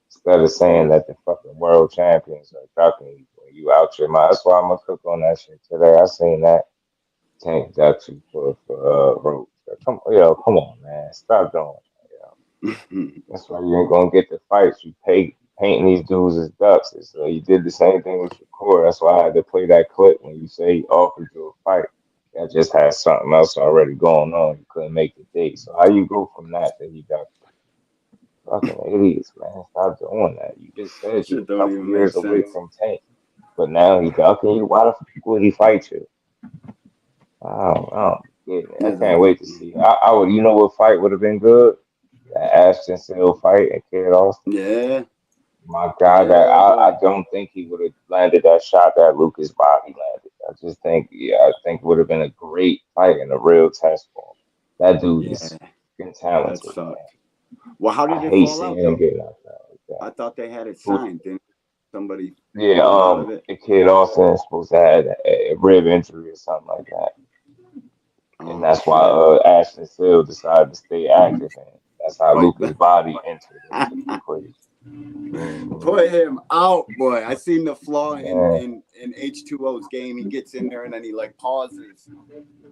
Instead of saying that the fucking world champions are ducking you when you out your mind. That's why I'm gonna cook on that shit today. I seen that. Tank ducks you for roach. Come on, man. Stop doing it. That's why you ain't gonna get the fights. You painting these dudes as ducks. So you did the same thing with Shakur. That's why I had to play that clip when you say he offered you a fight. That just had something else already going on. You couldn't make the date. So how you go from that to he ducked you? Fucking idiots, man. Stop doing that. You just said you Shit a don't couple even make years away sense. from Tank. But now he ducking you. Why the fuck would he fight you? I don't get it. I can't wait to see. I would, you know what fight would have been good? That Ashton Seal fight at Kid Austin. Yeah. My God, Yeah, I boy. don't think he would have landed that shot that Lucas Bobby landed. I just think, I think it would have been a great fight and a real test for him. That dude Yeah. is fucking That talented, man. sucked. Well, how did I it hate fall seeing out, him though? get knocked out like that. I thought they had it Who- signed. Didn't somebody Yeah, pull him out of it? the Kid Austin is supposed to have a rib injury or something like that. And Oh, that's why shit. Ashton Seal decided to stay active, and that's how Fight Lucas back. Body entered into the equation. Hmm. Put him out, boy. I seen the flaw Yeah, in H2O's game. He gets in there and then he like pauses,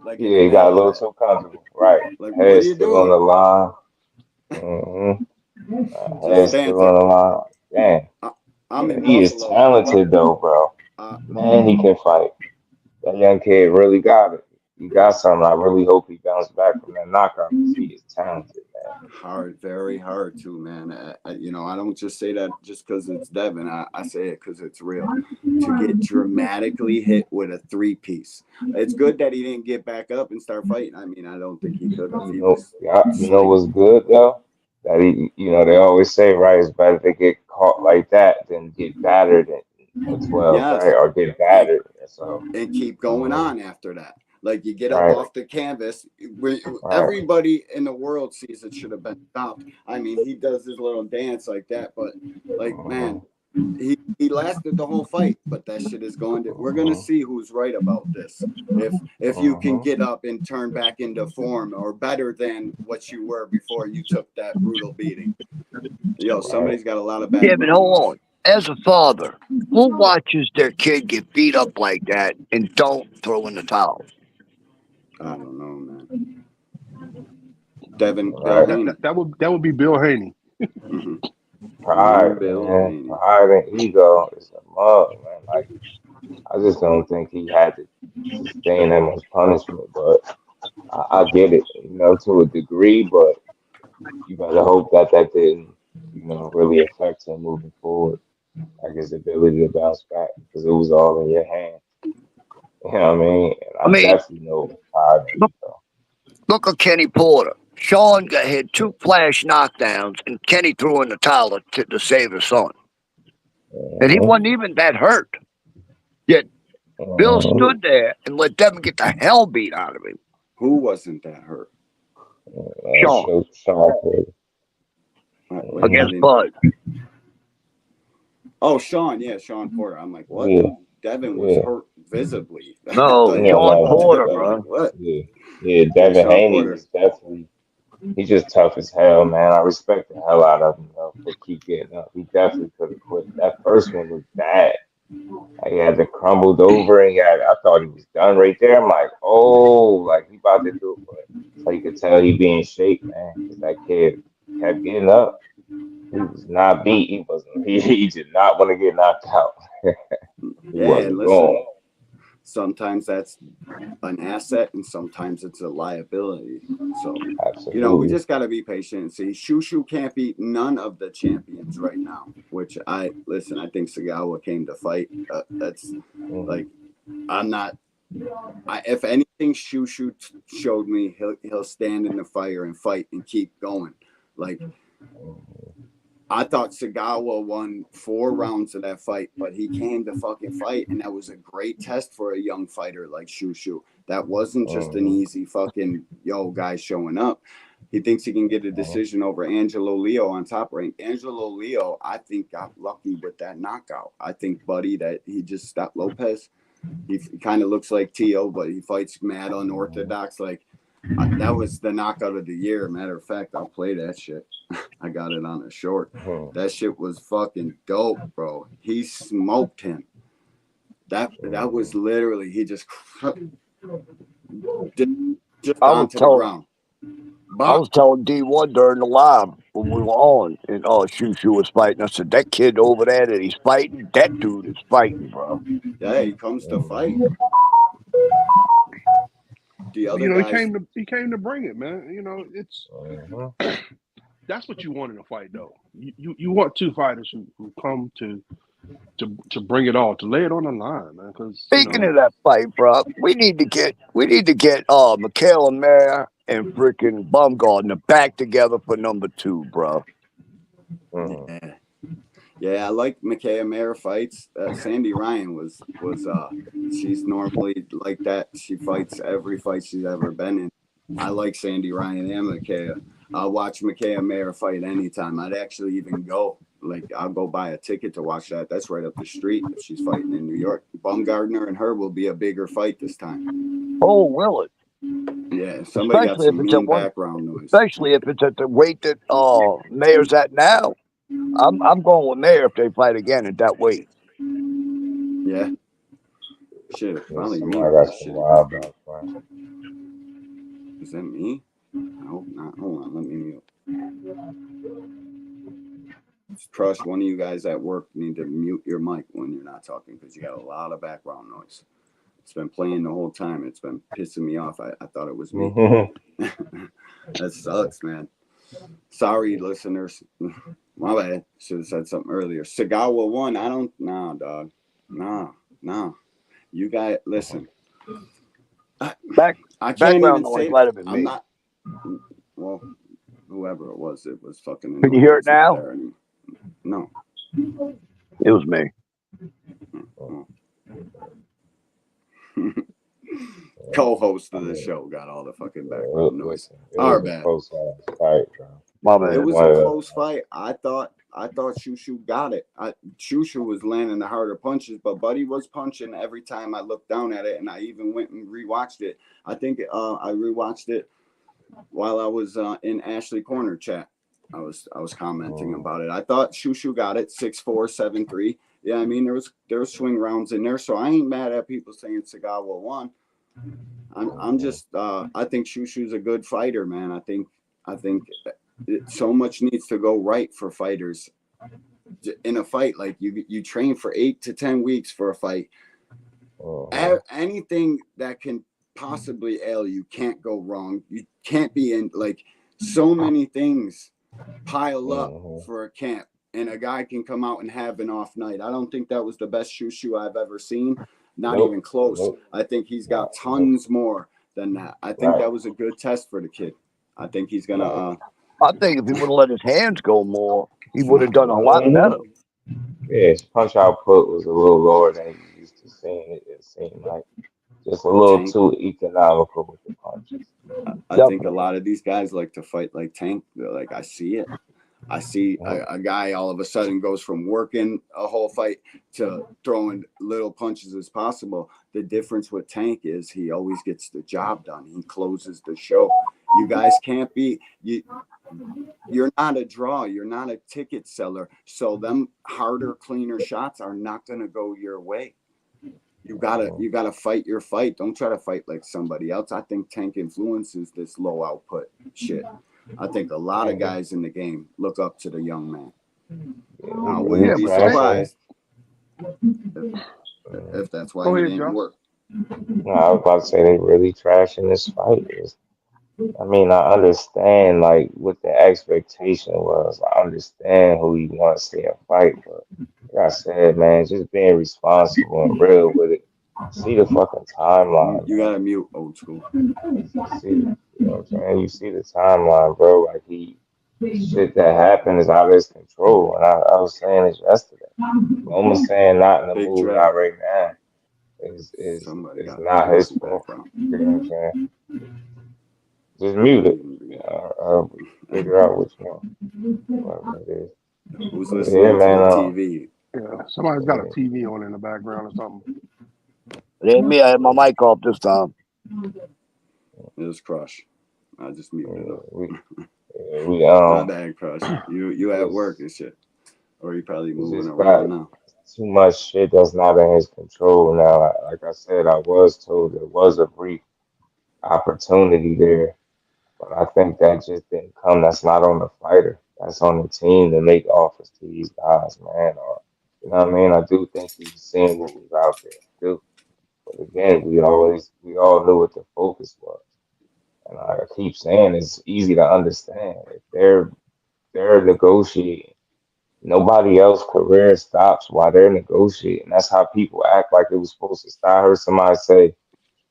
like in the yeah, he got a middle of little it. too comfortable. Right, Like, what are head you still on doing? the line. Just Head stand still on there. the line. Damn, I'm in he is Buffalo. talented though, bro. Uh, Man, he can fight. That young kid really got it. He got something. I really hope he bounced back from that knockout because he is talented, man. hard, very hard too, man. I don't just say that just because it's Devin. I say it because it's real. To get dramatically hit with a 3-piece. It's good that he didn't get back up and start fighting. I mean, I don't think he could have. You He know, was yeah, you know like, what's good though? That they always say, right, it's better to get caught like that than get battered at 12, right? yes, Or get and battered. So, keep going mhm, on after that. Like you get up right, off the canvas. right. Everybody in the world sees it should have been stopped. I mean, he does his little dance like that, but like, man, Mhm, he lasted the whole fight. But that shit is going to. We're gonna mhm, see who's right about this. If you can mhm. get up and turn back into form or better than what you were before you took that brutal beating. Yo, Right. somebody's got a lot of Yeah, but background hold noise. on. As a father, who watches their kid get beat up like that and don't throw in the towel? I don't know, man. Devin Bill Right. Haney. That would be Bill Haney. Mm-hmm. Pride, Bill man. Haney. Pride and ego is a mug, man. Like, I just don't think he had to sustain that much punishment, but I get it, to a degree, but you better hope that that didn't, really affect him moving forward, like his ability to bounce back, because it was all in your hand. You know what I mean? And I I mean, definitely know pride and look, ego. look at Kenny Porter. Sean had 2 flash knockdowns, and Kenny threw in the towel to save his son. And he Hmm. wasn't even that hurt. Yet Bill stood there and let Devin get the hell beat out of him. Who wasn't that hurt? Sean Sean against Bud. Oh, Sean, yeah, Sean Porter. I'm like, what? Yeah. Devin was hurt visibly. No, Sean Porter, bro. What? Yeah, Devin Sean Haney Porter. was definitely. He's just tough as hell, man. I respect the hell out of him though for keep getting up. He definitely could have quit. That first one was bad. He had to crumbled over and I thought he was done right there. I'm like, oh, like he about to do it, but so you could tell he be in shape, man, because that kid kept getting up. He was not beat. He wasn't. He did not want to get knocked out. He Yeah, and wasn't listen, going. sometimes that's an asset and sometimes it's a liability. So, Absolutely. we just got to be patient and see. Shushu can't beat none of the champions right now, which I think Sagawa came to fight. That's like, I'm not. If anything, Shushu showed me he'll stand in the fire and fight and keep going. Like, I thought Sagawa won 4 rounds of that fight, but he came to fucking fight, and that was a great test for a young fighter like Shushu. That wasn't just an easy fucking guy showing up. He thinks he can get a decision over Angelo Leo on Top Rank. Angelo Leo, I think, got lucky with that knockout. I think, buddy, that he just stopped Lopez. He kind of looks like Tio, but he fights mad unorthodox. Like, that was the knockout of the year. Matter of fact, I'll play that shit. I got it on a short. That shit was fucking dope, bro. He smoked him. That was literally, he just onto the ground. I was telling D1 during the live when we were on, and Shushu was fighting. I said, that kid over there that he's fighting, that dude is fighting, bro. Yeah, he comes to fight. The other guys, he came to bring it, man. It's that's what you want in a fight, though. You want 2 fighters who come to bring it all, to lay it on the line, man. Because speaking of that fight, bro, we need to get Michaela Mayer and freaking Baumgartner back together for number 2, bro. Yeah, I like Micaiah Mayer fights. Sandy Ryan was she's normally like that. She fights every fight she's ever been in. I like Sandy Ryan and Micaiah. I'll watch Micaiah Mayer fight anytime. I'd actually even go. Like, I'll go buy a ticket to watch that. That's right up the street if she's fighting in New York. Baumgartner and her will be a bigger fight this time. Oh, will it? Yeah, somebody got some mean background noise. Especially if it's at the weight that Mayer's at now. I'm going with Mayer if they fight again at that weight. Yeah. Shit, finally me. Is that me? I hope not. Hold on, let me mute. Crush, one of you guys at work need to mute your mic when you're not talking because you got a lot of background noise. It's been playing the whole time. It's been pissing me off. I thought it was me. That sucks, man. Sorry, listeners. My bad. Should have said something earlier. Sagawa won. Nah, dog. Nah. You guys, listen. I can't even say it. I'm not. Well, whoever it was fucking. Can you hear it now? No. It was me. Co-host of the show got all the fucking background noise. Our bad. My bad. It was a close fight. I thought Shushu got it. Shushu was landing the harder punches, but Buddy was punching every time I looked down at it, and I even went and rewatched it. I think I rewatched it while I was in Ashley Corner chat. I was commenting about it. I thought Shushu got it 6-4, 7-3. Yeah, I mean there was swing rounds in there, so I ain't mad at people saying Sagawa won. I'm just I think Shushu's a good fighter, man. I think so much needs to go right for fighters in a fight. Like you train for 8 to 10 weeks for a fight. Anything that can possibly ail you can't go wrong. You can't be in, like, so many things pile up for a camp, and a guy can come out and have an off night. I don't think that was the best Shushu I've ever seen. Not even close. I think he's got tons more than that. I think that was a good test for the kid. I think he's gonna. I think if he would have let his hands go more, he would have done a lot better. Yeah, his punch output was a little lower than he used to it seemed like just a little Tank. too economical with the punches. I Yep. think a lot of these guys like to fight like Tank. Like I see it. I see a guy all of a sudden goes from working a whole fight to throwing little punches as possible. The difference with Tank is he always gets the job done. He closes the show. You guys can't be you. You're not a draw. You're not a ticket seller. So them harder, cleaner shots are not going to go your way. You gotta fight your fight. Don't try to fight like somebody else. I think Tank influences this low output shit. I think a lot of guys in the game look up to the young man. I wouldn't be surprised if that's why he didn't work. No, I was about to say they really trashing this fight. I mean, I understand like what the expectation was. I understand who you want to see a fight, but like I said, man, just being responsible and real with it. See the fucking timeline, You man. gotta mute old school. See, you know what I'm saying? You see the timeline, bro. Like the shit that happened is out of his control. And I was saying this yesterday. Loma saying not in the Big mood drag. out right now Somebody is got not his noisy fault. background. You know what I'm saying? Just mute it. Figure out which one, whatever it is. Who's But yeah, listening to man. the TV? Yeah, somebody's got a Yeah, TV on in the background or something. It ain't me. I had my mic off this time. It was Crush. I just muted yeah, up. we My bad, Crush. You at work just and shit, or you probably we moving just got around now. too much shit that's not in his control now. Like I said, I was told there was a brief opportunity there, but I think that just didn't come. That's not on the fighter. That's on the team to make offers to these guys, man. Or you know what I mean? I do think he was seeing what was out there. I do. But again, we all knew what the focus was. And I keep saying it's easy to understand. If they're negotiating, nobody else career stops while they're negotiating. That's how people act like it was supposed to stop. I heard somebody say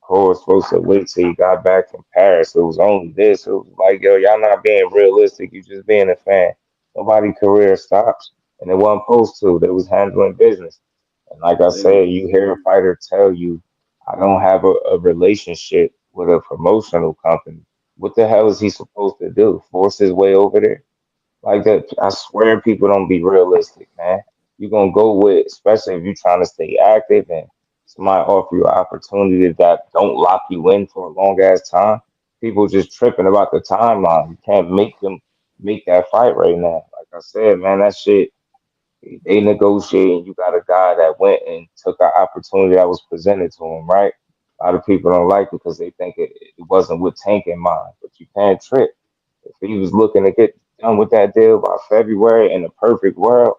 Cole was supposed to wait till he got back from Paris. It was only this. It was like, yo, y'all not being realistic. You just being a fan. Nobody career stops. And it wasn't supposed to. They was handling business. And like I They don't. said, you hear a fighter tell you, I don't have a relationship with a promotional company. What the hell is he supposed to do? Force his way over there? Like that, I swear people don't be realistic, man. You're gonna go with, especially if you're trying to stay active and somebody offer you an opportunity that don't lock you in for a long ass time. People just tripping about the timeline. You can't make them make that fight right now. Like I said, man, that shit they negotiating. You got a guy that went and took an opportunity that was presented to him, right? A lot of people don't like it because they think it wasn't with Tank in mind, but you can't trip. If he was looking to get done with that deal by February in a perfect world,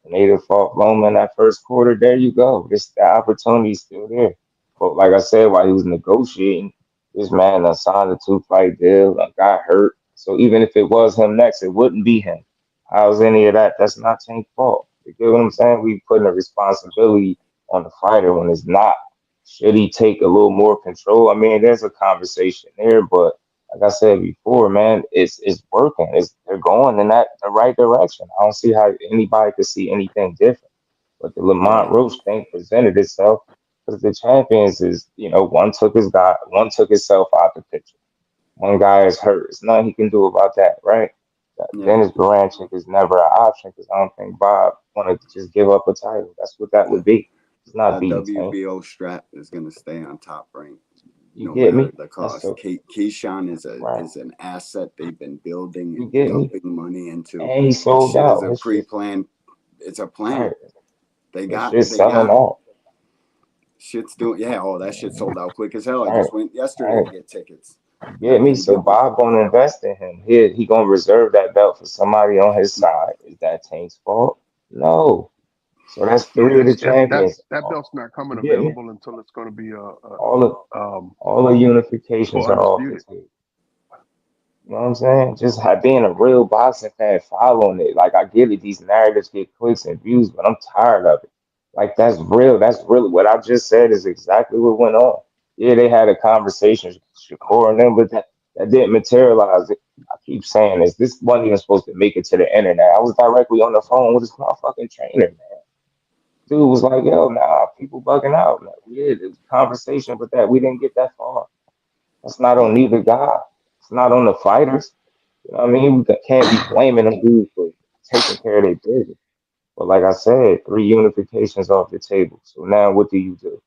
and they'd have fought Loma in that first quarter, there you go. This the opportunity's still there. But like I said, while he was negotiating, this man signed a 2-fight deal, got hurt. So even if it was him next, it wouldn't be him. How's any of that? That's not Tank's fault. You get what I'm saying? We putting a responsibility on the fighter when it's not. Should he take a little more control? I mean, there's a conversation there, but like I said before, man, it's working. They're going in the right direction. I don't see how anybody could see anything different. But the Lamont Right. Roach thing presented itself because the champions is, one took himself out the picture. One guy is hurt. There's nothing he can do about that, right? Yeah. Dennis Baranchik is never an option because I don't think Bob wanted to just give up a title. That's what that Yeah. would be. It's not That beating Tank. WBO strap is gonna stay on top rank, You no get matter me? the That's cost. so Keyshawn right. is an asset they've been building You and get me? dumping money into. And he This sold shit is out. a His shit, pre-planned. It's a plan. right. They His got shit's they selling got out. shit's doing. Yeah. Oh, that shit sold out quick as hell. I Right. just went yesterday Right. to get tickets. You get That me? thing So doubled. Bob gonna invest in him. He gonna reserve that belt for somebody on his side. Is that Tank's fault? No. So that's Yeah, three of the that champions. that belt's not coming You get me? available until it's going to be All of um all the unifications for are off the undisputed. table. You know what I'm saying? Just being a real boxing fan, following it. Like I get it, these narratives get clicks and views, but I'm tired of it. Like that's real. That's really what I just said is exactly what went on. Yeah, they had a conversation, Shakur and them, but that didn't materialize. I keep saying this wasn't even supposed to make it to the internet. I was directly on the phone with this motherfucking trainer, man. Dude was like, yo, nah, people bugging out. Like, yeah, there's a conversation, but that we didn't get that far. That's not on Mm. neither guy. It's not on the fighters. You know what I mean? We can't be blaming them dudes for taking care of their business. But like I said, three unifications off the table. So now what do you do?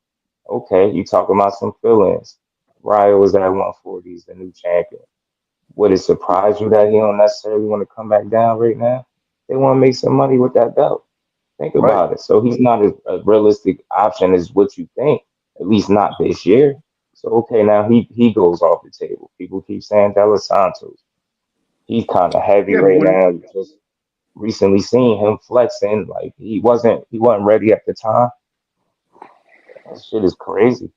Okay, you talking about some fill-ins. Ryo was at 140, he's the new champion. Would it surprise you that he don't necessarily want to come back down right now? They want to make some money with that belt. Think Right. about it. So he's not as a realistic option as what you think, at least not this year. So okay, now he goes off the table. People keep saying De Los Santos. He's kind of heavy Yeah, but right when now. You just recently seen him flexing like he wasn't ready at the time. That shit is crazy.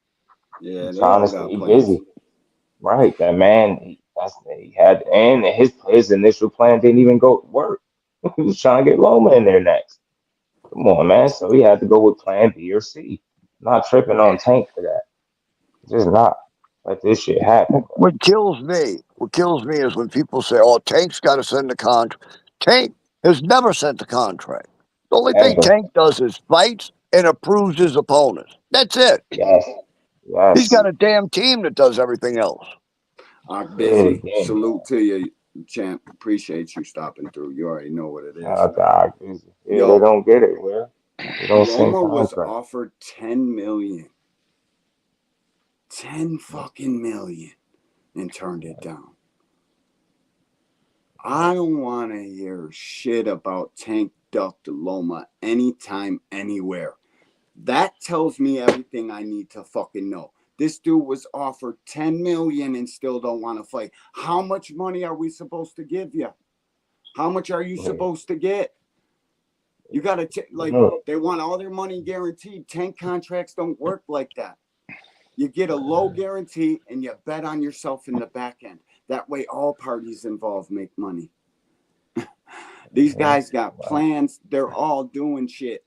Yeah, He's they trying to all got stay plans. busy. Right, that man. He had and his initial plan didn't even go work. He was trying to get Loma in there next. Come on, man. So he had to go with plan B or C. Not tripping on Tank for that. Just not. Let this shit happen, bro. What kills me is when people say, "Oh, Tank's got to send the contract." Tank has never sent the contract. The only thing Ever. Tank does is fights and approves his opponents. That's it. Yes. He's Yes. got a damn team that does everything else. Say it Busy. again, Salute to you, champ. Appreciate you stopping through. You already know what it man. is. God, yeah, they Yo, don't get it, man. They don't send Loma was contracts. offered 10 million. 10 fucking million and turned it down. I don't want to hear shit about Tank Duck Loma anytime, anywhere. That tells me everything I need to fucking know. This dude was offered 10 million and still don't want to fight. How much money are we supposed to give you? How much are you Yeah. supposed to get? You got to, like, No. they want all their money guaranteed. Tank contracts don't work like that. You get a low guarantee and you bet on yourself in the back end. That way, all parties involved make money. These Mhm. guys got Right. plans. They're all doing shit.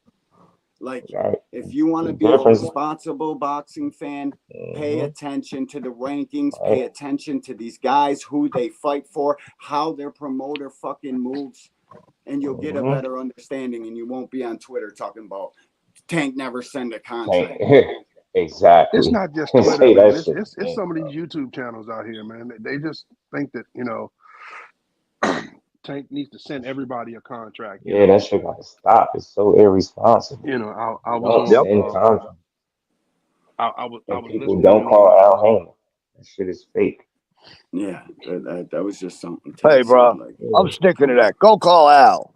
Like, Right. if you want The to be a difference. responsible boxing fan, pay Hmm. attention to the rankings, Right. pay attention to these guys, who they fight for, how their promoter fucking moves, and you'll get a Hmm. better understanding. And you won't be on Twitter talking about Tank never send a Tank. contract. it's Exactly. not just Twitter, Say man. that It's shit it's it's again, some of bro. these YouTube channels out here, man. They just think that Tank needs to send everybody a contract. Yeah, that shit gotta stop. It's so irresponsible. I You was don't on Yep. send contracts, I and was people listening don't call to Al Haymon. That shit is fake. Yeah, that was just something Hey, Tay said. bro, Like, I'm Yeah. sticking to that. Go call Al.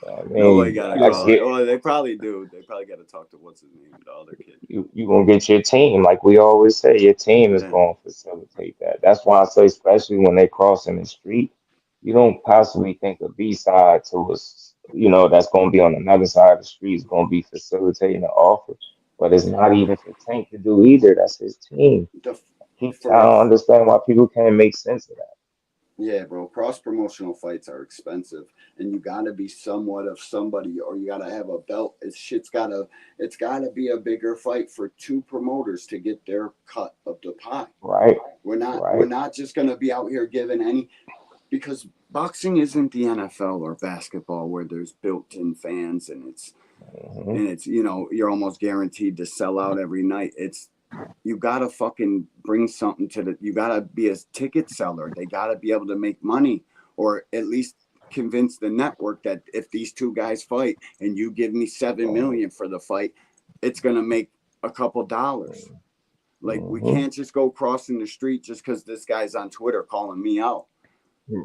I nobody mean, got to I call it. get Well, they probably do. They probably got to talk to what's his name, the other kid. you gonna get your team. Like we always say, your team is Yeah, gonna facilitate that. That's why I say, especially when they crossing the street, you don't possibly think a B side to us, that's gonna be on another side of the street is gonna be facilitating the offer. But it's not even for Tank to do either. That's his team. the I for don't understand why people can't make sense of that. Yeah, bro. Cross promotional fights are expensive, and you got to be somewhat of somebody, or you got to have a belt. It's gotta be a bigger fight for two promoters to get their cut of the pie. Right, We're right. not just gonna be out here giving any, because boxing isn't the NFL or basketball where there's built-in fans Hmm. and it's you're almost guaranteed to sell out every night. It's You gotta fucking bring something to the. You gotta be a ticket seller. They gotta be able to make money, or at least convince the network that if these two guys fight and you give me 7 million for the fight, it's gonna make a couple dollars. Like, we Hmm. can't just go crossing the street just because this guy's on Twitter calling me out.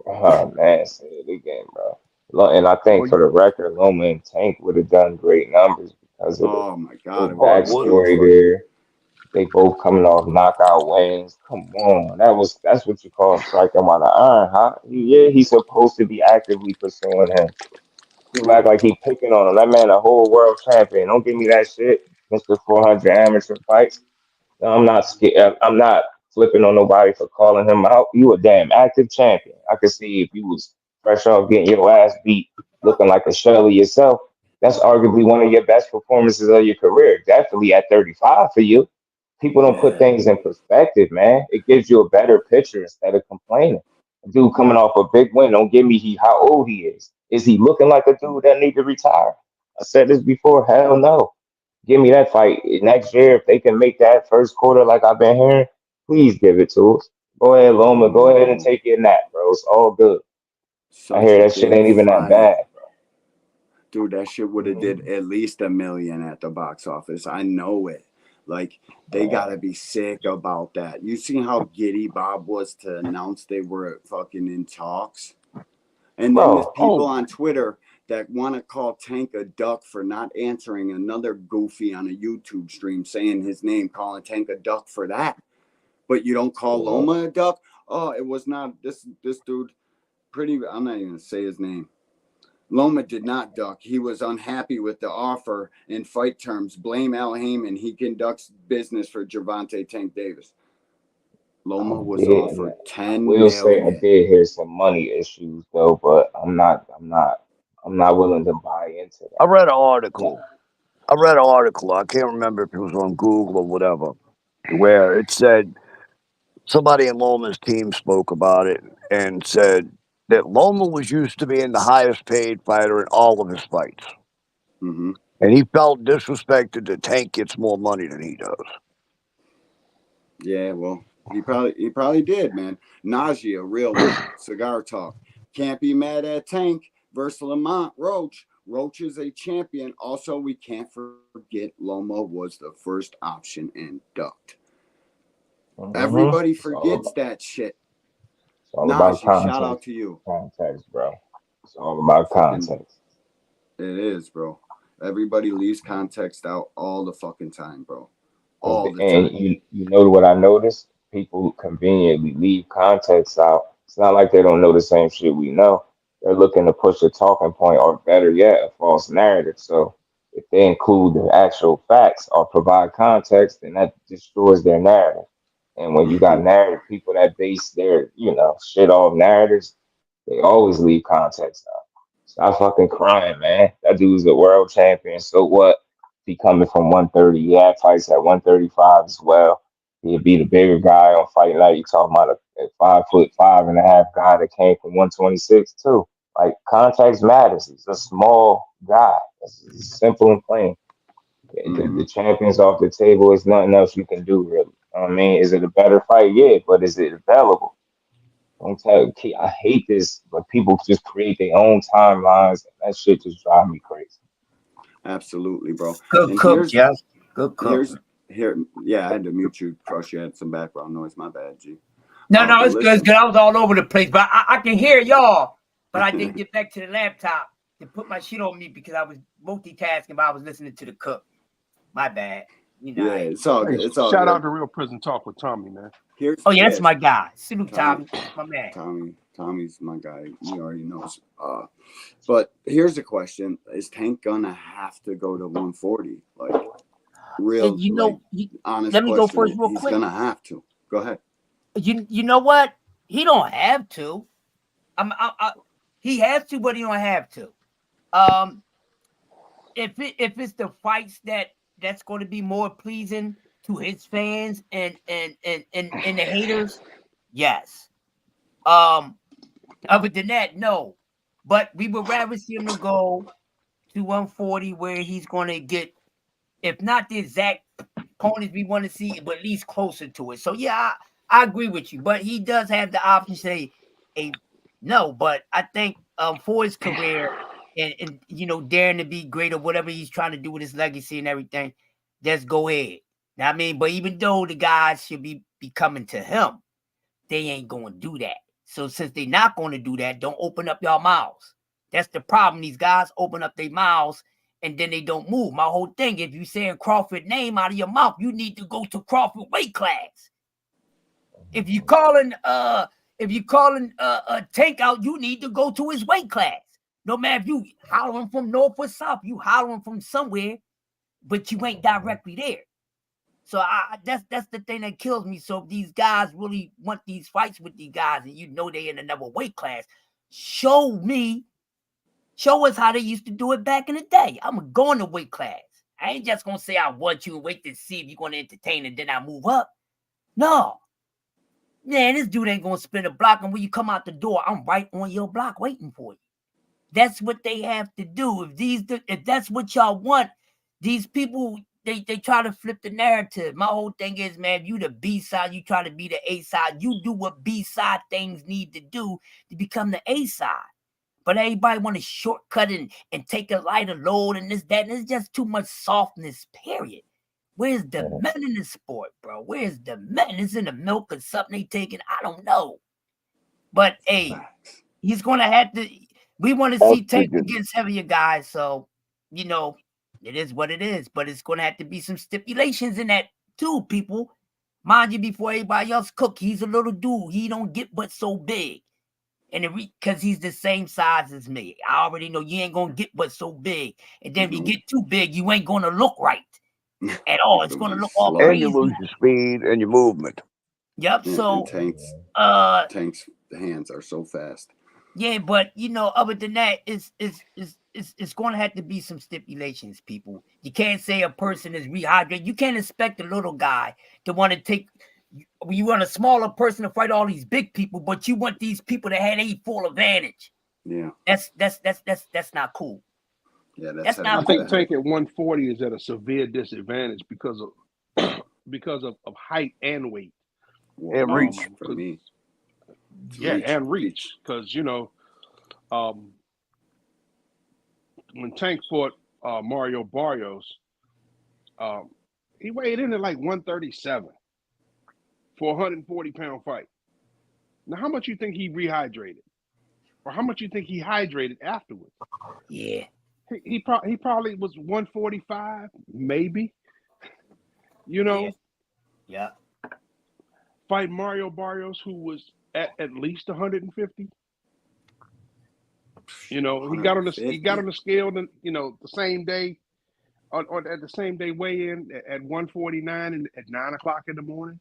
Oh man, say it again, bro. And I think well, for the record, Loma and Tank would have done great numbers because of the Oh my god, little it would Oh, have it been would have. huge backstory for you. there. They both coming off knockout wins. Come on, that's what you call striking while the iron hot. Yeah, he's supposed to be actively pursuing him. People act like he picking on him. That man, a whole world champion. Don't give me that shit. Mr. 400 amateur fights. I'm not scared. I'm not flipping on nobody for calling him out. You a damn active champion. I could see if you was fresh off getting your ass beat, looking like a shell of yourself. That's arguably one of your best performances of your career. Definitely at 35 for you. People don't put Yeah, things in perspective, man. It gives you a better picture instead of complaining. A dude coming off a big win, don't give me how old he is. Is he looking like a dude that need to retire? I said this before. Hell no. Give me that fight next year. If they can make that first quarter like I've been hearing, please give it to us. Go ahead, Loma. Go ahead and Oh, take your nap, bro. It's all good. I such hear a that shit big ain't even that fight. bad. Dude, that shit would have did at least $1 million at the box office. I know it. Like, they gotta be sick about that. You see how giddy Bob was to announce they were fucking in talks? And then there's Bro, people on Twitter that want to call Tank a duck for not answering another goofy on a YouTube stream saying his name, calling Tank a duck for that. But you don't call Loma a duck? Oh, it was not this dude pretty I'm not even gonna say his name. Loma did not duck. He was unhappy with the offer in fight terms. Blame Al Heyman. He conducts business for Gervonta Tank Davis. I Loma was did, and offered I 10 will say I million. did hear some money issues though, but I'm not willing to buy into I that. read an No. article. I read an article. I can't remember if it was on Google or whatever, where it said somebody in Loma's team spoke about it and said that Loma was used to being the highest paid fighter in all of his fights. Mm-hmm. And he felt disrespected that Tank gets more money than he does. Yeah, well, he probably did, man. Nausea, real one. Cigar talk. Can't be mad at Tank versus Lamont Roach. Roach is a champion. Also, we can't forget Loma was the first option and ducked. Everybody forgets that shit. It's all about Najee, shout out context. to you. Context, bro. It's all about Fucking, context. it is, bro. Everybody leaves context out all the fucking time, bro. And All the and time. you know what I noticed? People conveniently leave context out. It's not like they don't know the same shit we know. They're looking to push a talking point, or better yet, a false narrative. So if they include the actual facts or provide context, then that destroys their narrative. And when you got narrative people that base their, shit off narratives, they always leave context out. Stop fucking crying, man. That dude's a world champion. So what? He coming from 130. He had fights at 135 as well. He'd be the bigger guy on fight night. You talking about a 5'5.5" guy that came from 126 too. Like context matters. He's a small guy. It's simple and plain. The champion's off the table. There's nothing else you can do really. I mean, is it a better fight? Yeah, but is it available? Don't tell. I hate this, but people just create their own timelines, and that shit just drive me crazy. Absolutely, bro. Good And cook, yes. Good cook. here. Yeah, I had to mute you. Crush. You had some background noise. My bad, G. No, But it's good. It's listen, good. I was all over the place, but I can hear y'all. But I didn't get back to the laptop to put my shit on me because I was multitasking, but I was listening to the cook. My bad. You know. yeah, it's all Hey, good. It's all shout out good. to Real Prison Talk with Tommy, man. Here's Oh yeah, that's my guy. Salute, Tommy. Tommy. My man. Tommy's my guy. You already knows. But here's the question: is Tank gonna have to go to 140? Like, real, You like, know, honest let me go question. first real He's quick. gonna have to. Go ahead. You know what? He don't have to. He has to, but he don't have to. Um, if it's the fights that's going to be more pleasing to his fans and the haters, yes. Other than that, no. But we would rather see him to go to 140 where he's going to get, if not the exact opponents we want to see, but at least closer to it. So yeah, I agree with you. But he does have the option to say a no. But I think for his career and daring to be great or whatever he's trying to do with his legacy and everything, just go ahead. Now, I mean, but even though the guys should be coming to him, they ain't going to do that. So since they're not going to do that, don't open up your mouths. That's the problem. These guys open up their mouths and then they don't move. My whole thing, if you saying Crawford name out of your mouth, you need to go to Crawford weight class. If you calling Tank out, you need to go to his weight class. No matter if you hollering from north or south, you hollering from somewhere, but you ain't directly there. So that's the thing that kills me. So if these guys really want these fights with these guys, and they in another weight class, show us how they used to do it back in the day. I'm going to weight class. I ain't just gonna say I want you and wait to see if you're gonna entertain and then I move up. No, man, this dude ain't gonna spin a block, and when you come out the door, I'm right on your block waiting for you. That's what they have to do. If that's what y'all want, these people they try to flip the narrative. My whole thing is, man, if you the B side, you try to be the A side. You do what B side things need to do to become the A side. But everybody want to shortcut and take a lighter load and this, that, and it's just too much softness, period. Where's the men in the sport, bro? Where's the men? Is in the milk or something they taking? I don't know. But hey, he's gonna have to. We want to see Tank against heavier guys, so you know it is what it is. But it's gonna have to be some stipulations in that too, people. Mind you, before everybody else cook, he's a little dude. He don't get but so big, and because he's the same size as me, I already know you ain't gonna get but so big. And then if you get too big, you ain't gonna look right at all. It's gonna look all crazy. And you lose your speed and your movement. Yep. Yeah, so Tank's hands are so fast. Yeah, but other than that, it's going to have to be some stipulations, people. You can't say a person is rehydrated. You can't expect a little guy to want to take. You want a smaller person to fight all these big people, but you want these people to have a full advantage. Yeah, that's not cool. Yeah, that's not. I think Tank at 140 is at a severe disadvantage because of height and weight and reach for me. Yeah, and reach because when Tank fought Mario Barrios, he weighed in at like 137 for a 140-pound fight. Now, how much you think he rehydrated, or how much you think he hydrated afterwards? Yeah, he probably was 145, maybe. Yeah. Fight Mario Barrios, who was at least 150. He got on the scale, the same day, at the same day weigh in at 149 and at 9 o'clock in the morning.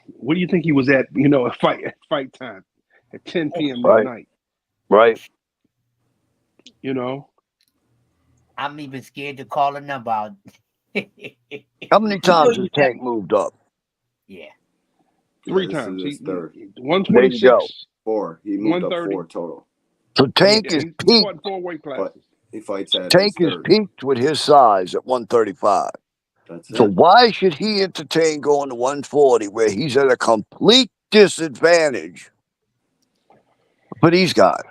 What do you think he was at? At fight time at 10 p.m. that night. Right. I'm even scared to call a number out. How many times has Tank moved up? Yeah. 3 times. This is his third. 126. 4. He moved up 4 total. So Tank is he peaked. fought in 4 weight classes. He fights at Tank his is third. peaked with his size at 135. That's So it. why should he entertain going to 140 where he's at a complete disadvantage for these guys?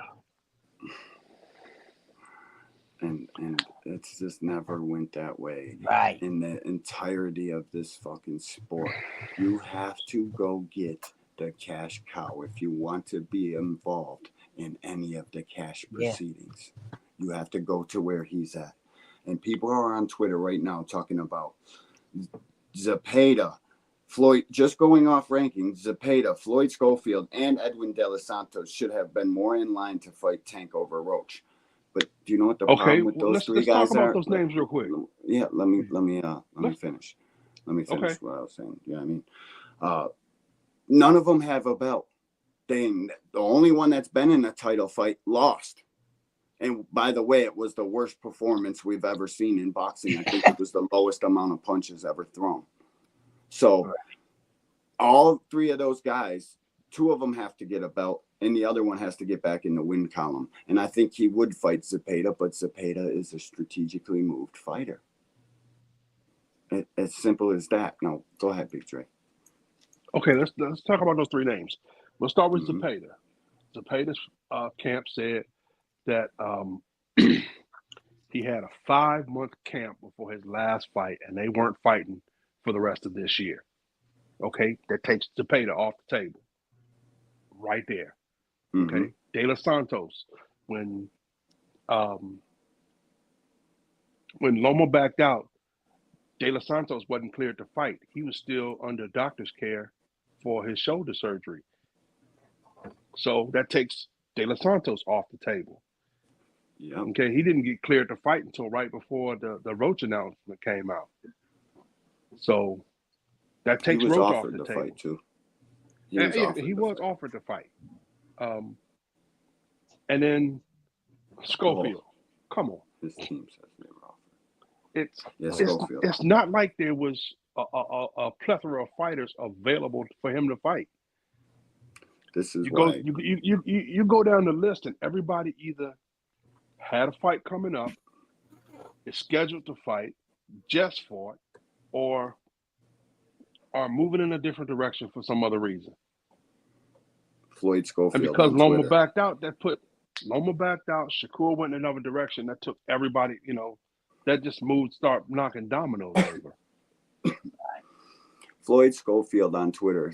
And it's just never went that way. Right. In the entirety of this fucking sport, you have to go get the cash cow if you want to be involved in any of the cash proceedings. You have to go to where he's at. And people are on Twitter right now talking about Zepeda, Floyd, just going off rankings, Zepeda, Floyd Schofield, and Edwin De Los Santos should have been more in line to fight Tank over Roach. But do you know what the problem with those three guys talk about those names real quick. Yeah, let me finish. Let me finish Okay. what I was saying. You know what I mean? None of them have a belt. The only one that's been in a title fight lost. And by the way, it was the worst performance we've ever seen in boxing. I think it was the lowest amount of punches ever thrown. So all 3 of those guys, 2 of them have to get a belt, and the other one has to get back in the win column. And I think he would fight Zepeda, but Zepeda is a strategically moved fighter. As simple as that. No, go ahead, Big Dre. Okay, let's talk about those 3 names. We'll start with Zepeda. Zepeda's camp said that he had a 5-month camp before his last fight, and they weren't fighting for the rest of this year. Okay, that takes Zepeda off the table. Right there. Okay, De Los Santos, when Loma backed out, De Los Santos wasn't cleared to fight. He was still under doctor's care for his shoulder surgery. So that takes De Los Santos off the table. Yep. Okay, he didn't get cleared to fight until right before the Roach announcement came out. So that takes He was Roach offered off the to table. fight too. He was offered to fight. And then Schofield. Come on. His team says they were offered. It's not like there was a plethora of fighters available for him to fight. This is you why go down the list and everybody either had a fight coming up, is scheduled to fight, just fought, or are moving in a different direction for some other reason. Floyd And Schofield because on Loma Twitter. backed out, Loma backed out. Shakur went in another direction. That took everybody, that just start knocking dominoes over. Floyd Schofield on Twitter.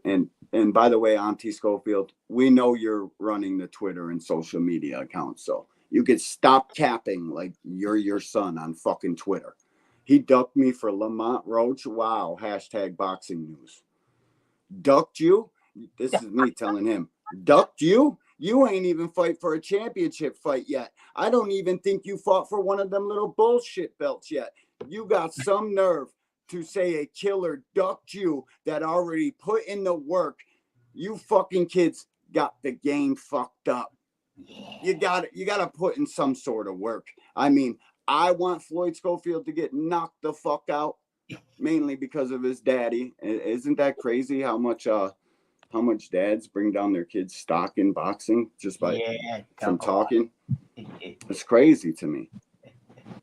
And by the way, Auntie Schofield, we know you're running the Twitter and social media accounts, so you could stop capping like you're your son on fucking Twitter. He ducked me for Lamont Roach. Wow. Hashtag boxing news. Ducked you? This is me telling him. Ducked you? You ain't even fight for a championship fight yet. I don't even think you fought for one of them little bullshit belts yet. You got some nerve to say a killer ducked you that already put in the work. You fucking kids got the game fucked up. You got to put in some sort of work. I mean, I want Floyd Schofield to get knocked the fuck out, mainly because of his daddy. Isn't that crazy how much dads bring down their kids' stock in boxing just by from talking? It's crazy to me.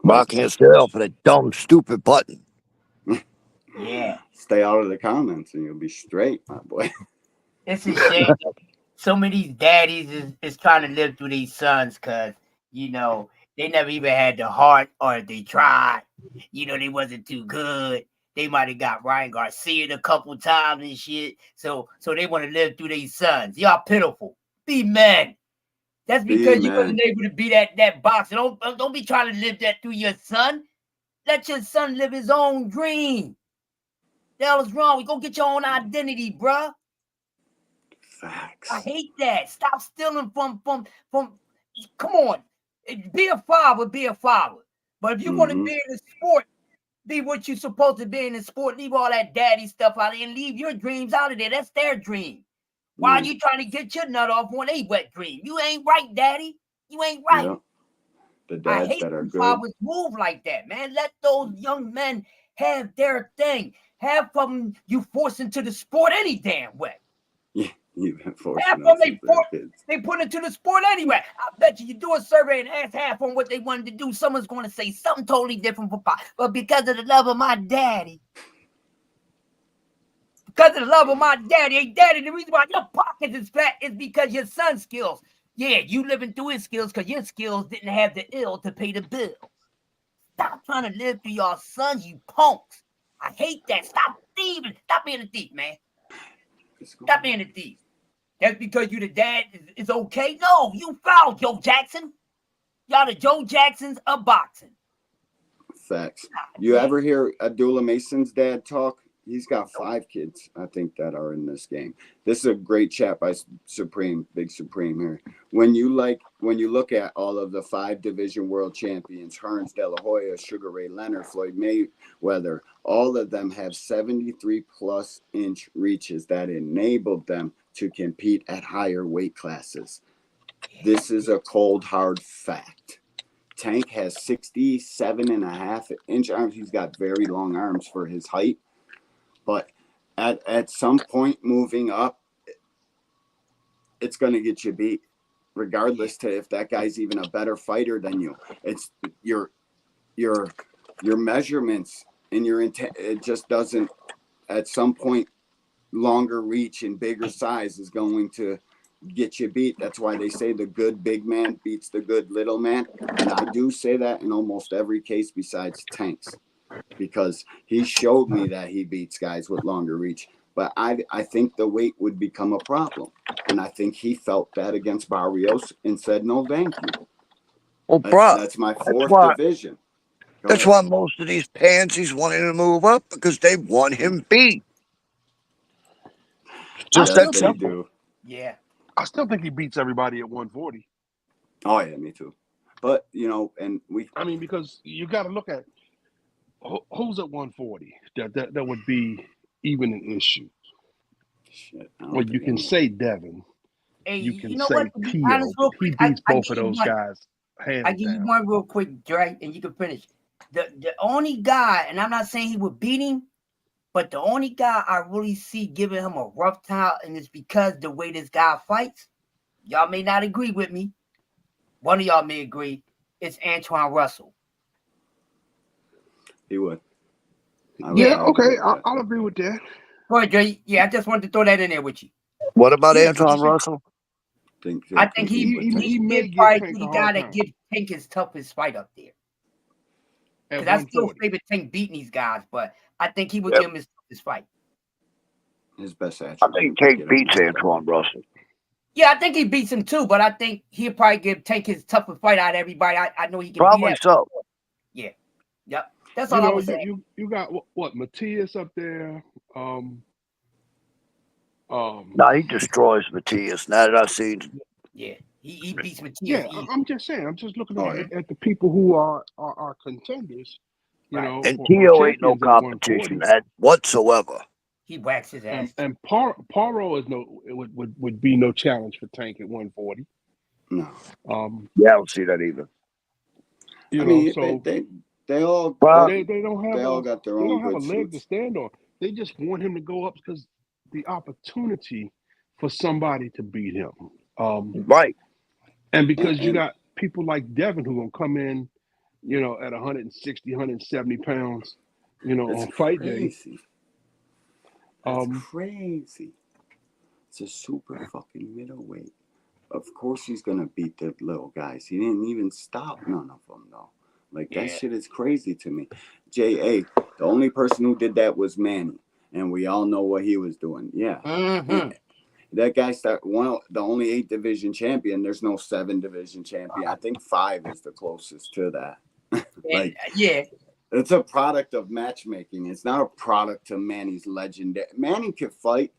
Blocking yourself for that dumb, stupid button. Yeah. Stay out of the comments and you'll be straight, my boy. It's a shame that some of these daddies is trying to live through these sons because, they never even had the heart or they tried. They wasn't too good. They might have got Ryan Garcia a couple times and shit. So they want to live through these sons. Y'all pitiful. Be men. That's because you wasn't able to be that boxer. Don't be trying to live that through your son. Let your son live his own dream. The hell is wrong? We go get your own identity, bruh. Facts. I hate that. Stop stealing from. Come on, be a father. Be a father. But if you want to be in the sport, be what you're supposed to be in the sport. Leave all that daddy stuff out of there and leave your dreams out of there. That's their dream. Why are you trying to get your nut off on a wet dream? You ain't right, daddy. You ain't right. Yeah. The dads I hate that are when good. fathers move like that, man. Let those young men have their thing. Have them you force into the sport any damn way. Yeah, you've been forcing Half them of them kids. they put into the sport anyway. I bet you do a survey and ask half on what they wanted to do. Someone's going to say something totally different for pop. But because of the love of my daddy, hey, daddy, the reason why your pockets is fat is because your son's skills. Yeah, you living through his skills because your skills didn't have the ill to pay the bill. Stop trying to live through your sons, you punks. I hate that. Stop thieving. Stop being a thief, man. Stop being a thief. That's because you the dad is okay? No, you foul, Joe Jackson. Y'all the Joe Jacksons of boxing. Facts. You ever hear Abdullah Mason's dad talk? He's got 5 kids, I think, that are in this game. This is a great chat by Supreme, Big Supreme here. When you look at all of the 5 division world champions, Hearns, De La Hoya, Sugar Ray Leonard, Floyd Mayweather, all of them have 73+ inch reaches that enabled them to compete at higher weight classes. This is a cold, hard fact. Tank has 67.5-inch arms. He's got very long arms for his height. But at some point moving up, it's going to get you beat, regardless to if that guy's even a better fighter than you. It's your measurements and your intent. It just doesn't. At some point, longer reach and bigger size is going to get you beat. That's why they say the good big man beats the good little man. And I do say that in almost every case besides Tank's, because he showed me that he beats guys with longer reach. But I think the weight would become a problem. And I think he felt that against Barrios and said, no, thank you. Well, bruh, That's my 4th division. That's why most of these pansies wanting to move up, because they want him beat. Just that they do. Yeah. I still think he beats everybody at 140. Oh, yeah, me too. But, and I mean, because you got to look at who's at 140 that would be even an issue. Shit, well, you can say Devin. Hey, you can know say what? To be Tio. honest, real He quick, beats I both of those guys hands I give you one real quick, Dre, and you can finish. The only guy, and I'm not saying he would beat him, but the only guy I really see giving him a rough time, and it's because the way this guy fights. Y'all may not agree with me, one of y'all may agree, it's Antoine Russell. He would. Yeah, okay, I'll agree with that. Go ahead, Dre. Yeah, I just wanted to throw that in there with you. What about Yeah, Antoine Russell? I think he may he'd give probably Tank be a the guy hard that time give Tank his toughest fight up there. at Because I still 140. favor Tank beating these guys, but I think he would Yep. give him his toughest fight. His best I attribute. think Tank beats Antoine Russell. Yeah, I think he beats him too, but I think he'll probably give Tank his toughest fight out of everybody. I know he can Probably beat that. so. Yeah. Yep. That's You all I know, was saying. you got what Matias up there. No, he destroys Matias. Now that I've seen. Yeah, he beats Matias Yeah, easy. I'm just saying. I'm just looking Oh, yeah. at the people who are contenders. You Right. know, And for Tio ain't no champions at 140. competition at whatsoever. He whacks his ass. And Paro is would be no challenge for Tank at 140. No. Yeah, I don't see that either. You I know, mean, so they all they don't have they all got their own good a leg to suits. stand on. They just want him to go up because the opportunity for somebody to beat him. Right. And because you And got people like Devin who gonna come in, you know, at 160, 170 pounds, you know, that's on fight day. crazy. That's crazy. It's a super fucking middleweight. Of course he's gonna beat the little guys. He didn't even stop none of them though. Like that shit is crazy to me. J.A. The only person who did that was Manny, and we all know what he was doing. Yeah. Mm-hmm. That guy the only 8 division champion. There's no 7 division champion. I think 5 is the closest to that. Like, yeah, it's a product of matchmaking. It's not a product of Manny's legend. Manny could fight,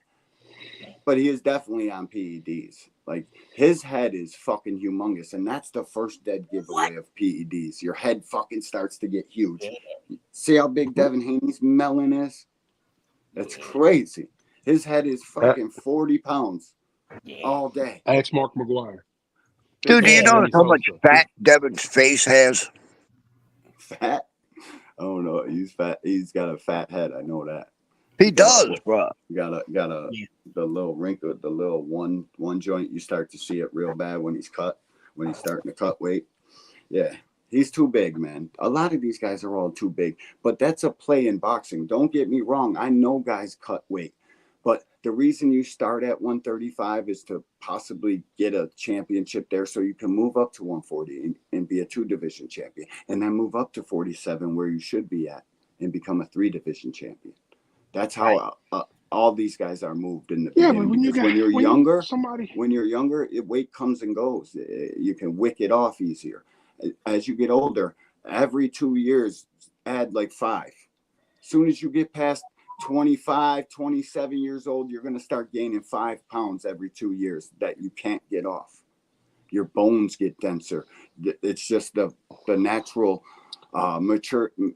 but he is definitely on PEDs. Like, his head is fucking humongous, and that's the first dead giveaway of PEDs. Your head fucking starts to get huge. See how big Devin Haney's melon is? That's crazy. His head is fucking 40 pounds all day. Ask Mark McGuire. Dude, do you notice how much fat Devin's face has? Fat? I don't know. He's fat. He's got a fat head. I know that. He does, bro. Got a the little wrinkle, the little one joint. You start to see it real bad when he's starting to cut weight. Yeah, he's too big, man. A lot of these guys are all too big, but that's a play in boxing. Don't get me wrong. I know guys cut weight, but the reason you start at 135 is to possibly get a championship there so you can move up to 140 and be a 2-division champion, and then move up to 47 where you should be at and become a 3-division champion. That's how all these guys are moved in the beginning. Because when you're younger, weight comes and goes. You can wick it off easier. As you get older, every 2 years, add like 5. As soon as you get past 25, 27 years old, you're going to start gaining 5 pounds every 2 years that you can't get off. Your bones get denser. It's just the natural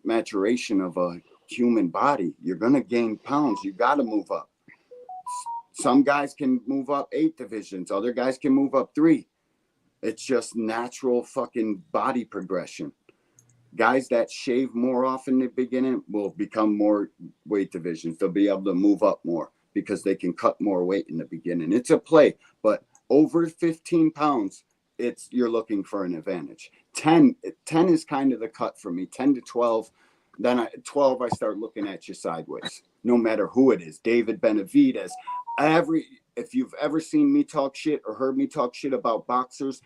maturation of a human body. You're going to gain pounds. You got to move up. Some guys can move up 8 divisions. Other guys can move up 3. It's just natural fucking body progression. Guys that shave more often in the beginning will become more weight divisions. They'll be able to move up more because they can cut more weight in the beginning. It's a play, but over 15 pounds, you're looking for an advantage. 10 is kind of the cut for me. 10 to 12. Then at 12, I start looking at you sideways, no matter who it is. David Benavidez. If you've ever seen me talk shit or heard me talk shit about boxers,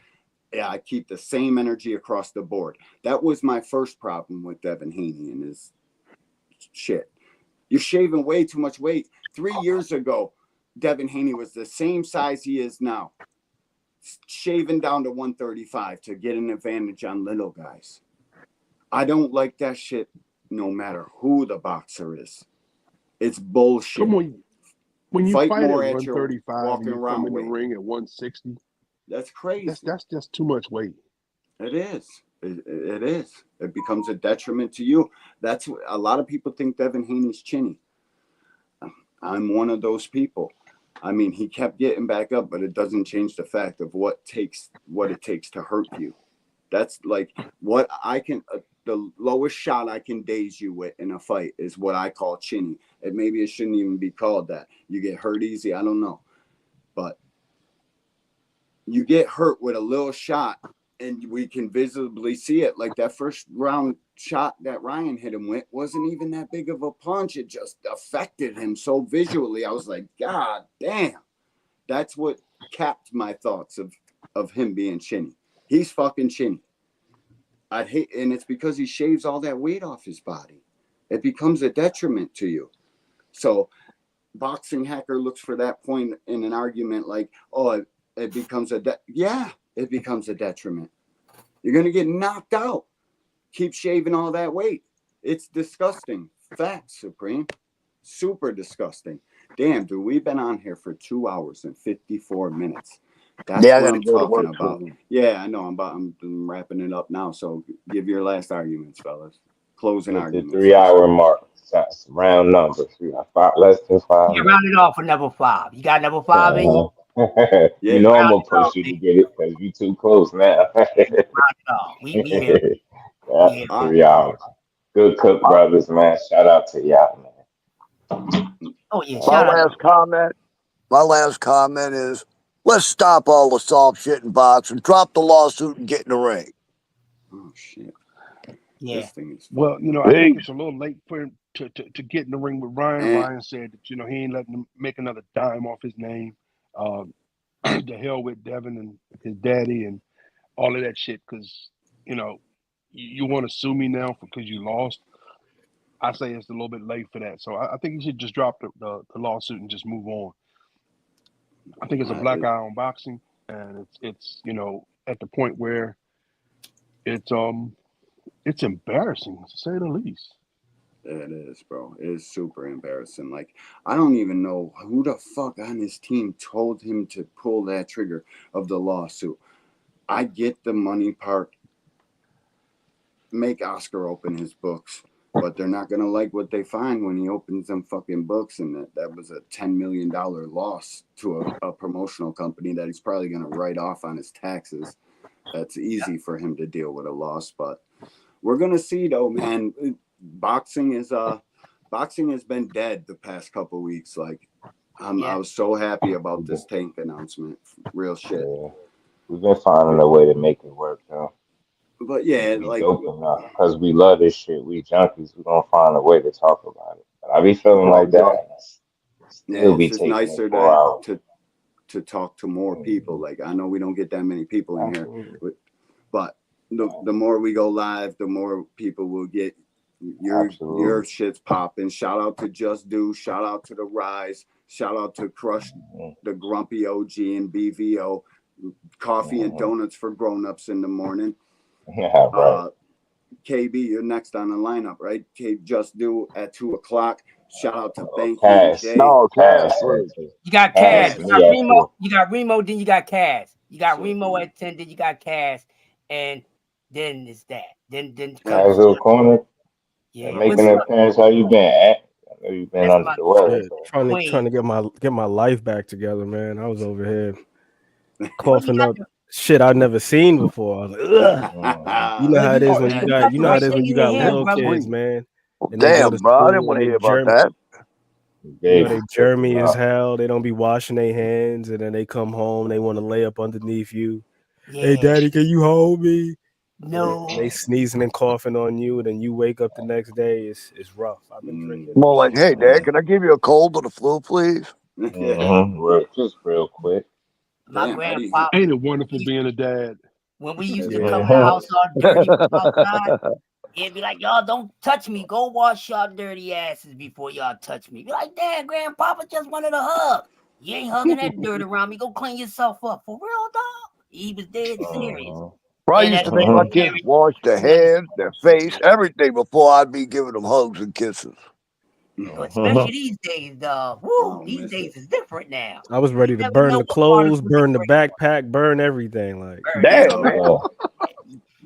yeah, I keep the same energy across the board. That was my first problem with Devin Haney and his shit. You're shaving way too much weight. 3 years ago, Devin Haney was the same size he is now, shaving down to 135 to get an advantage on little guys. I don't like that shit no matter who the boxer is. It's bullshit. Come on. When you fight more at at your 135 and you come in the ring at 160, that's crazy. That's just too much weight. It is. It is. It becomes a detriment to you. That's what a lot of people think Devin Haney's chinny. I'm one of those people. I mean, he kept getting back up, but it doesn't change the fact of what it takes to hurt you. That's like what I can. The lowest shot I can daze you with in a fight is what I call chinny. And maybe it shouldn't even be called that. You get hurt easy. I don't know, but you get hurt with a little shot and we can visibly see it. Like that first round shot that Ryan hit him with wasn't even that big of a punch. It just affected him so visually. I was like, God damn. That's what capped my thoughts of him being chinny. He's fucking chinny. I'd hate, and it's because he shaves all that weight off his body. It becomes a detriment to you. So boxing hacker looks for that point in an argument like, oh, it becomes it becomes a detriment. You're going to get knocked out. Keep shaving all that weight. It's disgusting. Facts, Supreme. Super disgusting. Damn, dude, we've been on here for 2 hours and 54 minutes. That's I what gotta I'm go to talking work about. soon. Yeah, I know. I'm wrapping it up now. So give your last arguments, fellas. Closing Hit the arguments. 3 hour mark. That's round numbers. We got less than 5 Yeah, minutes. round it off for number 5. You got number 5 in you? You know I'm Round gonna it off, push you to baby. get it because you too close now. Round it off. We here. That's We here. 3 hours. Good cook brothers, man. Shout out to y'all, man. Oh yeah, My shout out. last comment is let's stop all the soft shit in boxing, drop the lawsuit, and get in the ring. Oh shit. Yeah. This thing is Well, fucking. I think it's a little late for him to get in the ring with Ryan. And Ryan said that, he ain't letting him make another dime off his name. The hell with Devin and his daddy and all of that shit, because, you want to sue me now because you lost. I say it's a little bit late for that. So I think you should just drop the lawsuit and just move on. I think it's a black eye on boxing, and it's at the point where it's embarrassing to say the least. it is, bro. It is super embarrassing. Like, I don't even know who the fuck on his team told him to pull that trigger of the lawsuit. I get the money part. Make Oscar open his books, but they're not gonna like what they find when he opens them fucking books, and that was a $10 million loss to a promotional company that he's probably gonna write off on his taxes. That's easy for him to deal with a loss, but we're gonna see though, man. Boxing has been dead the past couple weeks. Like, I was so happy about this Tank announcement. Real shit. Yeah. We've been finding a way to make it work, though. But yeah, We like, dope enough because we love this shit. We junkies. We gonna find a way to talk about it. But I be feeling like that. yeah, Still it's be just taking it nicer 4 hours. to talk to more people. Like, I know we don't get that many people in here, but the more we go live, the more people will get your shit's popping. Shout out to Just Do. Shout out to the Rise. Shout out to Crush, the Grumpy OG and BVO. Coffee and donuts for grown-ups in the morning. Yeah, right. KB, you're next on the lineup, right? Just Do at 2:00. Shout out to Banky and Cass. Jay. No, Cass. You got Cass. Cass. You got Me at Remo. 2. You got Remo. Then you got Cass. You got Remo at 10. Then you got Cass, and then it's that. Then comes Casual corner. yeah. Making an appearance. How you been, at? I know you've been under the weather. Shit, trying to get my life back together, man. I was over here coughing up shit I'd never seen before. I was like, ugh. You know how it is when you got little kids, man. And they go to Damn, bro, I didn't school want and to they hear about that. they germy as hell. They don't be washing their hands, and then they come home. They want to lay up underneath you. Hey, daddy, can you hold me? No. And they sneezing and coughing on you, and then you wake up the next day. It's rough. I've been drinking. More like, hey, Dad, can I give you a cold or the flu, please? Just real quick. My grandpa. Ain't it wonderful being a dad? When we used to come in the house all dirty from outside, it'd be like, y'all don't touch me. Go wash y'all dirty asses before y'all touch me. Be like, Dad, Grandpapa just wanted a hug. You ain't hugging that dirt around me. Go clean yourself up. For real, dog. He was dead serious. Bro, I used to make my kids wash their hands, their face, everything before I'd be giving them hugs and kisses. Especially these days, dog. Woo, these days is different now. I was ready to burn the clothes, burn the backpack, burn everything. Like, damn, man.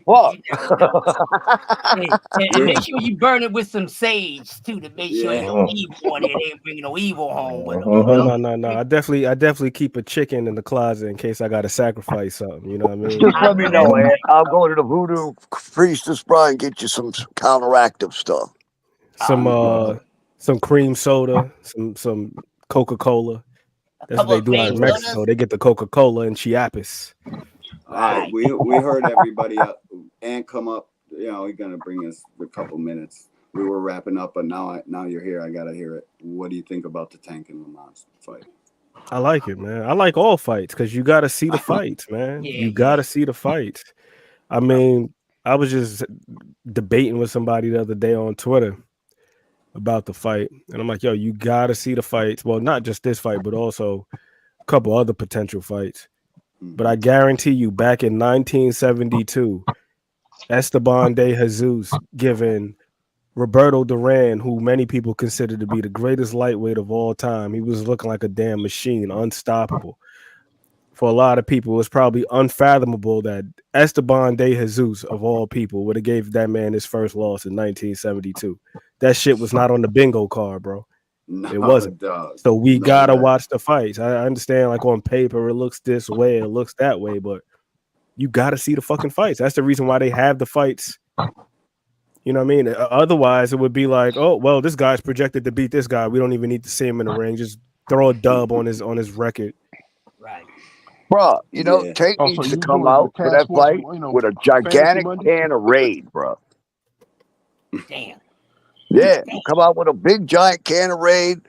What? And make sure you burn it with some sage too, to make sure ain't no evil on it. They ain't bringing no evil home with them. No. I definitely keep a chicken in the closet in case I got to sacrifice something. You know what I mean? Just let me know, Ed. I'll go to the voodoo priest this Brian and get you some counteractive stuff. Some cream soda, some Coca-Cola. That's what they do out in Mexico. They get the Coca-Cola and Chiapas. All right, we heard everybody up and come up. You know, he's gonna bring us a couple minutes. We were wrapping up, but now you're here. I gotta hear it. What do you think about the Tank and Lamont fight? I like it, man. I like all fights because you got to see the fights, man. You got to see the fights. I mean, I was just debating with somebody the other day on Twitter about the fight, and I'm like, yo, you got to see the fights. Well, not just this fight, but also a couple other potential fights. But I guarantee you, back in 1972, Esteban de Jesus giving Roberto Duran, who many people consider to be the greatest lightweight of all time, he was looking like a damn machine, unstoppable. For a lot of people, it was probably unfathomable that Esteban de Jesus, of all people, would have gave that man his first loss in 1972. That shit was not on the bingo card, bro. No, it wasn't. Dog. So we No gotta way. watch the fights. I understand, like on paper, it looks this way, it looks that way, but you gotta see the fucking fights. That's the reason why they have the fights. You know what I mean? Otherwise, it would be like, oh, well, this guy's projected to beat this guy. We don't even need to see him in the ring. Just throw a dub on his record. Right. Bro, you know, Tank Oh, needs so to you come doing the out for Cash that Sports, fight with a Fantasy gigantic Monday? can of Raid, bro. Damn. Yeah, come out with a big giant can of Raid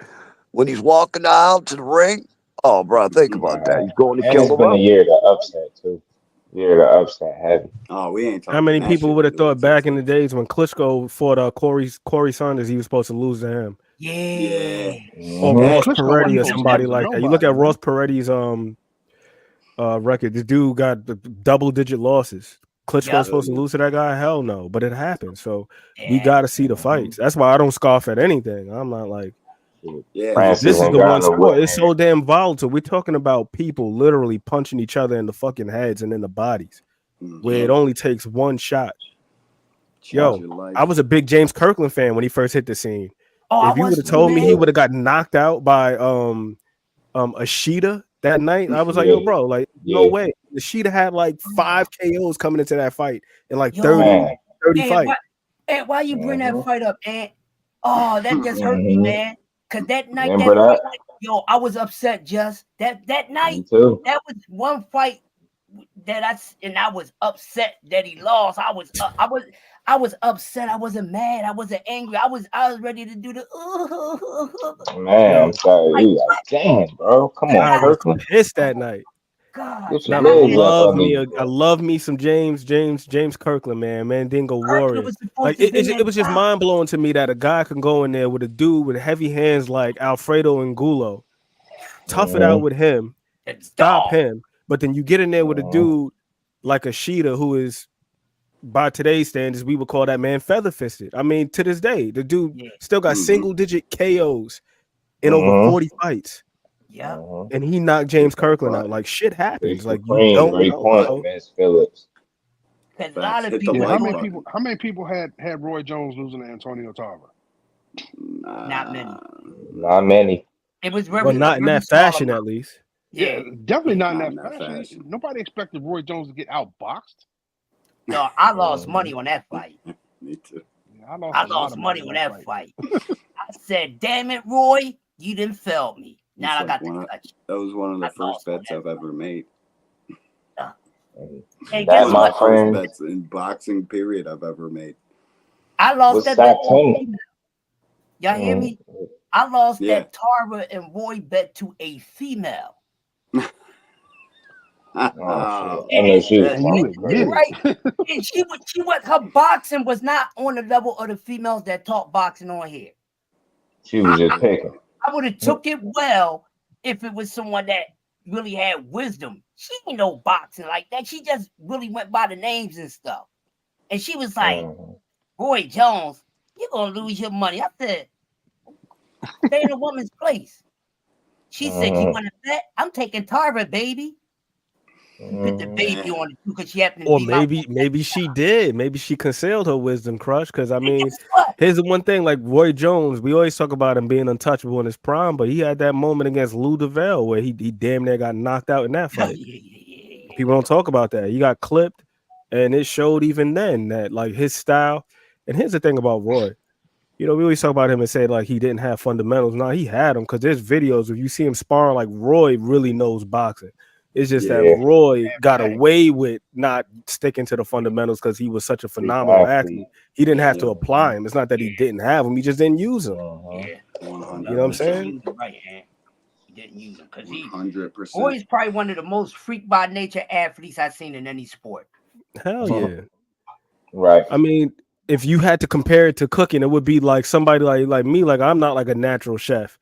when he's walking out to the ring. Oh, bro, think about that. He's going to And kill it's him been a up. year to upset too. Year to upset heavy. Oh, we ain't talking. How many people would have thought back in the days when Klitschko fought Corey Saunders, he was supposed to lose to him? Yeah. Or Ross Klitschko Peretti wasn't or supposed to somebody lose to like that. You look nobody, at man. Ross Peretti's record. The dude got double-digit losses. Klitschko was supposed to lose to that guy? Hell no. But it happened. So we got to see the fights. That's why I don't scoff at anything. I'm not like, Francis this is ain't the got one no sport. whip, It's so damn volatile. We're talking about people literally punching each other in the fucking heads and in the bodies, where it only takes one shot. Yo, I was a big James Kirkland fan when he first hit the scene. Oh, If you would have told me he would have got knocked out by Ashita that night, I was like, yo, bro, like, no way. Ashita had like 5 KOs coming into that fight in like 30 fights. Why you bring that fight up, Ant? Oh, that just hurt me, man. Cause that night, Remember that? yo, I was upset. Just that night, Me too. that was one fight that I was upset that he lost. I was upset. I wasn't mad. I wasn't angry. I was ready to do the. Man, I'm sorry. You like, damn, bro. Come on, I was Kirkland. pissed that night. God, Get your I legs up under you, love me some James Kirkland, man. Mandingo Warrior. Was Like it was just mind blowing to me that a guy can go in there with a dude with heavy hands like Alfredo Angulo, tough it out with him, stop him, but then you get in there with a dude like Ashita, who is, by today's standards, we would call that man feather fisted. I mean, to this day, the dude still got single digit KOs in over 40 fights. Yeah. And he knocked James Kirkland out. Like, shit happens. Like, you Supreme, don't great know, point, bro. Vince Phillips. A lot of Yeah, how many people had Roy Jones losing to Antonio Tarver? Not many. Not many. It was Well, not in that fashion, at least. Yeah, definitely not in that fashion. Nobody expected Roy Jones to get outboxed. No, I lost money on that fight. Me too. Yeah, I lost money on that fight. I said, "Damn it, Roy, you didn't fail me." Now I got the touch. That was one of the first bets I've ever made. Hey, That guess was what? my first bets in boxing period I've ever made. I lost that bet. Y'all hear me? I lost that Tarver and Roy bet to a female. Oh, shit. I know she was right. And she was her boxing was not on the level of the females that talk boxing on here. She was just picking. I would have took it well if it was someone that really had wisdom. She didn't know boxing like that. She just really went by the names and stuff. And she was like, Roy Jones, you're gonna lose your money. I said, stay in a woman's place. She said, you want to bet? I'm taking Tarver, baby. Put the baby on it because she happened to Or be maybe she did. Maybe she concealed her wisdom, Crush. Because I mean, here's the one thing: like Roy Jones, we always talk about him being untouchable in his prime, but he had that moment against Lou DeVille where he damn near got knocked out in that fight. People don't talk about that. He got clipped, and it showed even then that like his style. And here's the thing about Roy. You know, we always talk about him and say like he didn't have fundamentals. No, he had them because there's videos where you see him sparring like Roy really knows boxing. It's just that Yeah, Roy got away with not sticking to the fundamentals because he was such a phenomenal exactly. athlete. He didn't have Yeah. to apply him. It's not that he didn't have him; he just didn't use him. Yeah, You know what I'm 100%. he didn't saying? use him right, man. He didn't use him because he 100%. Roy's probably one of the most freak by nature athletes I've seen in any sport. Hell yeah! Right. I mean, if you had to compare it to cooking, it would be like somebody like me. Like I'm not like a natural chef.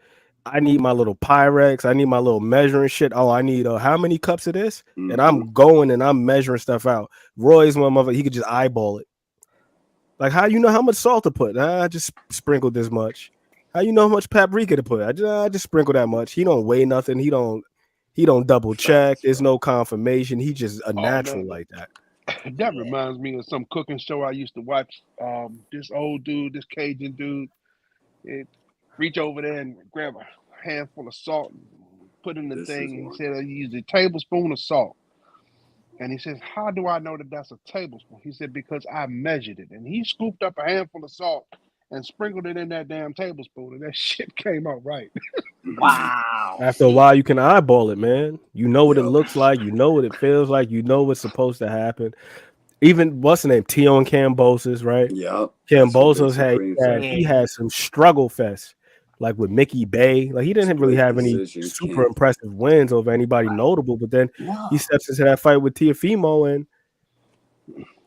I need my little Pyrex. I need my little measuring shit. Oh, I need how many cups of this? And I'm going and I'm measuring stuff out. Roy's one mother. He could just eyeball it. Like how you know how much salt to put? I just sprinkled this much. How you know how much paprika to put? I just sprinkle that much. He don't weigh nothing. He don't double check. There's no confirmation. He just a Oh natural man, like that. that reminds me of some cooking show I used to watch. This old dude, this Cajun dude, it reach over there and grab a handful of salt and put in the This thing. is And he one. said, "I use a tablespoon of salt." And he says, "How do I know that that's a tablespoon?" He said, "Because I measured it." And he scooped up a handful of salt and sprinkled it in that damn tablespoon, and that shit came out right. Wow. After a See, while, you can eyeball it, man. You know what it Yep. looks like. You know what it feels like. You know what's supposed to happen. Even what's the name? Tio and Cambosis, right? Yep. That's what Big Cambosos Supreme said. yeah, he had some struggle fest, like with Mickey Bay. Like he didn't really Split have any decision super king. impressive wins over anybody notable, but then he no. steps into that fight with Tiafimo and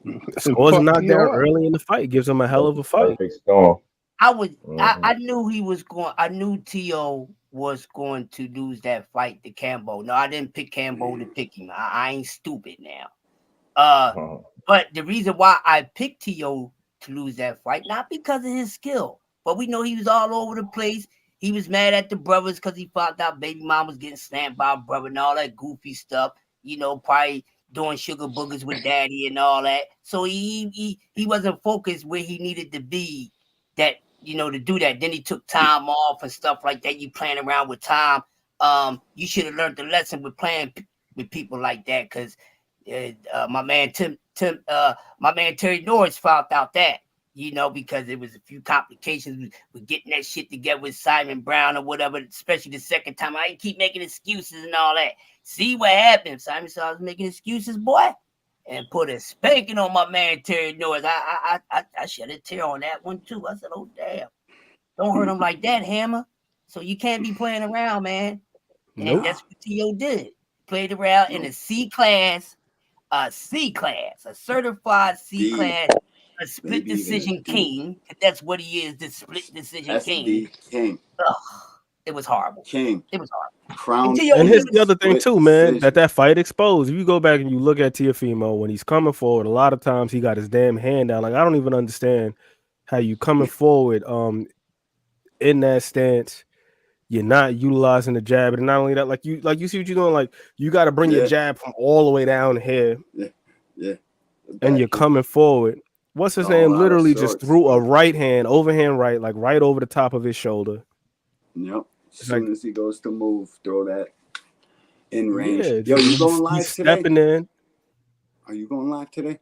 And scores a fuck knockdown T.O. up. early in the fight. Gives him a hell of a fight. Perfect storm. I knew he was going. I knew Tio was going to lose that fight to Cambo. No, I didn't pick Cambo to pick him. I ain't stupid now. But the reason why I picked Tio to lose that fight, not because of his skill, but we know he was all over the place. He was mad at the brothers because he found out baby mom was getting slammed by a brother and all that goofy stuff. You know, probably doing sugar boogers with daddy and all that. So he wasn't focused where he needed to be. That to do that. Then he took time off and stuff like that. You playing around with time. You should have learned the lesson with playing with people like that because my man my man Terry Norris found out that, because it was a few complications with getting that shit together with Simon Brown or whatever, especially the second time. I keep making excuses and all that. See what happened. Simon saw I was making excuses, boy, and put a spanking on my man Terry Norris. I shed a tear on that one too. I said, oh damn. Don't hurt him like that, Hammer. So you can't be playing around, man. And Nope. that's what T.O. did. Played around in a C class, a certified C class, a split decision king. That's what he is, the split decision king. king. Ugh, it was horrible. King. It was horrible. Crown. And here's the other thing too, man. Decision. That fight exposed. If you go back and you look at Tiafimo when he's coming forward, a lot of times he got his damn hand down. Like I don't even understand how you coming forward in that stance. You're not utilizing the jab, and not only that, like you see what you're doing. Like you got to bring your jab from all the way down here, Yeah. and you're coming forward. What's his name? Literally just threw a right hand, overhand right, like right over the top of his shoulder. Yep. As soon as he goes to move, throw that in range. Yeah, Yo, you going live today? Stepping in. Are you going live today?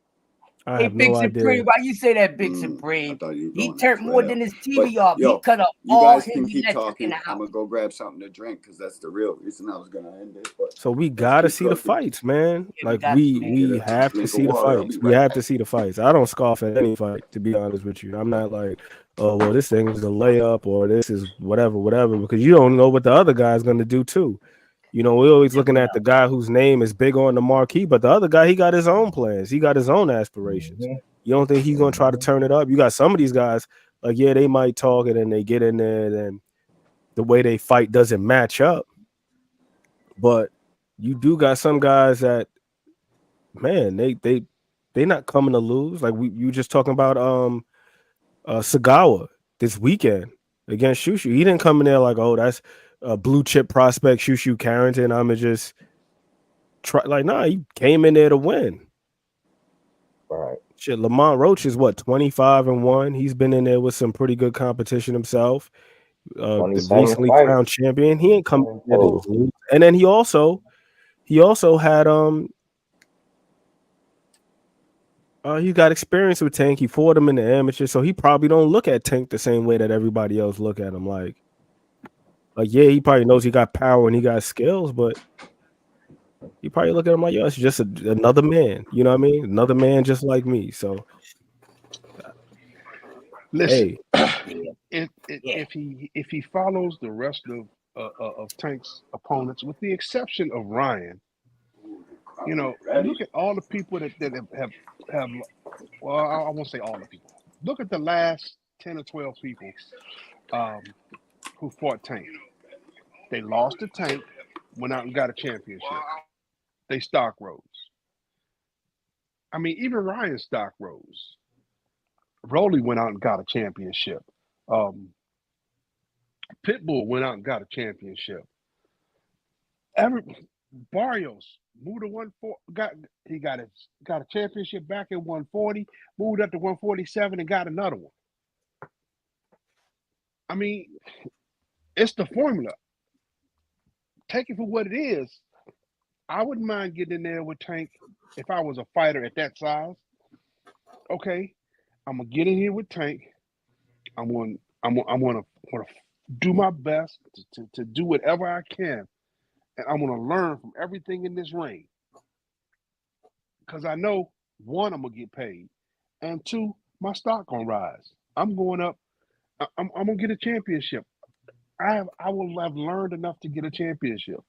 I have Big no Supreme, idea. why you say that, Big Supreme? He turned more than his TV off. Yo, he cut up you all guys his can keep electric talking. in the I'm house. gonna go grab something to drink because that's the real reason I was gonna end it. But So we gotta see the fights, man. Like we have to see the fights. We have to see the fights. I don't scoff at any fight, to be honest with you. I'm not like, oh well, this thing is a layup or this is whatever, because you don't know what the other guy's gonna do too. We're always looking at the guy whose name is big on the marquee, but the other guy, he got his own plans. He got his own aspirations. You don't think he's gonna try to turn it up? You got some of these guys, like, yeah, they might talk and then they get in there and the way they fight doesn't match up. But you do got some guys that, man, they not coming to lose. Like you just talking about Sagawa this weekend against Shushu. He didn't come in there like, oh, that's a blue chip prospect, Shushu Carrington. I'ma just try. Like, nah, he came in there to win. Right. Shit, Lamont Roach is what, 25-1. He's been in there with some pretty good competition himself. The recently crowned champion. He ain't come in there to lose. And then he also had he got experience with Tank. He fought him in the amateur, so he probably don't look at Tank the same way that everybody else look at him. Like yeah, he probably knows he got power and he got skills, but You probably look at him like, yo, it's just another man. You know what I mean? Another man just like me. So, Listen, hey, if he follows the rest of Tank's opponents, with the exception of Ryan, you look at all the people that have well, I won't say all the people. Look at the last 10 or 12 people who fought Tank. They lost to Tank, went out and got a championship. They stock rose. I mean, even Ryan stock rose. Rolly went out and got a championship. Pitbull went out and got a championship. Every Barrios moved to 140, got a championship back at 140, moved up to 147 and got another one. I mean, it's the formula. Take it for what it is. I wouldn't mind getting in there with Tank if I was a fighter at that size. Okay, I'm gonna get in here with Tank. I'm gonna do my best to do whatever I can, and I'm gonna learn from everything in this ring. Because I know, one, I'm gonna get paid, and two, my stock gonna rise. I'm going up. I'm gonna get a championship. I will have learned enough to get a championship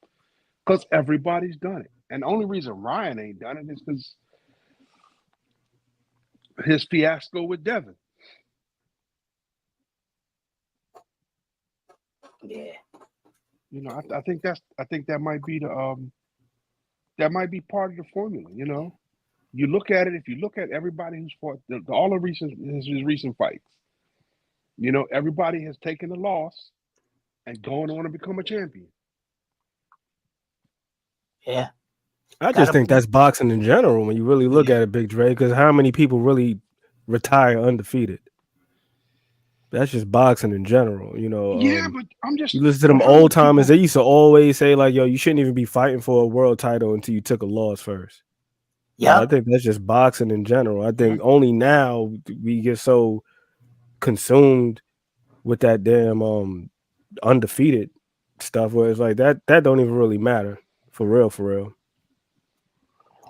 because everybody's done it. And the only reason Ryan ain't done it is because his fiasco with Devin. Yeah. I think that might be that might be part of the formula. You look at it. If you look at everybody who's fought all of his recent fights, everybody has taken a loss and gone on to become a champion. Yeah. I just think that's boxing in general when you really look at it, Big Dre, because how many people really retire undefeated? That's just boxing in general, Yeah, but I'm just. You listen to them old timers, they used to always say, like, yo, you shouldn't even be fighting for a world title until you took a loss first. Yeah. I think that's just boxing in general. I think only now we get so consumed with that damn undefeated stuff where it's like that don't even really matter. For real.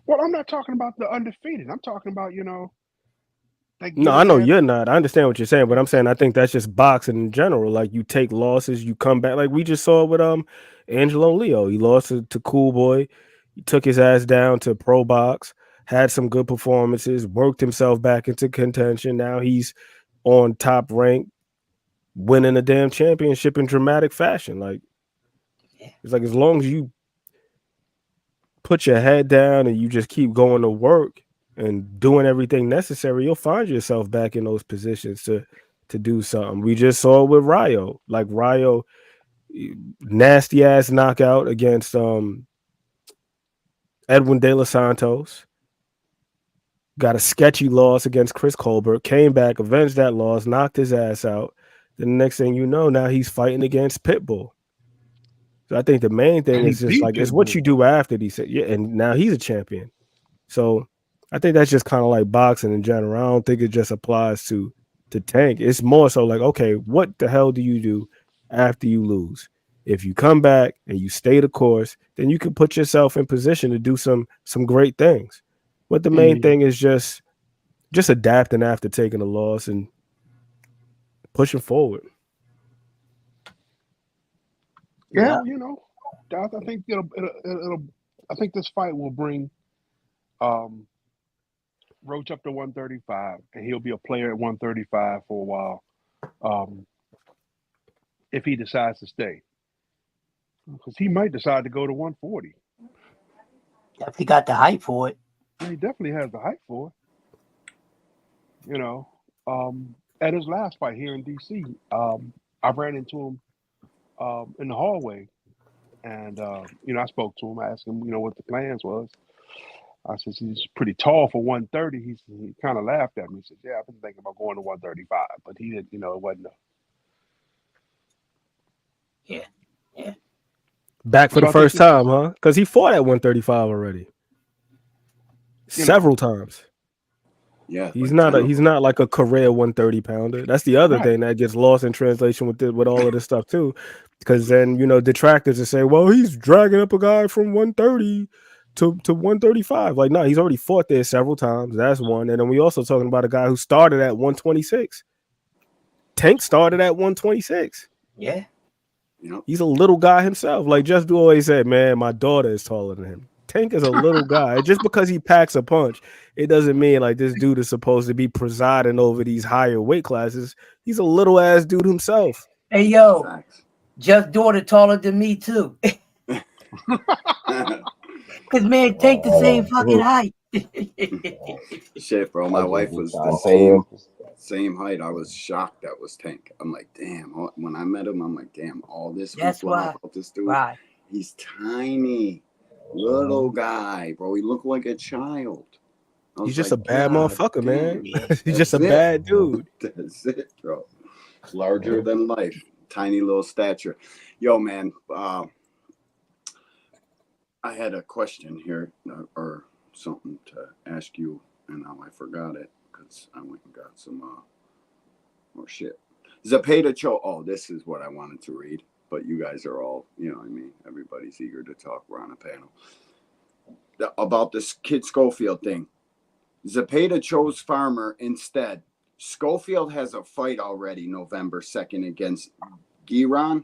Well, I'm not talking about the undefeated. I'm talking about, No, I know you're not. I understand what you're saying, but I'm saying I think that's just boxing in general. Like, you take losses, you come back. Like we just saw with Angelo Leo. He lost to Cool Boy. He took his ass down to Pro Box, had some good performances, worked himself back into contention. Now he's on top rank, winning a damn championship in dramatic fashion. Like, it's like as long as you put your head down and you just keep going to work and doing everything necessary, you'll find yourself back in those positions to do something. We just saw it with Rayo. Like, Rayo, nasty ass knockout against Edwin De Los Santos. Got a sketchy loss against Chris Colbert, came back, avenged that loss, knocked his ass out. Then the next thing you know, now he's fighting against Pitbull. So I think the main thing is just like, it's what you do after these. Yeah, and now he's a champion. So I think that's just kind of like boxing in general. I don't think it just applies to Tank. It's more so like, okay, what the hell do you do after you lose? If you come back and you stay the course, then you can put yourself in position to do some great things. But the main thing is just adapting after taking a loss and pushing forward. Yeah, I think it'll. I think this fight will bring Roach up to 135, and he'll be a player at 135 for a while. If he decides to stay, because he might decide to go to 140. If he got the height for it. Yeah, he definitely has the height for it. At his last fight here in DC, I ran into him in the hallway, and I spoke to him. I asked him, what the plans was. I said, he's pretty tall for 130. He kind of laughed at me. He said, yeah, I've been thinking about going to 135, but he didn't, it wasn't. Yeah. Back for the first time, huh? Because he fought at 135 already, several times. Yeah, he's not like a career 130 pounder. That's the other thing that gets lost in translation with all of this stuff too, because then detractors will say, well, he's dragging up a guy from 130 to 135. Like, no, he's already fought there several times. That's one. And then we also talking about a guy who started at 126. Tank started at 126. Yeah. He's a little guy himself. Like Just Do always said, man, my daughter is taller than him. Tank is a little guy. Just because he packs a punch, it doesn't mean like this dude is supposed to be presiding over these higher weight classes. He's a little ass dude himself. Hey, yo, Just daughter taller than me, too. Because, man, Tank the same fucking height. Shit, bro. My wife was the same height. I was shocked that was Tank. I'm like, damn. When I met him, I'm like, damn, all this was about this dude. Right. He's tiny. Little guy, bro. He looked like a child. He's just a bad motherfucker, man. He's just a bad dude. That's it, bro. Larger than life. Tiny little stature. Yo, man. I had a question here or something to ask you, and now I forgot it because I went and got some more shit. Zepeda Cho. Oh, this is what I wanted to read, but you guys are all, you know what I mean? Everybody's eager to talk. We're on a panel. About this Kid Schofield thing. Zepeda chose Farmer instead. Schofield has a fight already November 2nd against Gyron.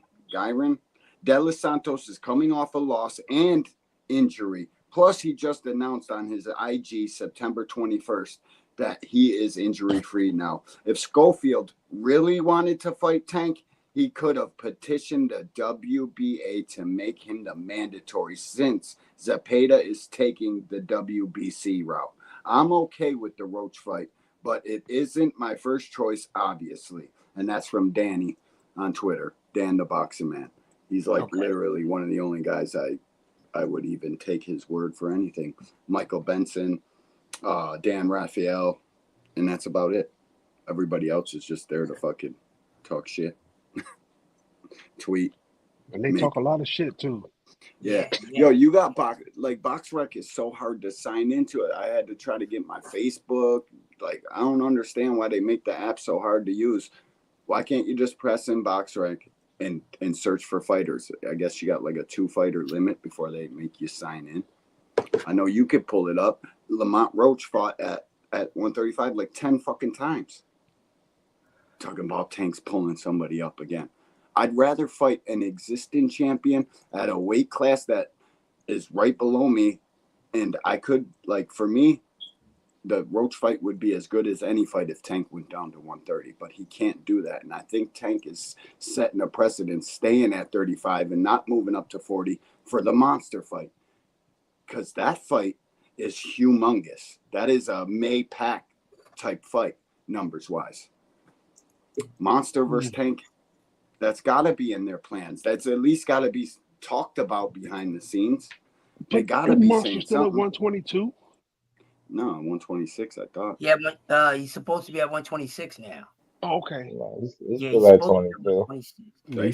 De Los Santos is coming off a loss and injury. Plus, he just announced on his IG September 21st that he is injury-free now. If Schofield really wanted to fight Tank, he could have petitioned the WBA to make him the mandatory since Zepeda is taking the WBC route. I'm okay with the Roach fight, but it isn't my first choice, obviously. And that's from Danny on Twitter, Dan the Boxing Man. He's like literally one of the only guys I would even take his word for anything. Michael Benson, Dan Raphael, and that's about it. Everybody else is just there to fucking talk shit. Tweet. And they talk a lot of shit too. Yeah. Yo, you got BoxRec is so hard to sign into it. I had to try to get my Facebook. Like, I don't understand why they make the app so hard to use. Why can't you just press in BoxRec and search for fighters? I guess you got like a 2-fighter limit before they make you sign in. I know you could pull it up. Lamont Roach fought at 135 like 10 fucking times. Talking about Tank's pulling somebody up again. I'd rather fight an existing champion at a weight class that is right below me. And I could, like, for me, the Roach fight would be as good as any fight if Tank went down to 130. But he can't do that. And I think Tank is setting a precedent, staying at 35 and not moving up to 40 for the monster fight. Because that fight is humongous. That is a May Pack type fight, numbers-wise. Monster versus Tank. That's got to be in their plans. That's at least got to be talked about behind the scenes. They got to be saying still something. at 122? No, 126, I thought. Yeah, but he's supposed to be at 126 now. Oh, okay. He's still at 22. He's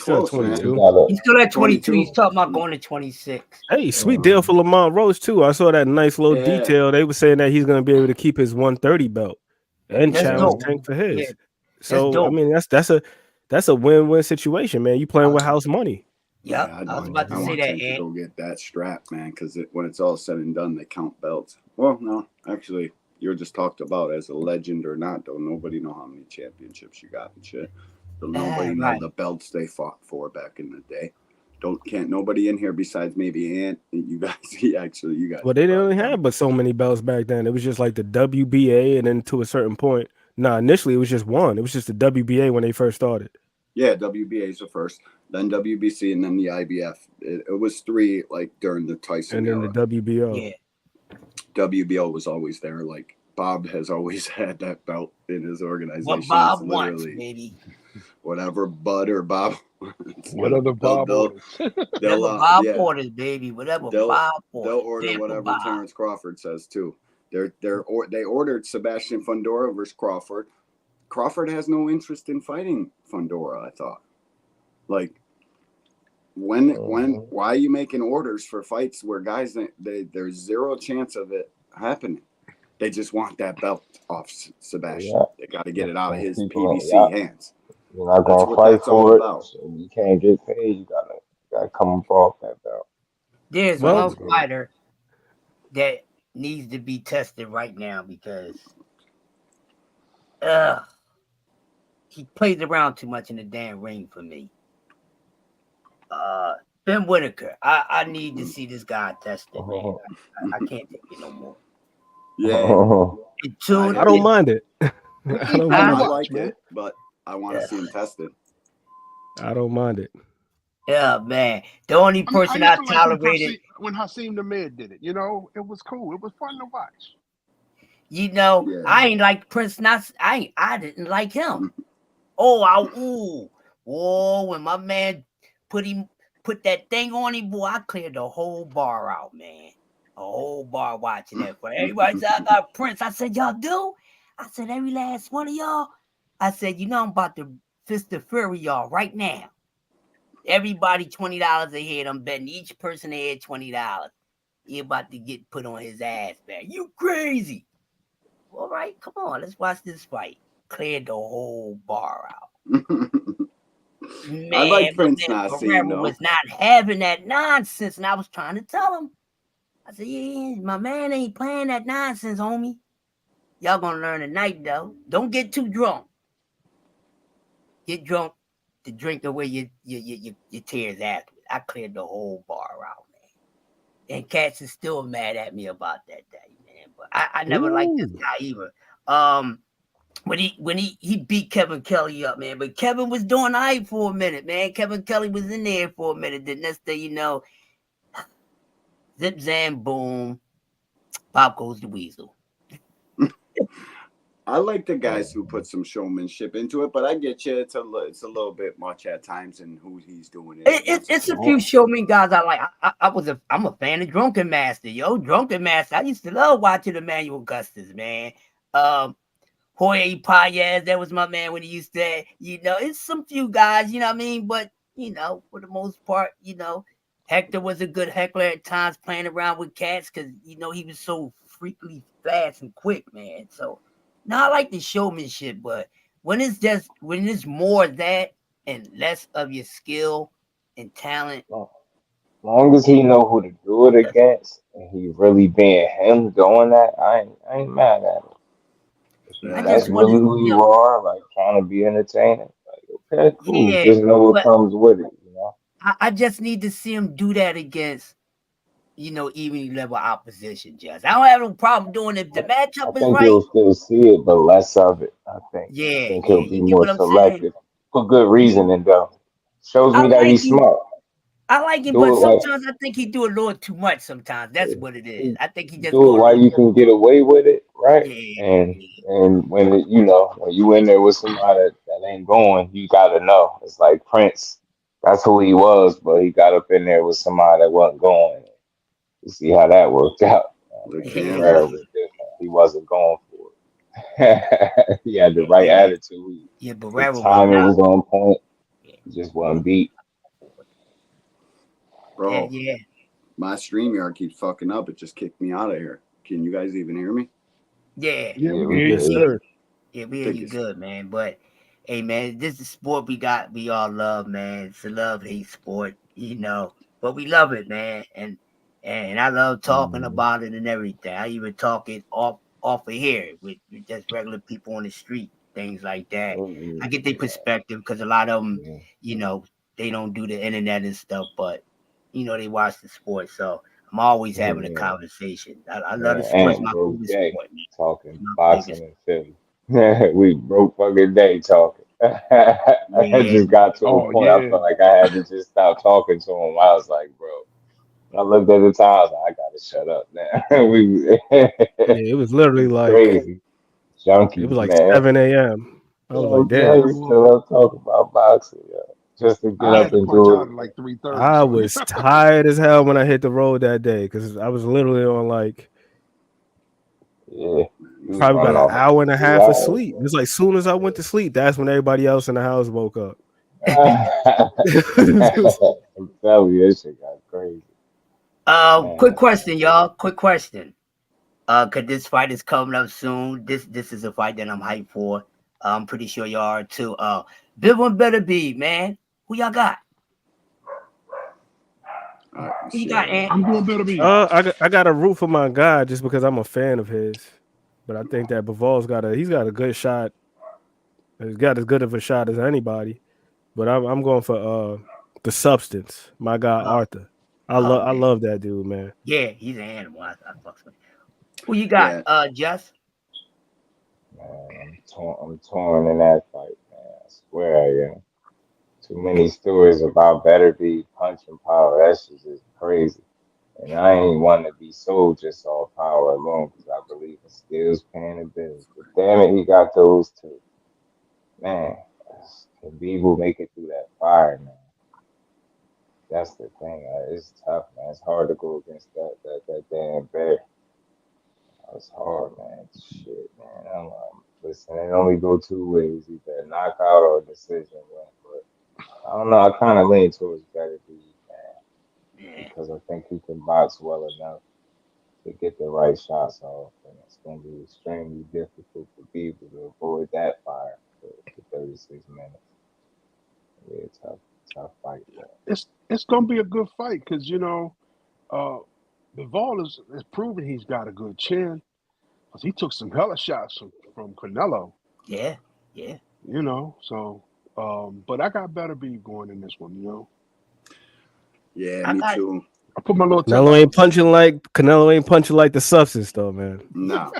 still at 22. He's still at 22. He's talking about going to 26. Hey, sweet deal for Lamont Roach, too. I saw that nice little detail. They were saying that he's going to be able to keep his 130 belt and challenge Tank for his. Yeah. So, I mean, that's a win-win situation, man. You playing with house money. Yeah, I was about to say that, to go get that strap, man, because when it's all said and done, they count belts. Well, no, actually, you're just talked about as a legend or not. Don't nobody know how many championships you got and shit. Don't nobody know the belts they fought for back in the day. Can't nobody in here besides maybe Ant. You guys, you guys. Well, they didn't really have but so many belts back then. It was just like the WBA, and then to a certain point. Nah, initially it was just one. It was just the WBA when they first started. Yeah, WBA is the first, then WBC, and then the IBF. It was 3 like during the Tyson and then era. The WBO. Yeah, WBO was always there. Like Bob has always had that belt in his organization. What Bob wants, baby. Whatever Bud or Bob. Whatever Bob orders. Whatever Bob orders, baby. Whatever Bob orders. They'll order whatever Terrence Crawford says too. They ordered Sebastian Fundora versus Crawford. Crawford has no interest in fighting Fundora, I thought. Like, why are you making orders for fights where guys, there's zero chance of it happening? They just want that belt off Sebastian. Yeah. They got to get it out of his PBC hands. You're not going to fight for it. So you can't get paid. You gotta come off that belt. There's one fighter that needs to be tested right now because he plays around too much in the damn ring for me. Ben Whitaker, I need to see this guy tested, man. I can't take it no more. Yeah. I don't mind it. I don't mind I it. like it, but I want to see him tested. I don't mind it. Yeah, man. The only person I I used to like tolerated. when Hakeem Ahmed did it. You know, it was cool. It was fun to watch. You know, I ain't like Prince. I didn't like him. Oh, when my man put that thing on him, boy, I cleared the whole bar out, man. A whole bar watching that. For everybody said I got Prince. I said, y'all do? I said, every last one of y'all. I said, you know, I'm about to fist the fury y'all right now. Everybody $20 a head. I'm betting each person a head $20. He about to get put on his ass, man. You crazy. All right, come on. Let's watch this fight. Cleared the whole bar out. Man, I like Prince Barrera though. was not having that nonsense, and I was trying to tell him. I said, yeah, my man ain't playing that nonsense, homie. Y'all gonna learn tonight, though. Don't get too drunk. Get drunk to drink away your tears afterwards. I cleared the whole bar out, man. And Cats is still mad at me about that day, man. But I never liked this guy either. When he beat Kevin Kelly up, man. But Kevin was doing all right for a minute, man. Kevin Kelly was in there for a minute. The next thing you know, zip zam boom, pop goes the weasel. I like the guys who put some showmanship into it, but I get you. It's a little bit much at times, and who he's doing it. It's a few showman guys I like. I'm a fan of Drunken Master, yo. Drunken Master. I used to love watching Emmanuel Augustus, man. Jorge Paez, that was my man when he used to, you know, it's some few guys, you know what I mean? But, you know, for the most part, you know, Hector was a good heckler at times playing around with cats because, you know, he was so freakily fast and quick, man. So, now I like the showmanship, but when it's more of that and less of your skill and talent. As long as he know who to do it against, and he really being him doing that, I ain't mad at it. If that's really who you are, like trying to be entertaining, like okay, cool. Yeah, Just know what comes with it, you know. I just need to see him do that against, you know, even level opposition. Just I don't have no problem doing it. The matchup I is think right. you'll still see it, but less of it. I think he'll be You get more what I'm saying? selective for good reasoning, though. Shows me that he's smart. I like him, Do but it like sometimes I think he do a little too much. Sometimes that's what it is. I think he just do go it a while little. you can get away with it, right? And when it, you know, when you in there with somebody that ain't going, you gotta know. It's like Prince. That's who he was, but he got up in there with somebody that wasn't going. You see how that worked out. Barrera was different. He wasn't going for it. He had the right attitude. His Barrera was timing not. was on point. He just wasn't beat. Bro, my StreamYard keeps fucking up. It just kicked me out of here. Can you guys even hear me? Yeah, we hear you. Yeah, we hear you good, man. But hey, man, this is sport we all love, man. It's a love-hate sport, you know. But we love it, man. And I love talking about it and everything. I even talk it off of here with just regular people on the street, things like that. I get their perspective because a lot of them, you know, they don't do the internet and stuff, but you know, they watch the sport. So I'm always having a conversation. I love the sport. It's And my broke favorite day sport, man. talking My boxing biggest. and Philly. We broke fucking day talking. I just got to a point. I felt like I had to just stop talking to him. I was like, bro. I looked at the time. I was like, I gotta shut up now. It was literally like crazy junkies, it was like man. 7 a.m. I was like, Okay, damn. you still up talking about boxing, just to get up and do it. Like 3:30. I was tired as hell when I hit the road that day because I was literally on like probably about an hour and a half of sleep. It's like soon as I went to sleep, that's when everybody else in the house woke up. I'm telling you, this shit got crazy. Quick question, y'all. Quick question. Cause this fight is coming up soon. This is a fight that I'm hyped for. I'm pretty sure y'all are too. Big one better be, man. Who y'all got? You got Ant? I'm doing better be. I got a root for my guy just because I'm a fan of his. But I think that Bivol's got a good shot. He's got as good of a shot as anybody. But I'm going for the substance. My guy Arthur. I man. love that dude, man. Yeah, he's an animal. I fucks with him. Who you got, Yeah. Jess? Man, I'm torn in that fight, man. I swear I am. Too many stories about better be punching power. That shit is crazy. And I ain't want to be sold just off power alone because I believe in skills, paying the bills. But damn it, he got those two. Man, can Beeble make it through that fire, man? That's the thing. It's tough, man. It's hard to go against that damn bear. It's hard, man. Shit, man. Listen, it only go two ways: either knockout or decision win. But I don't know. I kind of lean towards better be, man, because I think he can box well enough to get the right shots off, and it's going to be extremely difficult for people to avoid that fire for 36 minutes. Yeah, tough fight for him. It's gonna be a good fight because Bivol is proven he's got a good chin. Cause he took some hella shots from Canelo. Yeah. So but I got better be going in this one. Yeah, me too. I put my little Canelo ain't punching like the substance though, man. Nah,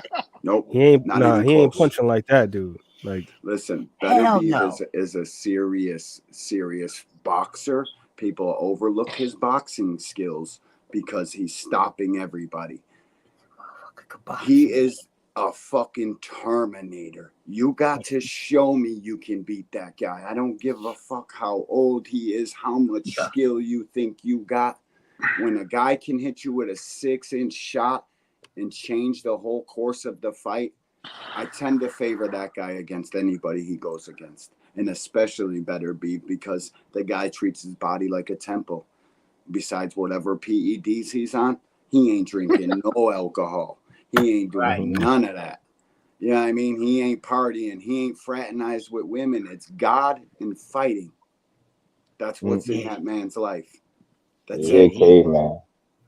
nope. He ain't Not he even ain't close. punching like that, dude. Like, listen, Better Hell Beef no. is a serious boxer. People overlook his boxing skills because he's stopping everybody. He is a fucking Terminator. You got to show me you can beat that guy. I don't give a fuck how old he is, how much skill you think you got. When a guy can hit you with a 6-inch shot and change the whole course of the fight, I tend to favor that guy against anybody he goes against, and especially Better Be because the guy treats his body like a temple. Besides whatever PEDs he's on, he ain't drinking no alcohol. He ain't doing none of that. You know what I mean? He ain't partying. He ain't fraternized with women. It's God and fighting. That's what's in that man's life. That's He's a caveman.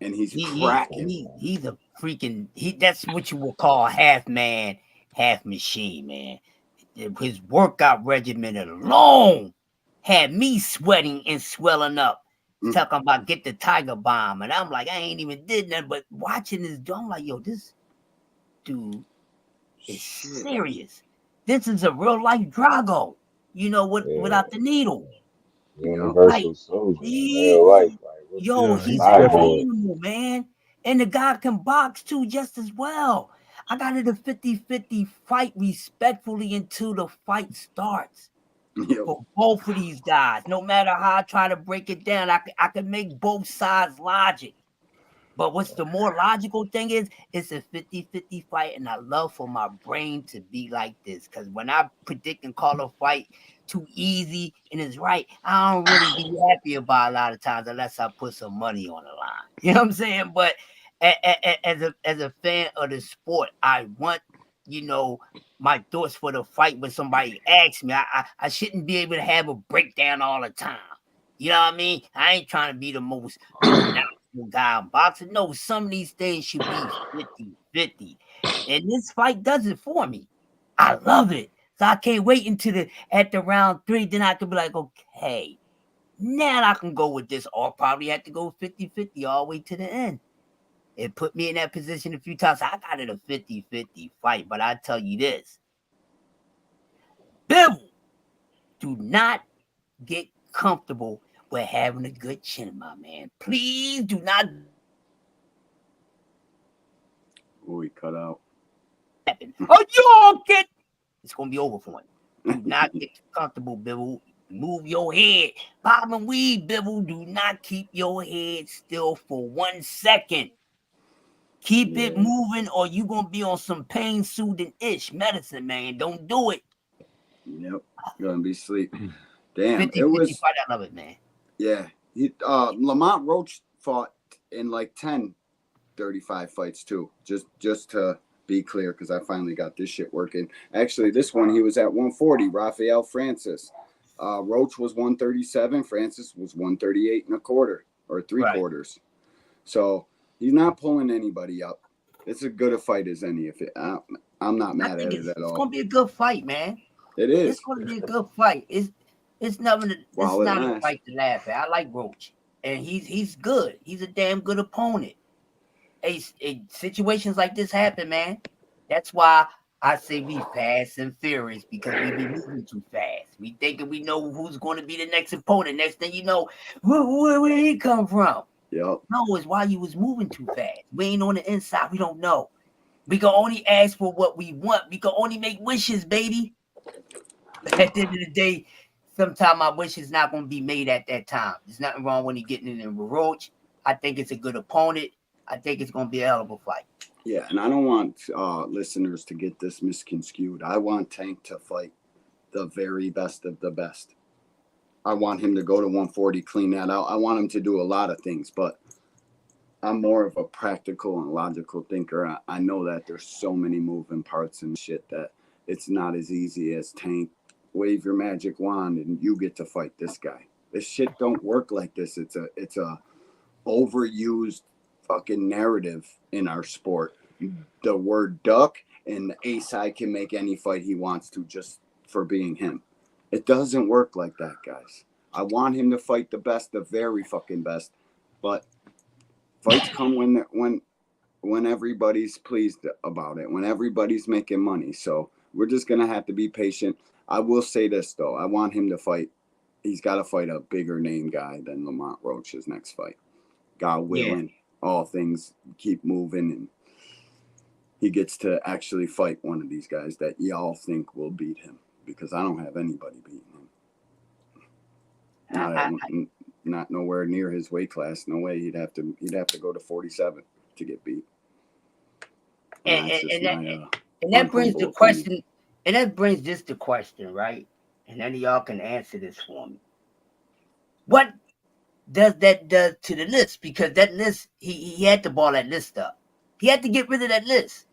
And he's cracking. He's a freaking that's what you would call half man, half machine, man. His workout regimen alone had me sweating and swelling up. Talking about get the tiger bomb. And I'm like, I ain't even did nothing but watching this dude. I'm like, yo, this dude is serious. This is a real life Drago, without the needle. Universal soldier in real life. Like, He's an animal, man. And the guy can box too just as well. I got it a 50-50 fight respectfully until the fight starts. For both of these guys, no matter how I try to break it down, I can make both sides logic. But what's the more logical thing is, it's a 50-50 fight, and I love for my brain to be like this. Because when I predict and call a fight too easy and it's right, I don't really be happy about a lot of times unless I put some money on the line. You know what I'm saying? But as a fan of the sport, I want, my thoughts for the fight when somebody asks me. I shouldn't be able to have a breakdown all the time. You know what I mean? I ain't trying to be the most guy in boxing. No, some of these things should be 50-50. And this fight does it for me. I love it. So I can't wait until at the round 3. Then I can be like, okay, now I can go with this. Or probably have to go 50-50 all the way to the end. It put me in that position a few times. I got it a 50-50 fight. But I tell you this. Bill, do not get comfortable with having a good chin, my man. Please do not. Oh, he cut out. Oh, you get. It's gonna be over for him. Do not get comfortable, Bibble. Move your head. Bob and weed, Bibble. Do not keep your head still for 1 second. Keep it moving, or you gonna be on some pain soothing medicine, man. Don't do it. Yep, gonna be sleep. Damn, 50, it was. I love it, man. Yeah, Lamont Roach fought in like 10 35 fights too. Just to be clear, because I finally got this shit working. Actually, this one he was at 140. Rafael Francis. Roach was 137. Francis was 138 1/4. or 3/4. So he's not pulling anybody up. It's as good a fight as any. I'm not mad at it at all. It's gonna be a good fight, man. It is. It's gonna be a good fight. It's nothing. It's not a fight to laugh at. I like Roach, and he's good. He's a damn good opponent. Situations like this happen, man. That's why I say we fast and furious, because we be moving too fast. We thinking we know who's going to be the next opponent. Next thing you know, where he come from? Yep. No, it's why you was moving too fast. We ain't on the inside. We don't know. We can only ask for what we want. We can only make wishes, baby. At the end of the day, sometimes my wish is not going to be made at that time. There's nothing wrong when he getting in with Roach. I think it's a good opponent. I think it's going to be a hell of a fight. Yeah, and I don't want listeners to get this misconstrued. I want Tank to fight the very best of the best. I want him to go to 140, clean that out. I want him to do a lot of things, but I'm more of a practical and logical thinker. I know that there's so many moving parts and shit that it's not as easy as Tank. Wave your magic wand and you get to fight this guy. This shit don't work like this. It's a overused fucking narrative in our sport. The word duck, and the A side can make any fight he wants to just for being him. It doesn't work like that, guys. I want him to fight the best, the very fucking best, but fights come when everybody's pleased about it, when everybody's making money. So we're just gonna have to be patient. I will say this though, I want him to fight. He's got to fight a bigger name guy than Lamont Roach's next fight. God willing, all things keep moving, and he gets to actually fight one of these guys that y'all think will beat him, because I don't have anybody beating him. Not nowhere near his weight class. No way. He'd have to go to 47 to get beat. And that brings the question. And that brings just the question, right? And none of y'all can answer this for me. What does that do to the list? Because that list, he had to ball that list up. He had to get rid of that list.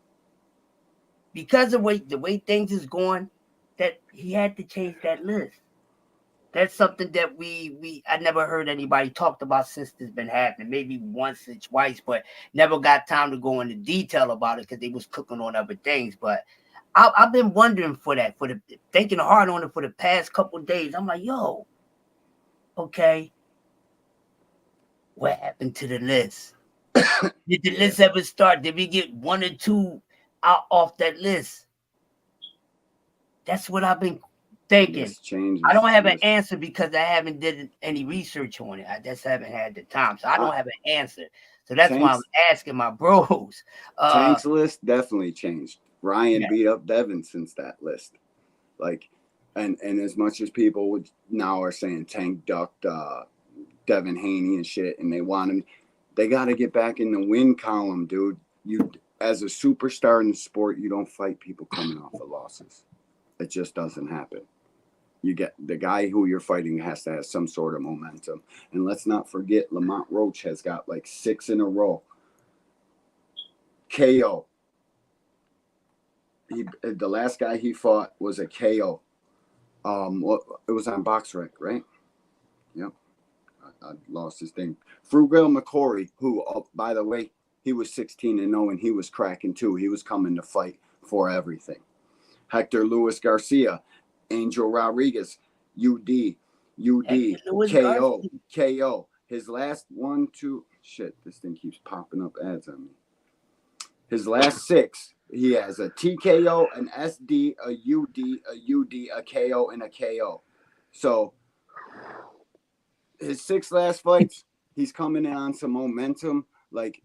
Because of the way things is going, that he had to change that list. That's something that I never heard anybody talked about since this been happening. Maybe once or twice, but never got time to go into detail about it because they was cooking on other things. But I've been wondering thinking hard on it for the past couple of days. I'm like, yo, okay, what happened to the list? Did the list ever start? Did we get one or two out off that list? That's what I've been thinking. I don't have an answer because I haven't did any research on it. I just haven't had the time, so I don't have an answer. So that's why I'm asking my bros. Tank's list definitely changed. Ryan beat up Devin since that list. Like, and as much as people now are saying Tank ducked Devin Haney and shit, and they want him, they got to get back in the win column, dude. You, as a superstar in the sport, you don't fight people coming off of losses. It just doesn't happen. You get the guy who you're fighting has to have some sort of momentum. And let's not forget, Lamont Roach has got like 6 in a row. KO. The last guy he fought was a KO. It was on BoxRec, right? Yep. I lost his name. Frugal McCory, who, by the way, he was 16-0 and he was cracking too. He was coming to fight for everything. Hector Luis Garcia, Angel Rodriguez, UD, KO. His last 1, 2, shit, this thing keeps popping up ads on me. His last 6, he has a TKO, an SD, a UD, a KO, and a KO. So his 6 last fights, he's coming in on some momentum. Like,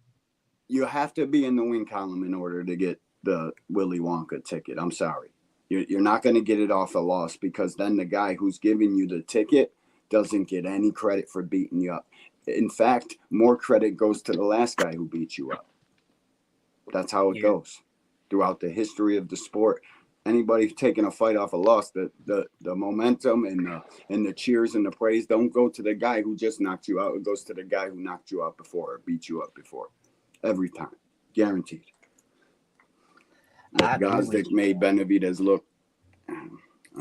you have to be in the win column in order to get the Willy Wonka ticket. I'm sorry. You're not going to get it off a loss, because then the guy who's giving you the ticket doesn't get any credit for beating you up. In fact, more credit goes to the last guy who beat you up. That's how it goes throughout the history of the sport. Anybody taking a fight off a loss, the momentum and the cheers and the praise don't go to the guy who just knocked you out. It goes to the guy who knocked you out before or beat you up before. Every time. Guaranteed. Gazdic made Benavidez look,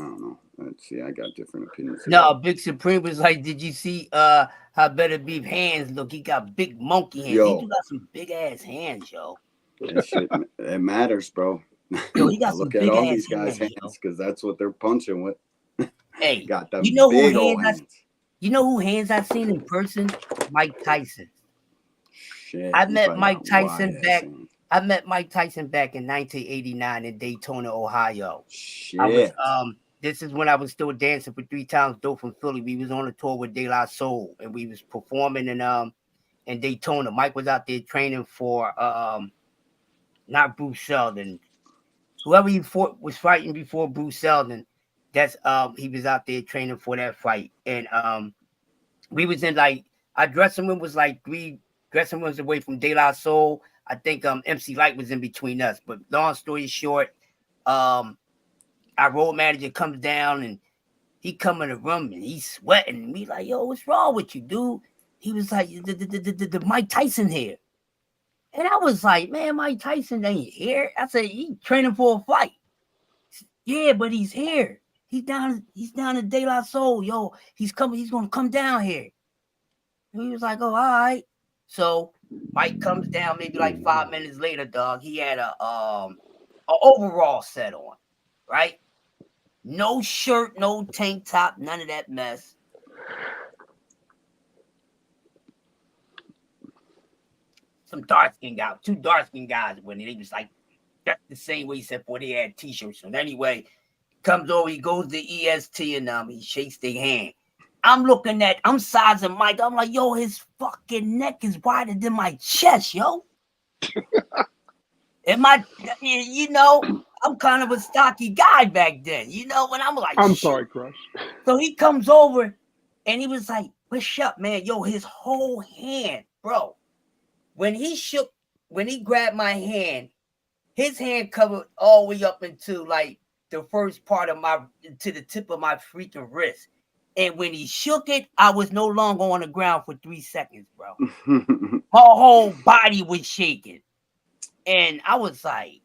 don't know. Let's see. I got different opinions. No, Big Supreme was like, did you see how Better Beef hands look? He got big monkey hands. He Yo, do got some big ass hands, yo. that shit, it matters, bro. Yo, he I got some look at big all ass these guys' hands, yo. hands because that's what they're punching with. Hey, Got you them know who big old hands? hands. You know who hands I've seen in person? Mike Tyson. Shit, I he met probably Mike got Tyson wide ass back. hands. I met Mike Tyson back in 1989 in Daytona, Ohio. Shit. I was this is when I was still dancing for 3 Times Dope from Philly. We was on a tour with De La Soul, and we was performing in Daytona. Mike was out there training for not Bruce Seldon. Whoever he fought was fighting before Bruce Seldon. That's he was out there training for that fight. And we was in like our dressing room was like 3 dressing rooms away from De La Soul. I think MC Light was in between us. But long story short, our road manager comes down and he come in the room and he's sweating. And we like, yo, what's wrong with you, dude? He was like, the Mike Tyson here. And I was like, man, Mike Tyson ain't here. I said, he training for a fight. Yeah, but he's here. He's down in De La Soul. Yo, he's gonna come down here. And he was like, oh, all right. So Mike comes down maybe like 5 minutes later, dog. He had a overall set on, right? No shirt, no tank top, none of that mess. Some dark-skinned guys, 2 dark-skinned guys when they was like that's the same way except for they had t-shirts on. Anyway, comes over, he goes to EST and he shakes their hand. I'm sizing Mike. I'm like, yo, his fucking neck is wider than my chest, yo. And I'm kind of a stocky guy back then, when I'm like, I'm sorry, Crush. So he comes over and he was like, what's up, man? Yo, his whole hand, bro. When he grabbed my hand, his hand covered all the way up into like the first part to the tip of my freaking wrist. And when he shook it, I was no longer on the ground for 3 seconds, bro. My whole body was shaking. And I was like,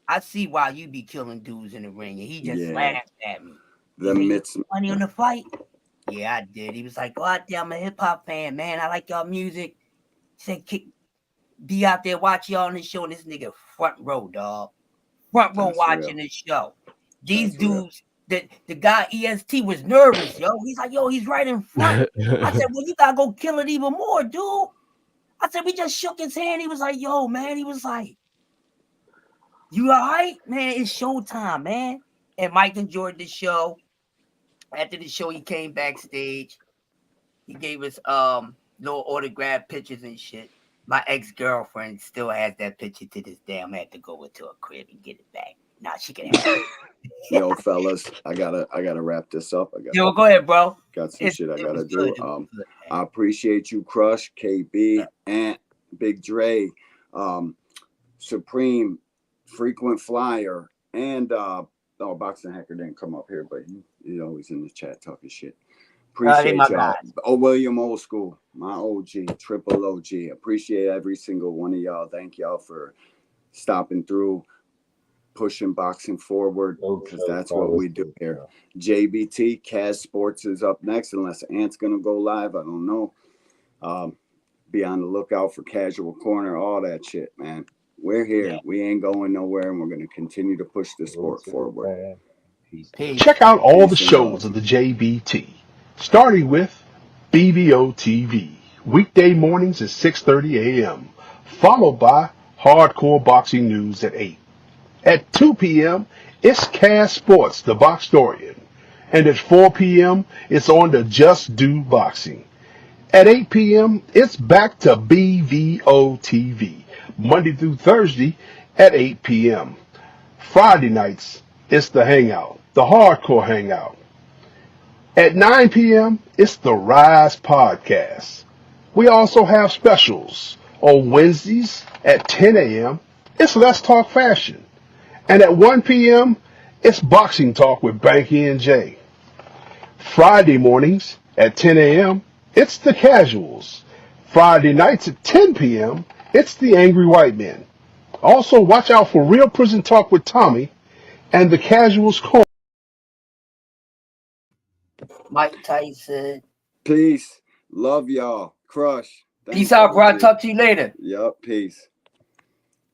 I see why you be killing dudes in the ring. And he just laughed at me. Money on the fight? Yeah, I did. He was like, go out there, I'm a hip-hop fan, man. I like y'all music. He said, be out there, watch y'all on the show. And this nigga front row, dog. Front row watching the show. These dudes, the guy EST was nervous, yo. He's like, yo, he's right in front. I said, well, you gotta go kill it even more, dude. I said, we just shook his hand. He was like, yo, man. He was like, you all right? Man, it's showtime, man. And Mike enjoyed the show. After the show, he came backstage. He gave us little autograph pictures and shit. My ex-girlfriend still has that picture to this day. I'm gonna have to go into her crib and get it back. Nah, she can have it. Yo, fellas, I gotta wrap this up. Yo, go ahead, bro. Got some shit I gotta do. I appreciate you, Crush, KB, Ant, Big Dre, Supreme, Frequent Flyer, and Boxing Hacker didn't come up here, but he's always in the chat talking shit. Appreciate y'all. Guys. Oh, William Old School, my OG, triple OG. Appreciate every single one of y'all. Thank y'all for stopping through, pushing boxing forward, because that's what we do here. JBT, Kaz Sports is up next, unless Ant's gonna go live. I don't know. Be on the lookout for Casual Corner, all that shit, man. We're here. Yeah. We ain't going nowhere, and we're going to continue to push the sport forward. Check out all the shows of the JBT, starting with BBO TV, weekday mornings at 6:30 a.m., followed by Hardcore Boxing News at 8. At 2 p.m., it's Kaz Sports, the Boxtorian. And at 4 p.m., it's on the Just Do Boxing. At 8 p.m., it's back to BVO TV, Monday through Thursday at 8 p.m. Friday nights, it's the Hangout, the Hardcore Hangout. At 9 p.m., it's the Rise Podcast. We also have specials. On Wednesdays at 10 a.m., it's Let's Talk Fashion. And at 1 p.m., it's Boxing Talk with Banky and Jay. Friday mornings at 10 a.m., it's the Casuals. Friday nights at 10 p.m., it's the Angry White Men. Also, watch out for Real Prison Talk with Tommy And the casuals call. Mike Tyson. Peace. Love y'all. Crush. Peace out, bro. I'll talk to you later. Yup. Peace.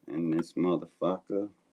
And this motherfucker.